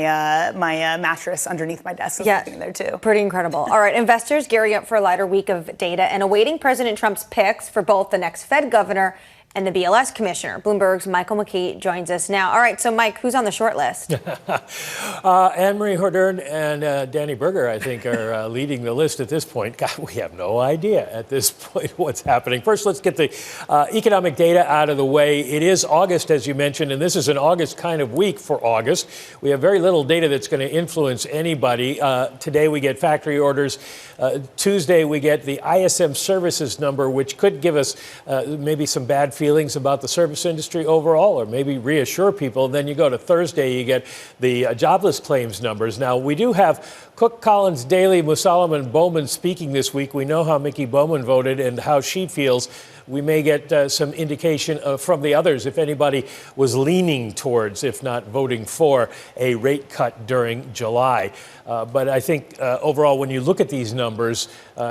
mattress underneath my desk and sleeping there too. Pretty incredible. All right, investors gearing up for a lighter week of data and awaiting President Trump's picks for both the next Fed governor and the BLS commissioner. Bloomberg's Michael McKee joins us now. All right, so Mike, who's on the short list? Annmarie Hordern and Danny Berger, I think, are leading the list at this point. God, we have no idea at this point what's happening. First, let's get the economic data out of the way. It is August, as you mentioned, and this is an August kind of week for August. We have very little data that's going to influence anybody. Today, we get factory orders. Tuesday, we get the ISM services number, which could give us maybe some bad feelings about the service industry overall, or maybe reassure people. Then you go to Thursday, you get the jobless claims numbers. Now, we do have Cook, Collins, Daly, Musalam, and Bowman speaking this week. We know how Mickey Bowman voted and how she feels. We may get some indication from the others if anybody was leaning towards, if not voting for, a rate cut during July. But I think overall, when you look at these numbers,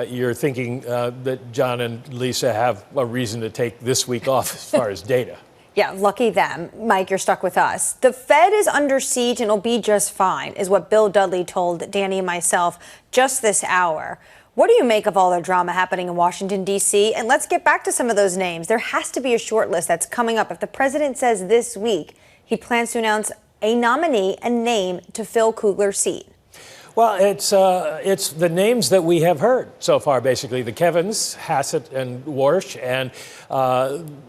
you're thinking that John and Lisa have a reason to take this week off as far as data. Yeah, lucky them. Mike, you're stuck with us. The Fed is under siege and it'll be just fine, is what Bill Dudley told Danny and myself just this hour. What do you make of all the drama happening in Washington, D.C.? And let's get back to some of those names. There has to be a short list that's coming up. If the president says this week he plans to announce a nominee, a name to fill Kugler's seat. Well, it's the names that we have heard so far, basically. The Kevins, Hassett and Warsh, and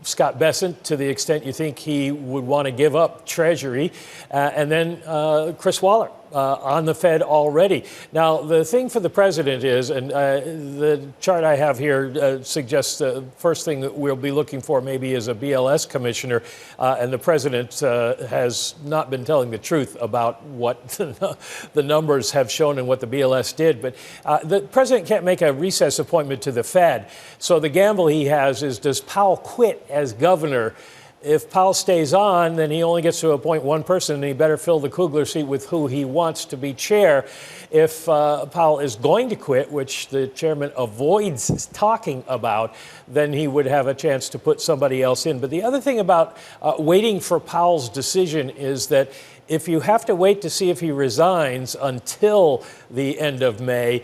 Scott Bessent, to the extent you think he would want to give up Treasury, and then Chris Waller. On the Fed already. Now, the thing for the president is, and the chart I have here suggests the first thing that we'll be looking for maybe is a BLS commissioner, and the president has not been telling the truth about what the numbers have shown and what the BLS did. But the president can't make a recess appointment to the Fed. So the gamble he has is, does Powell quit as governor? If Powell stays on, then he only gets to appoint one person, and he better fill the Kugler seat with who he wants to be chair. If Powell is going to quit, which the chairman avoids talking about, then he would have a chance to put somebody else in. But the other thing about waiting for Powell's decision is that if you have to wait to see if he resigns until the end of May,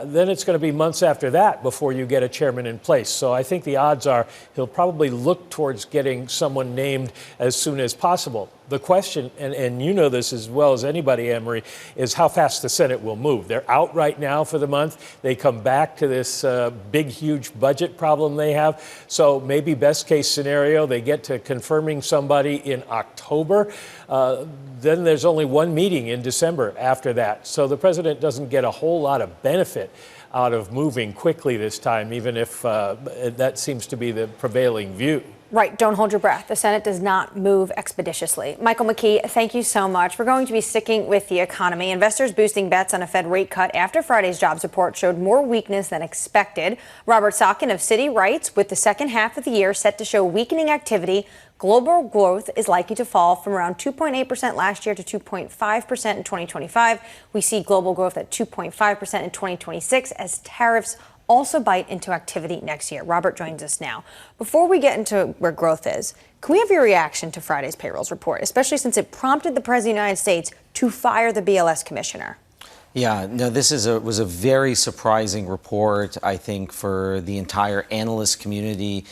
then it's going to be months after that before you get a chairman in place. So I think the odds are he'll probably look towards getting someone named as soon as possible. The question, and you know this as well as anybody, Annmarie, is how fast the Senate will move. They're out right now for the month. They come back to this big, huge budget problem they have. So maybe best case scenario, they get to confirming somebody in October. Then there's only one meeting in December after that. So the president doesn't get a whole lot of benefit out of moving quickly this time, even if that seems to be the prevailing view. Right. Don't hold your breath. The Senate does not move expeditiously. Michael McKee, thank you so much. We're going to be sticking with the economy. Investors boosting bets on a Fed rate cut after Friday's jobs report showed more weakness than expected. Robert Sockin of Citi writes, with the second half of the year set to show weakening activity, global growth is likely to fall from around 2.8% last year to 2.5% in 2025. We see global growth at 2.5% in 2026 as tariffs also bite into activity next year. Robert joins us now. Before we get into where growth is, can we have your reaction to Friday's payrolls report, especially since it prompted the President of the United States to fire the BLS commissioner? Yeah, no, this was a very surprising report, I think, for the entire analyst community,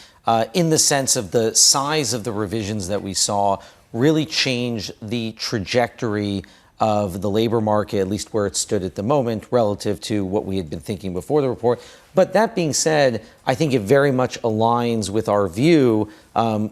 in the sense of the size of the revisions that we saw really changed the trajectory of the labor market, at least where it stood at the moment, relative to what we had been thinking before the report. But that being said, I think it very much aligns with our view,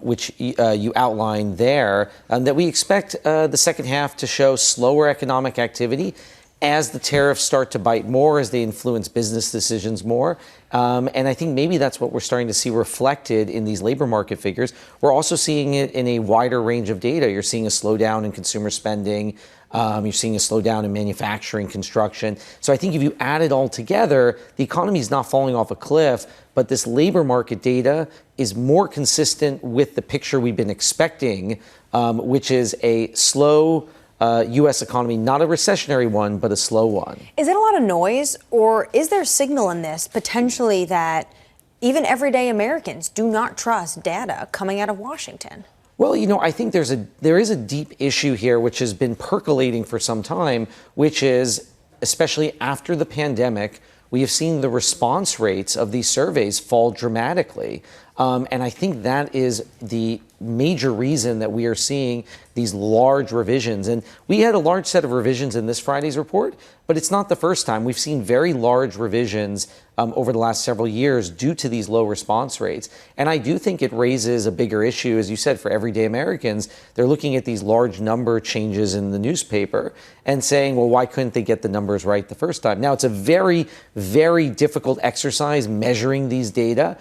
which you outlined there, that we expect the second half to show slower economic activity as the tariffs start to bite more, as they influence business decisions more. And I think maybe that's what we're starting to see reflected in these labor market figures. We're also seeing it in a wider range of data. You're seeing a slowdown in consumer spending. You're seeing a slowdown in manufacturing, construction. So I think if you add it all together, the economy is not falling off a cliff, but this labor market data is more consistent with the picture we've been expecting, which is a slow U.S. economy, not a recessionary one, but a slow one. Is it a lot of noise, or is there signal in this potentially that even everyday Americans do not trust data coming out of Washington? Well, I think there is a deep issue here which has been percolating for some time, which is, especially after the pandemic, we have seen the response rates of these surveys fall dramatically. And I think that is the major reason that we are seeing these large revisions. And we had a large set of revisions in this Friday's report, but it's not the first time. We've seen very large revisions over the last several years due to these low response rates. And I do think it raises a bigger issue, as you said, for everyday Americans. They're looking at these large number changes in the newspaper and saying, well, why couldn't they get the numbers right the first time? Now, it's a very, very difficult exercise measuring these data.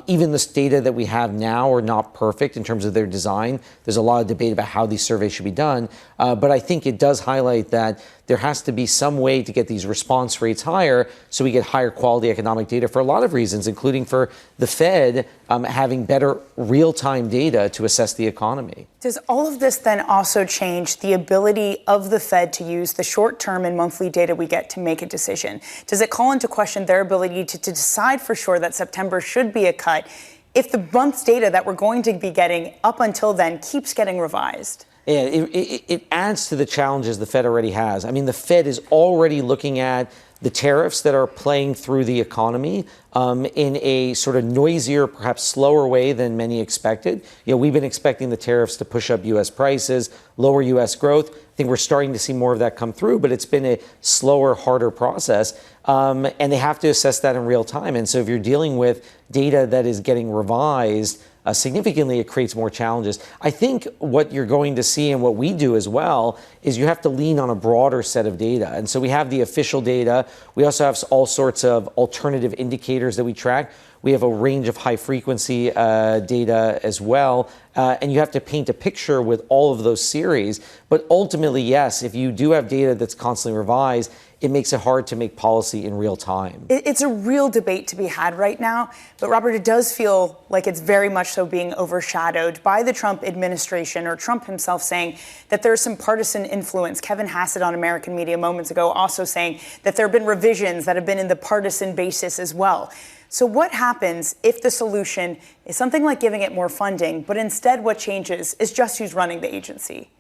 Even the data that we have now are not perfect in terms of their design. There's a lot of debate about how these surveys should be done. But I think it does highlight that there has to be some way to get these response rates higher so we get higher quality economic data for a lot of reasons, including for the Fed having better real-time data to assess the economy. Does all of this then also change the ability of the Fed to use the short-term and monthly data we get to make a decision? Does it call into question their ability to decide for sure that September should be a cut if the month's data that we're going to be getting up until then keeps getting revised? Yeah, it adds to the challenges the Fed already has. I mean, the Fed is already looking at the tariffs that are playing through the economy in a sort of noisier, perhaps slower way than many expected. We've been expecting the tariffs to push up U.S. prices, lower U.S. growth. I think we're starting to see more of that come through, but it's been a slower, harder process. And they have to assess that in real time. And so if you're dealing with data that is getting revised significantly, it creates more challenges. I think what you're going to see, and what we do as well, is you have to lean on a broader set of data. And so we have the official data. We also have all sorts of alternative indicators that we track. We have a range of high frequency data as well. And you have to paint a picture with all of those series. But ultimately, yes, if you do have data that's constantly revised, it makes it hard to make policy in real time. It's a real debate to be had right now. But Robert, it does feel like it's very much so being overshadowed by the Trump administration, or Trump himself saying that there's some partisan influence. Kevin Hassett on American media moments ago also saying that there have been revisions that have been in the partisan basis as well. So what happens if the solution is something like giving it more funding, but instead what changes is just who's running the agency?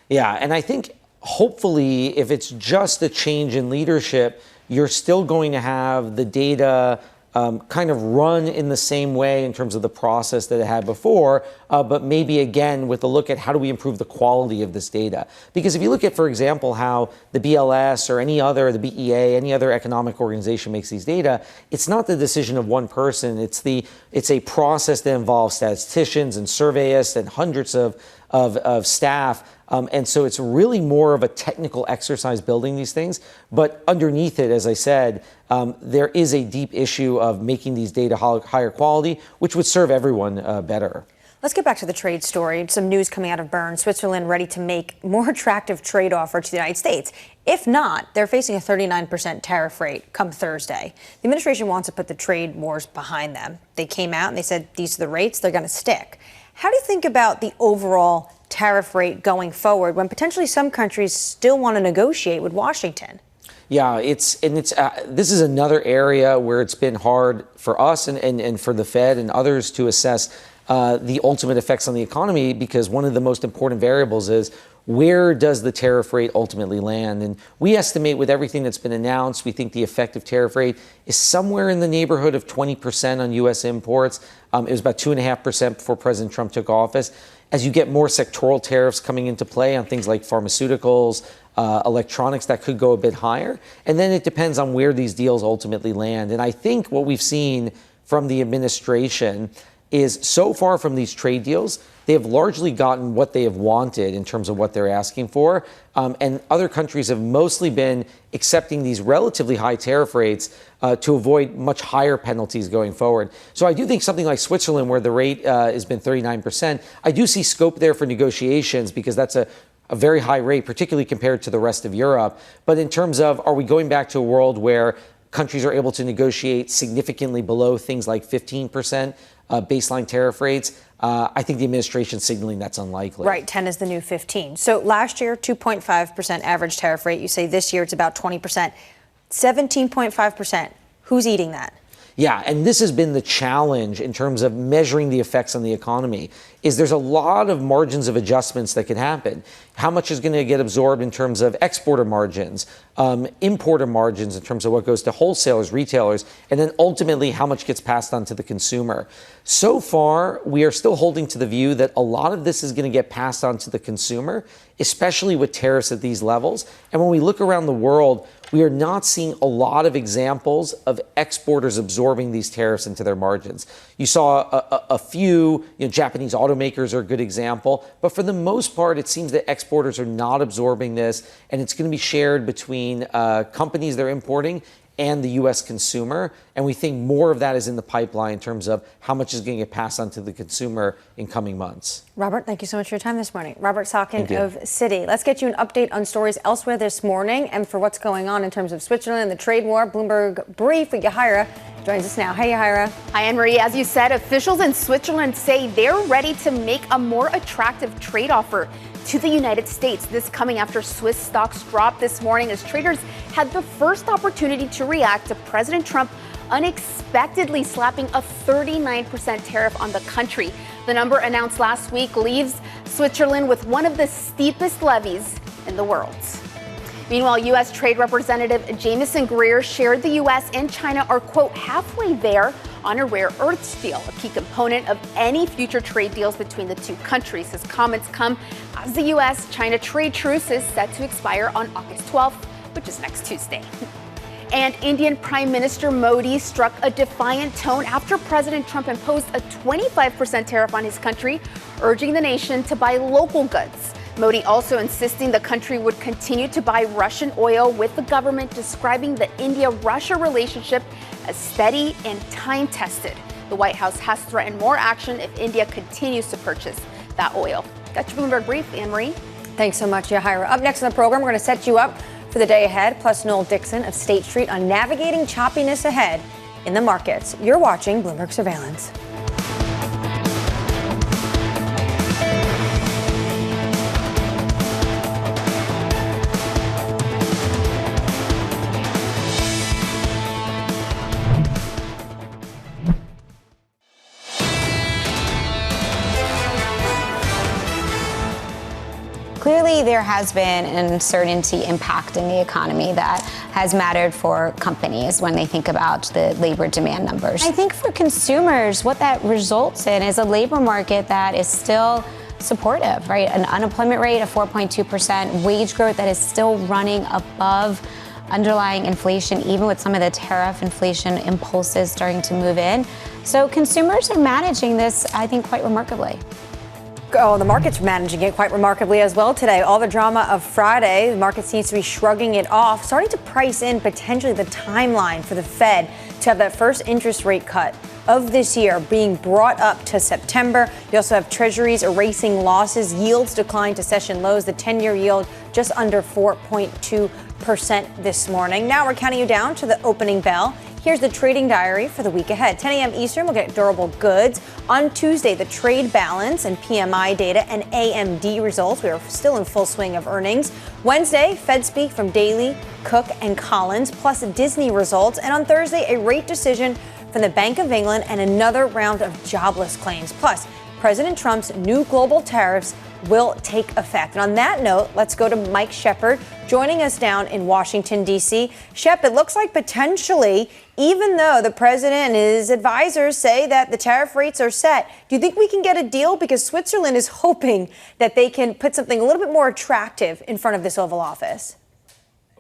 Yeah, and I think hopefully if it's just a change in leadership, you're still going to have the data kind of run in the same way in terms of the process that it had before, but maybe again with a look at how do we improve the quality of this data. Because if you look at, for example, how the BLS or any other, the BEA, any other economic organization makes these data, it's not the decision of one person. It's a process that involves statisticians and surveyists and hundreds of staff. And so it's really more of a technical exercise building these things. But underneath it, as I said, there is a deep issue of making these data higher quality, which would serve everyone better. Let's get back to the trade story. Some news coming out of Bern. Switzerland ready to make more attractive trade offer to the United States. If not, they're facing a 39% tariff rate come Thursday. The administration wants to put the trade wars behind them. They came out and they said these are the rates, they're going to stick. How do you think about the overall tariff rate going forward when potentially some countries still want to negotiate with Washington? Yeah, this is another area where it's been hard for us and for the Fed and others to assess the ultimate effects on the economy, because one of the most important variables is where does the tariff rate ultimately land? And we estimate with everything that's been announced, we think the effective tariff rate is somewhere in the neighborhood of 20% on U.S. imports. It was about 2.5% before President Trump took office. As you get more sectoral tariffs coming into play on things like pharmaceuticals, electronics, that could go a bit higher. And then it depends on where these deals ultimately land. And I think what we've seen from the administration is so far from these trade deals, they have largely gotten what they have wanted in terms of what they're asking for. And other countries have mostly been accepting these relatively high tariff rates to avoid much higher penalties going forward. So I do think something like Switzerland, where the rate has been 39%, I do see scope there for negotiations because that's a very high rate, particularly compared to the rest of Europe. But in terms of, are we going back to a world where countries are able to negotiate significantly below things like 15% baseline tariff rates? I think the administration's signaling that's unlikely. Right, 10 is the new 15. So last year, 2.5% average tariff rate. You say this year it's about 20%. 17.5%. Who's eating that? Yeah, and this has been the challenge in terms of measuring the effects on the economy, is there's a lot of margins of adjustments that can happen. How much is going to get absorbed in terms of exporter margins, importer margins in terms of what goes to wholesalers, retailers, and then ultimately how much gets passed on to the consumer. So far, we are still holding to the view that a lot of this is going to get passed on to the consumer, especially with tariffs at these levels. And when we look around the world, we are not seeing a lot of examples of exporters absorbing these tariffs into their margins. You saw a few, Japanese automakers are a good example, but for the most part, it seems that exporters are not absorbing this, and it's going to be shared between companies they're importing and the U.S. consumer. And we think more of that is in the pipeline in terms of how much is going to get passed on to the consumer in coming months. Robert, thank you so much for your time this morning. Robert Sockin of Citi. Let's get you an update on stories elsewhere this morning and for what's going on in terms of Switzerland and the trade war. Bloomberg Brief with Yahira joins us now. Hey, Yahira. Hi, Annmarie. As you said, officials in Switzerland say they're ready to make a more attractive trade offer to the United States. This coming after Swiss stocks dropped this morning as traders had the first opportunity to react to President Trump unexpectedly slapping a 39% tariff on the country. The number announced last week leaves Switzerland with one of the steepest levies in the world. Meanwhile, U.S. Trade Representative Jamieson Greer shared the U.S. and China are, quote, halfway there on a rare earth deal, a key component of any future trade deals between the two countries. His comments come as the U.S.-China trade truce is set to expire on August 12th, which is next Tuesday. And Indian Prime Minister Modi struck a defiant tone after President Trump imposed a 25% tariff on his country, urging the nation to buy local goods. Modi also insisting the country would continue to buy Russian oil, with the government describing the India-Russia relationship as steady and time-tested. The White House has threatened more action if India continues to purchase that oil. That's your Bloomberg Brief, Annmarie. Thanks so much, Yahira. Up next in the program, we're going to set you up for the day ahead, plus Noel Dixon of State Street on navigating choppiness ahead in the markets. You're watching Bloomberg Surveillance. Clearly, there has been an uncertainty impacting the economy that has mattered for companies when they think about the labor demand numbers. I think for consumers, what that results in is a labor market that is still supportive, right? An unemployment rate of 4.2%, wage growth that is still running above underlying inflation, even with some of the tariff inflation impulses starting to move in. So consumers are managing this, I think, quite remarkably. Oh, the market's managing it quite remarkably as well today. All the drama of Friday, the market seems to be shrugging it off, starting to price in potentially the timeline for the Fed to have that first interest rate cut of this year being brought up to September. You also have treasuries erasing losses. Yields declined to session lows. The 10-year yield just under 4.2% this morning. Now we're counting you down to the opening bell. Here's the trading diary for the week ahead. 10 a.m. Eastern, we'll get durable goods. On Tuesday, the trade balance and PMI data and AMD results. We are still in full swing of earnings. Wednesday, Fed speak from Daly, Cook, and Collins, plus Disney results. And on Thursday, a rate decision from the Bank of England and another round of jobless claims. Plus, President Trump's new global tariffs will take effect. And on that note, let's go to Mike Shepard joining us down in Washington, D.C. Shep, it looks like potentially, even though the president and his advisors say that the tariff rates are set, do you think we can get a deal? Because Switzerland is hoping that they can put something a little bit more attractive in front of this Oval Office.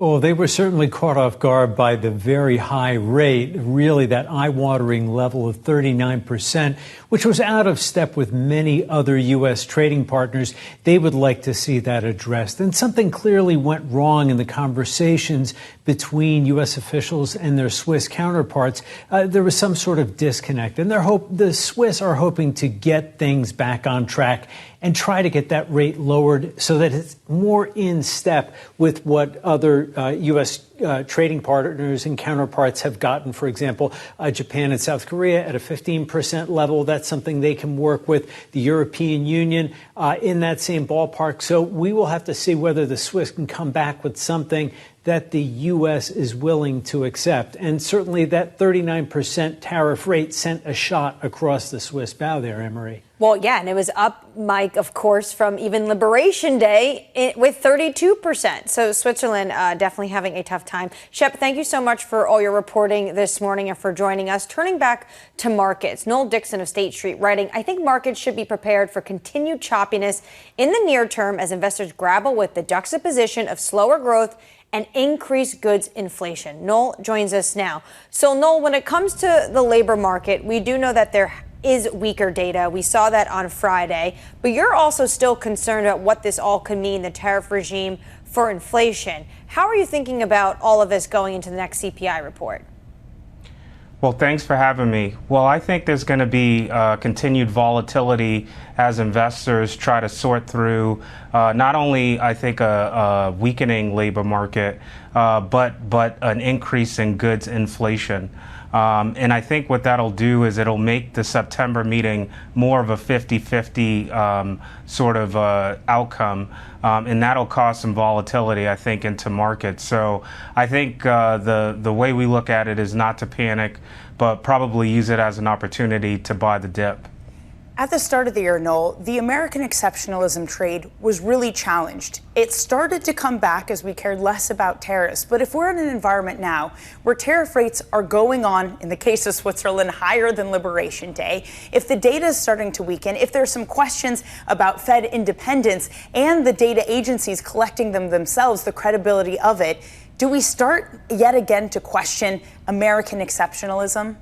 Oh, they were certainly caught off guard by the very high rate, really that eye-watering level of 39%, which was out of step with many other U.S. trading partners. They would like to see that addressed. And something clearly went wrong in the conversations between U.S. officials and their Swiss counterparts. There was some sort of disconnect, and the Swiss are hoping to get things back on track and try to get that rate lowered so that it's more in step with what other U.S. Trading partners and counterparts have gotten. For example, Japan and South Korea at a 15% level. That's something they can work with. The European Union in that same ballpark. So we will have to see whether the Swiss can come back with something that the U.S. is willing to accept. And certainly that 39% tariff rate sent a shot across the Swiss bow there, Annmarie. Well, yeah, and it was up, Mike, of course, from even Liberation Day with 32%. So Switzerland definitely having a tough time. Shep, thank you so much for all your reporting this morning and for joining us. Turning back to markets, Noel Dixon of State Street writing, I think markets should be prepared for continued choppiness in the near term as investors grapple with the juxtaposition of slower growth and increased goods inflation. Noel joins us now. So, Noel, when it comes to the labor market, we do know that there is weaker data. We saw that on Friday. But you're also still concerned about what this all could mean, the tariff regime, for inflation. How are you thinking about all of this going into the next CPI report? Well, thanks for having me. Well, I think there's going to be continued volatility as investors try to sort through not only, I think, a weakening labor market, but an increase in goods inflation. And I think what that'll do is it'll make the September meeting more of a 50-50 sort of outcome. And that'll cause some volatility, I think, into markets. So I think the way we look at it is not to panic, but probably use it as an opportunity to buy the dip. At the start of the year, Noel, the American exceptionalism trade was really challenged. It started to come back as we cared less about tariffs. But if we're in an environment now where tariff rates are going on, in the case of Switzerland, higher than Liberation Day, if the data is starting to weaken, if there's some questions about Fed independence and the data agencies collecting them themselves, the credibility of it, do we start yet again to question American exceptionalism?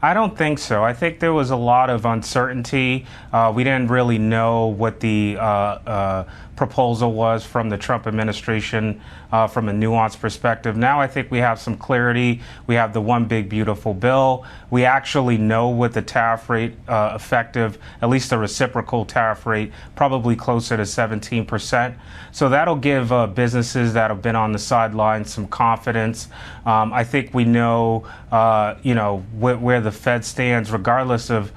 I don't think so. I think there was a lot of uncertainty. We didn't really know what the proposal was from the Trump administration from a nuanced perspective. Now I think we have some clarity. We have the one big beautiful bill. We actually know what the tariff rate effective, at least the reciprocal tariff rate, probably closer to 17%. So that'll give businesses that have been on the sidelines some confidence. I think we know, where the Fed stands, regardless of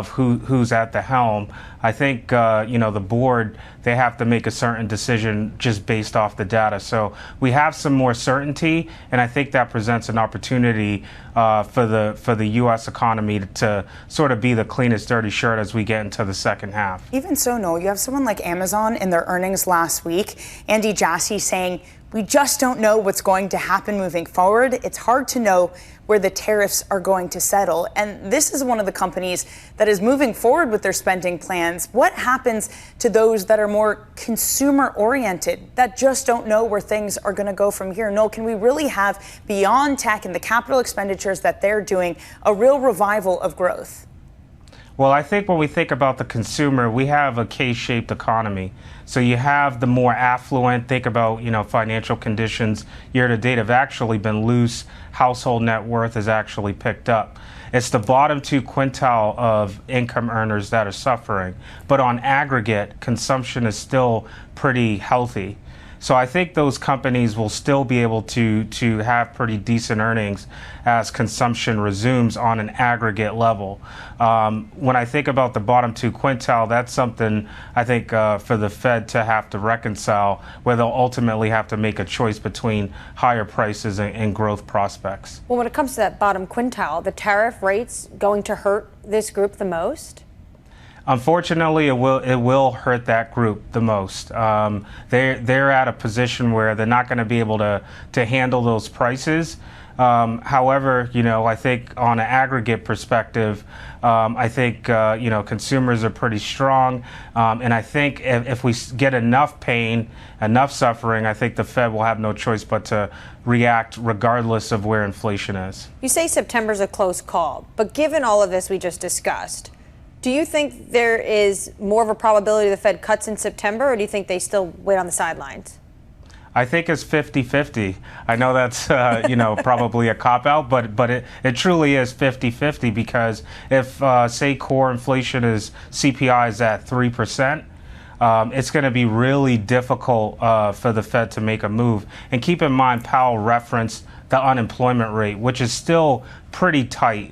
who's at the helm. I think, the board, they have to make a certain decision just based off the data. So we have some more certainty, and I think that presents an opportunity for the U.S. economy to sort of be the cleanest dirty shirt as we get into the second half. Even so, Noel, you have someone like Amazon in their earnings last week, Andy Jassy, saying, we just don't know what's going to happen moving forward. It's hard to know where the tariffs are going to settle. And this is one of the companies that is moving forward with their spending plans. What happens to those that are more consumer oriented, that just don't know where things are going to go from here? Noel, can we really have, beyond tech and the capital expenditures that they're doing, a real revival of growth? Well, I think when we think about the consumer, we have a K-shaped economy. So you have the more affluent, think about, financial conditions year to date have actually been loose. Household net worth has actually picked up. It's the bottom two quintile of income earners that are suffering. But on aggregate, consumption is still pretty healthy. So I think those companies will still be able to have pretty decent earnings as consumption resumes on an aggregate level. When I think about the bottom two quintile, that's something I think for the Fed to have to reconcile, where they'll ultimately have to make a choice between higher prices and growth prospects. Well, when it comes to that bottom quintile, the tariff rates going to hurt this group the most? Unfortunately, it will hurt that group the most. They're at a position where they're not going to be able to handle those prices. However, I think on an aggregate perspective, I think, consumers are pretty strong. And I think if we get enough pain, enough suffering, I think the Fed will have no choice but to react regardless of where inflation is. You say September's a close call, but given all of this we just discussed, do you think there is more of a probability the Fed cuts in September, or do you think they still wait on the sidelines? I think it's 50-50. I know that's, probably a cop-out, but it truly is 50-50 because if, say, core inflation is CPI is at 3%, it's going to be really difficult for the Fed to make a move. And keep in mind, Powell referenced the unemployment rate, which is still pretty tight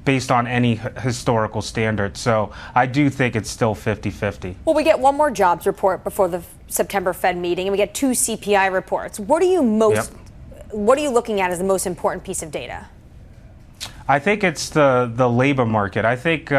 based on any historical standards. So I do think it's still 50-50. Well, we get one more jobs report before the September Fed meeting, and we get 2 CPI reports. What are you looking at as the most important piece of data? I think it's the labor market. I think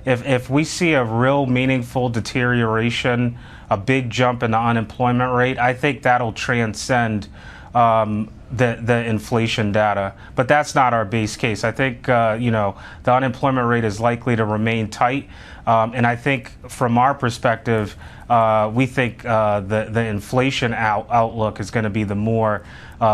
if we see a real meaningful deterioration, a big jump in the unemployment rate, I think that'll transcend the inflation data. But that's not our base case. I think, the unemployment rate is likely to remain tight. And I think from our perspective, we think the inflation outlook is going to be the more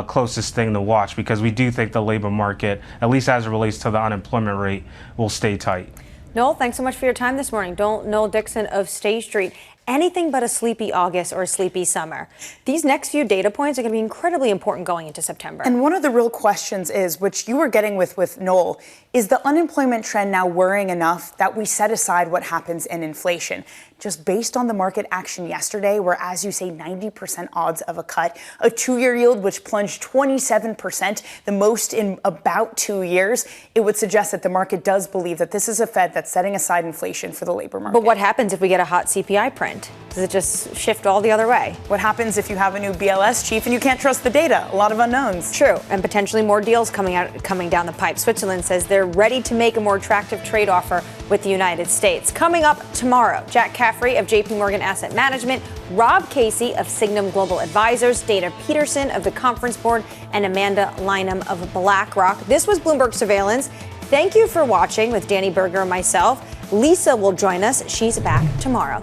closest thing to watch because we do think the labor market, at least as it relates to the unemployment rate, will stay tight. Noel, thanks so much for your time this morning. Noel Dixon of State Street. Anything but a sleepy August or a sleepy summer. These next few data points are going to be incredibly important going into September. And one of the real questions is, which you were getting with Noel, is the unemployment trend now worrying enough that we set aside what happens in inflation? Just based on the market action yesterday, where, as you say, 90% odds of a cut, a 2-year yield which plunged 27%, the most in about 2 years, it would suggest that the market does believe that this is a Fed that's setting aside inflation for the labor market. But what happens if we get a hot CPI print? Does it just shift all the other way? What happens if you have a new BLS chief and you can't trust the data? A lot of unknowns. True, and potentially more deals coming down the pipe. Switzerland says they're ready to make a more attractive trade offer with the United States. Coming up tomorrow, Jack Caffrey of JP Morgan Asset Management, Rob Casey of Signum Global Advisors, Dana Peterson of the Conference Board, and Amanda Lynham of BlackRock. This was Bloomberg Surveillance. Thank you for watching with Danny Berger and myself. Lisa will join us. She's back tomorrow.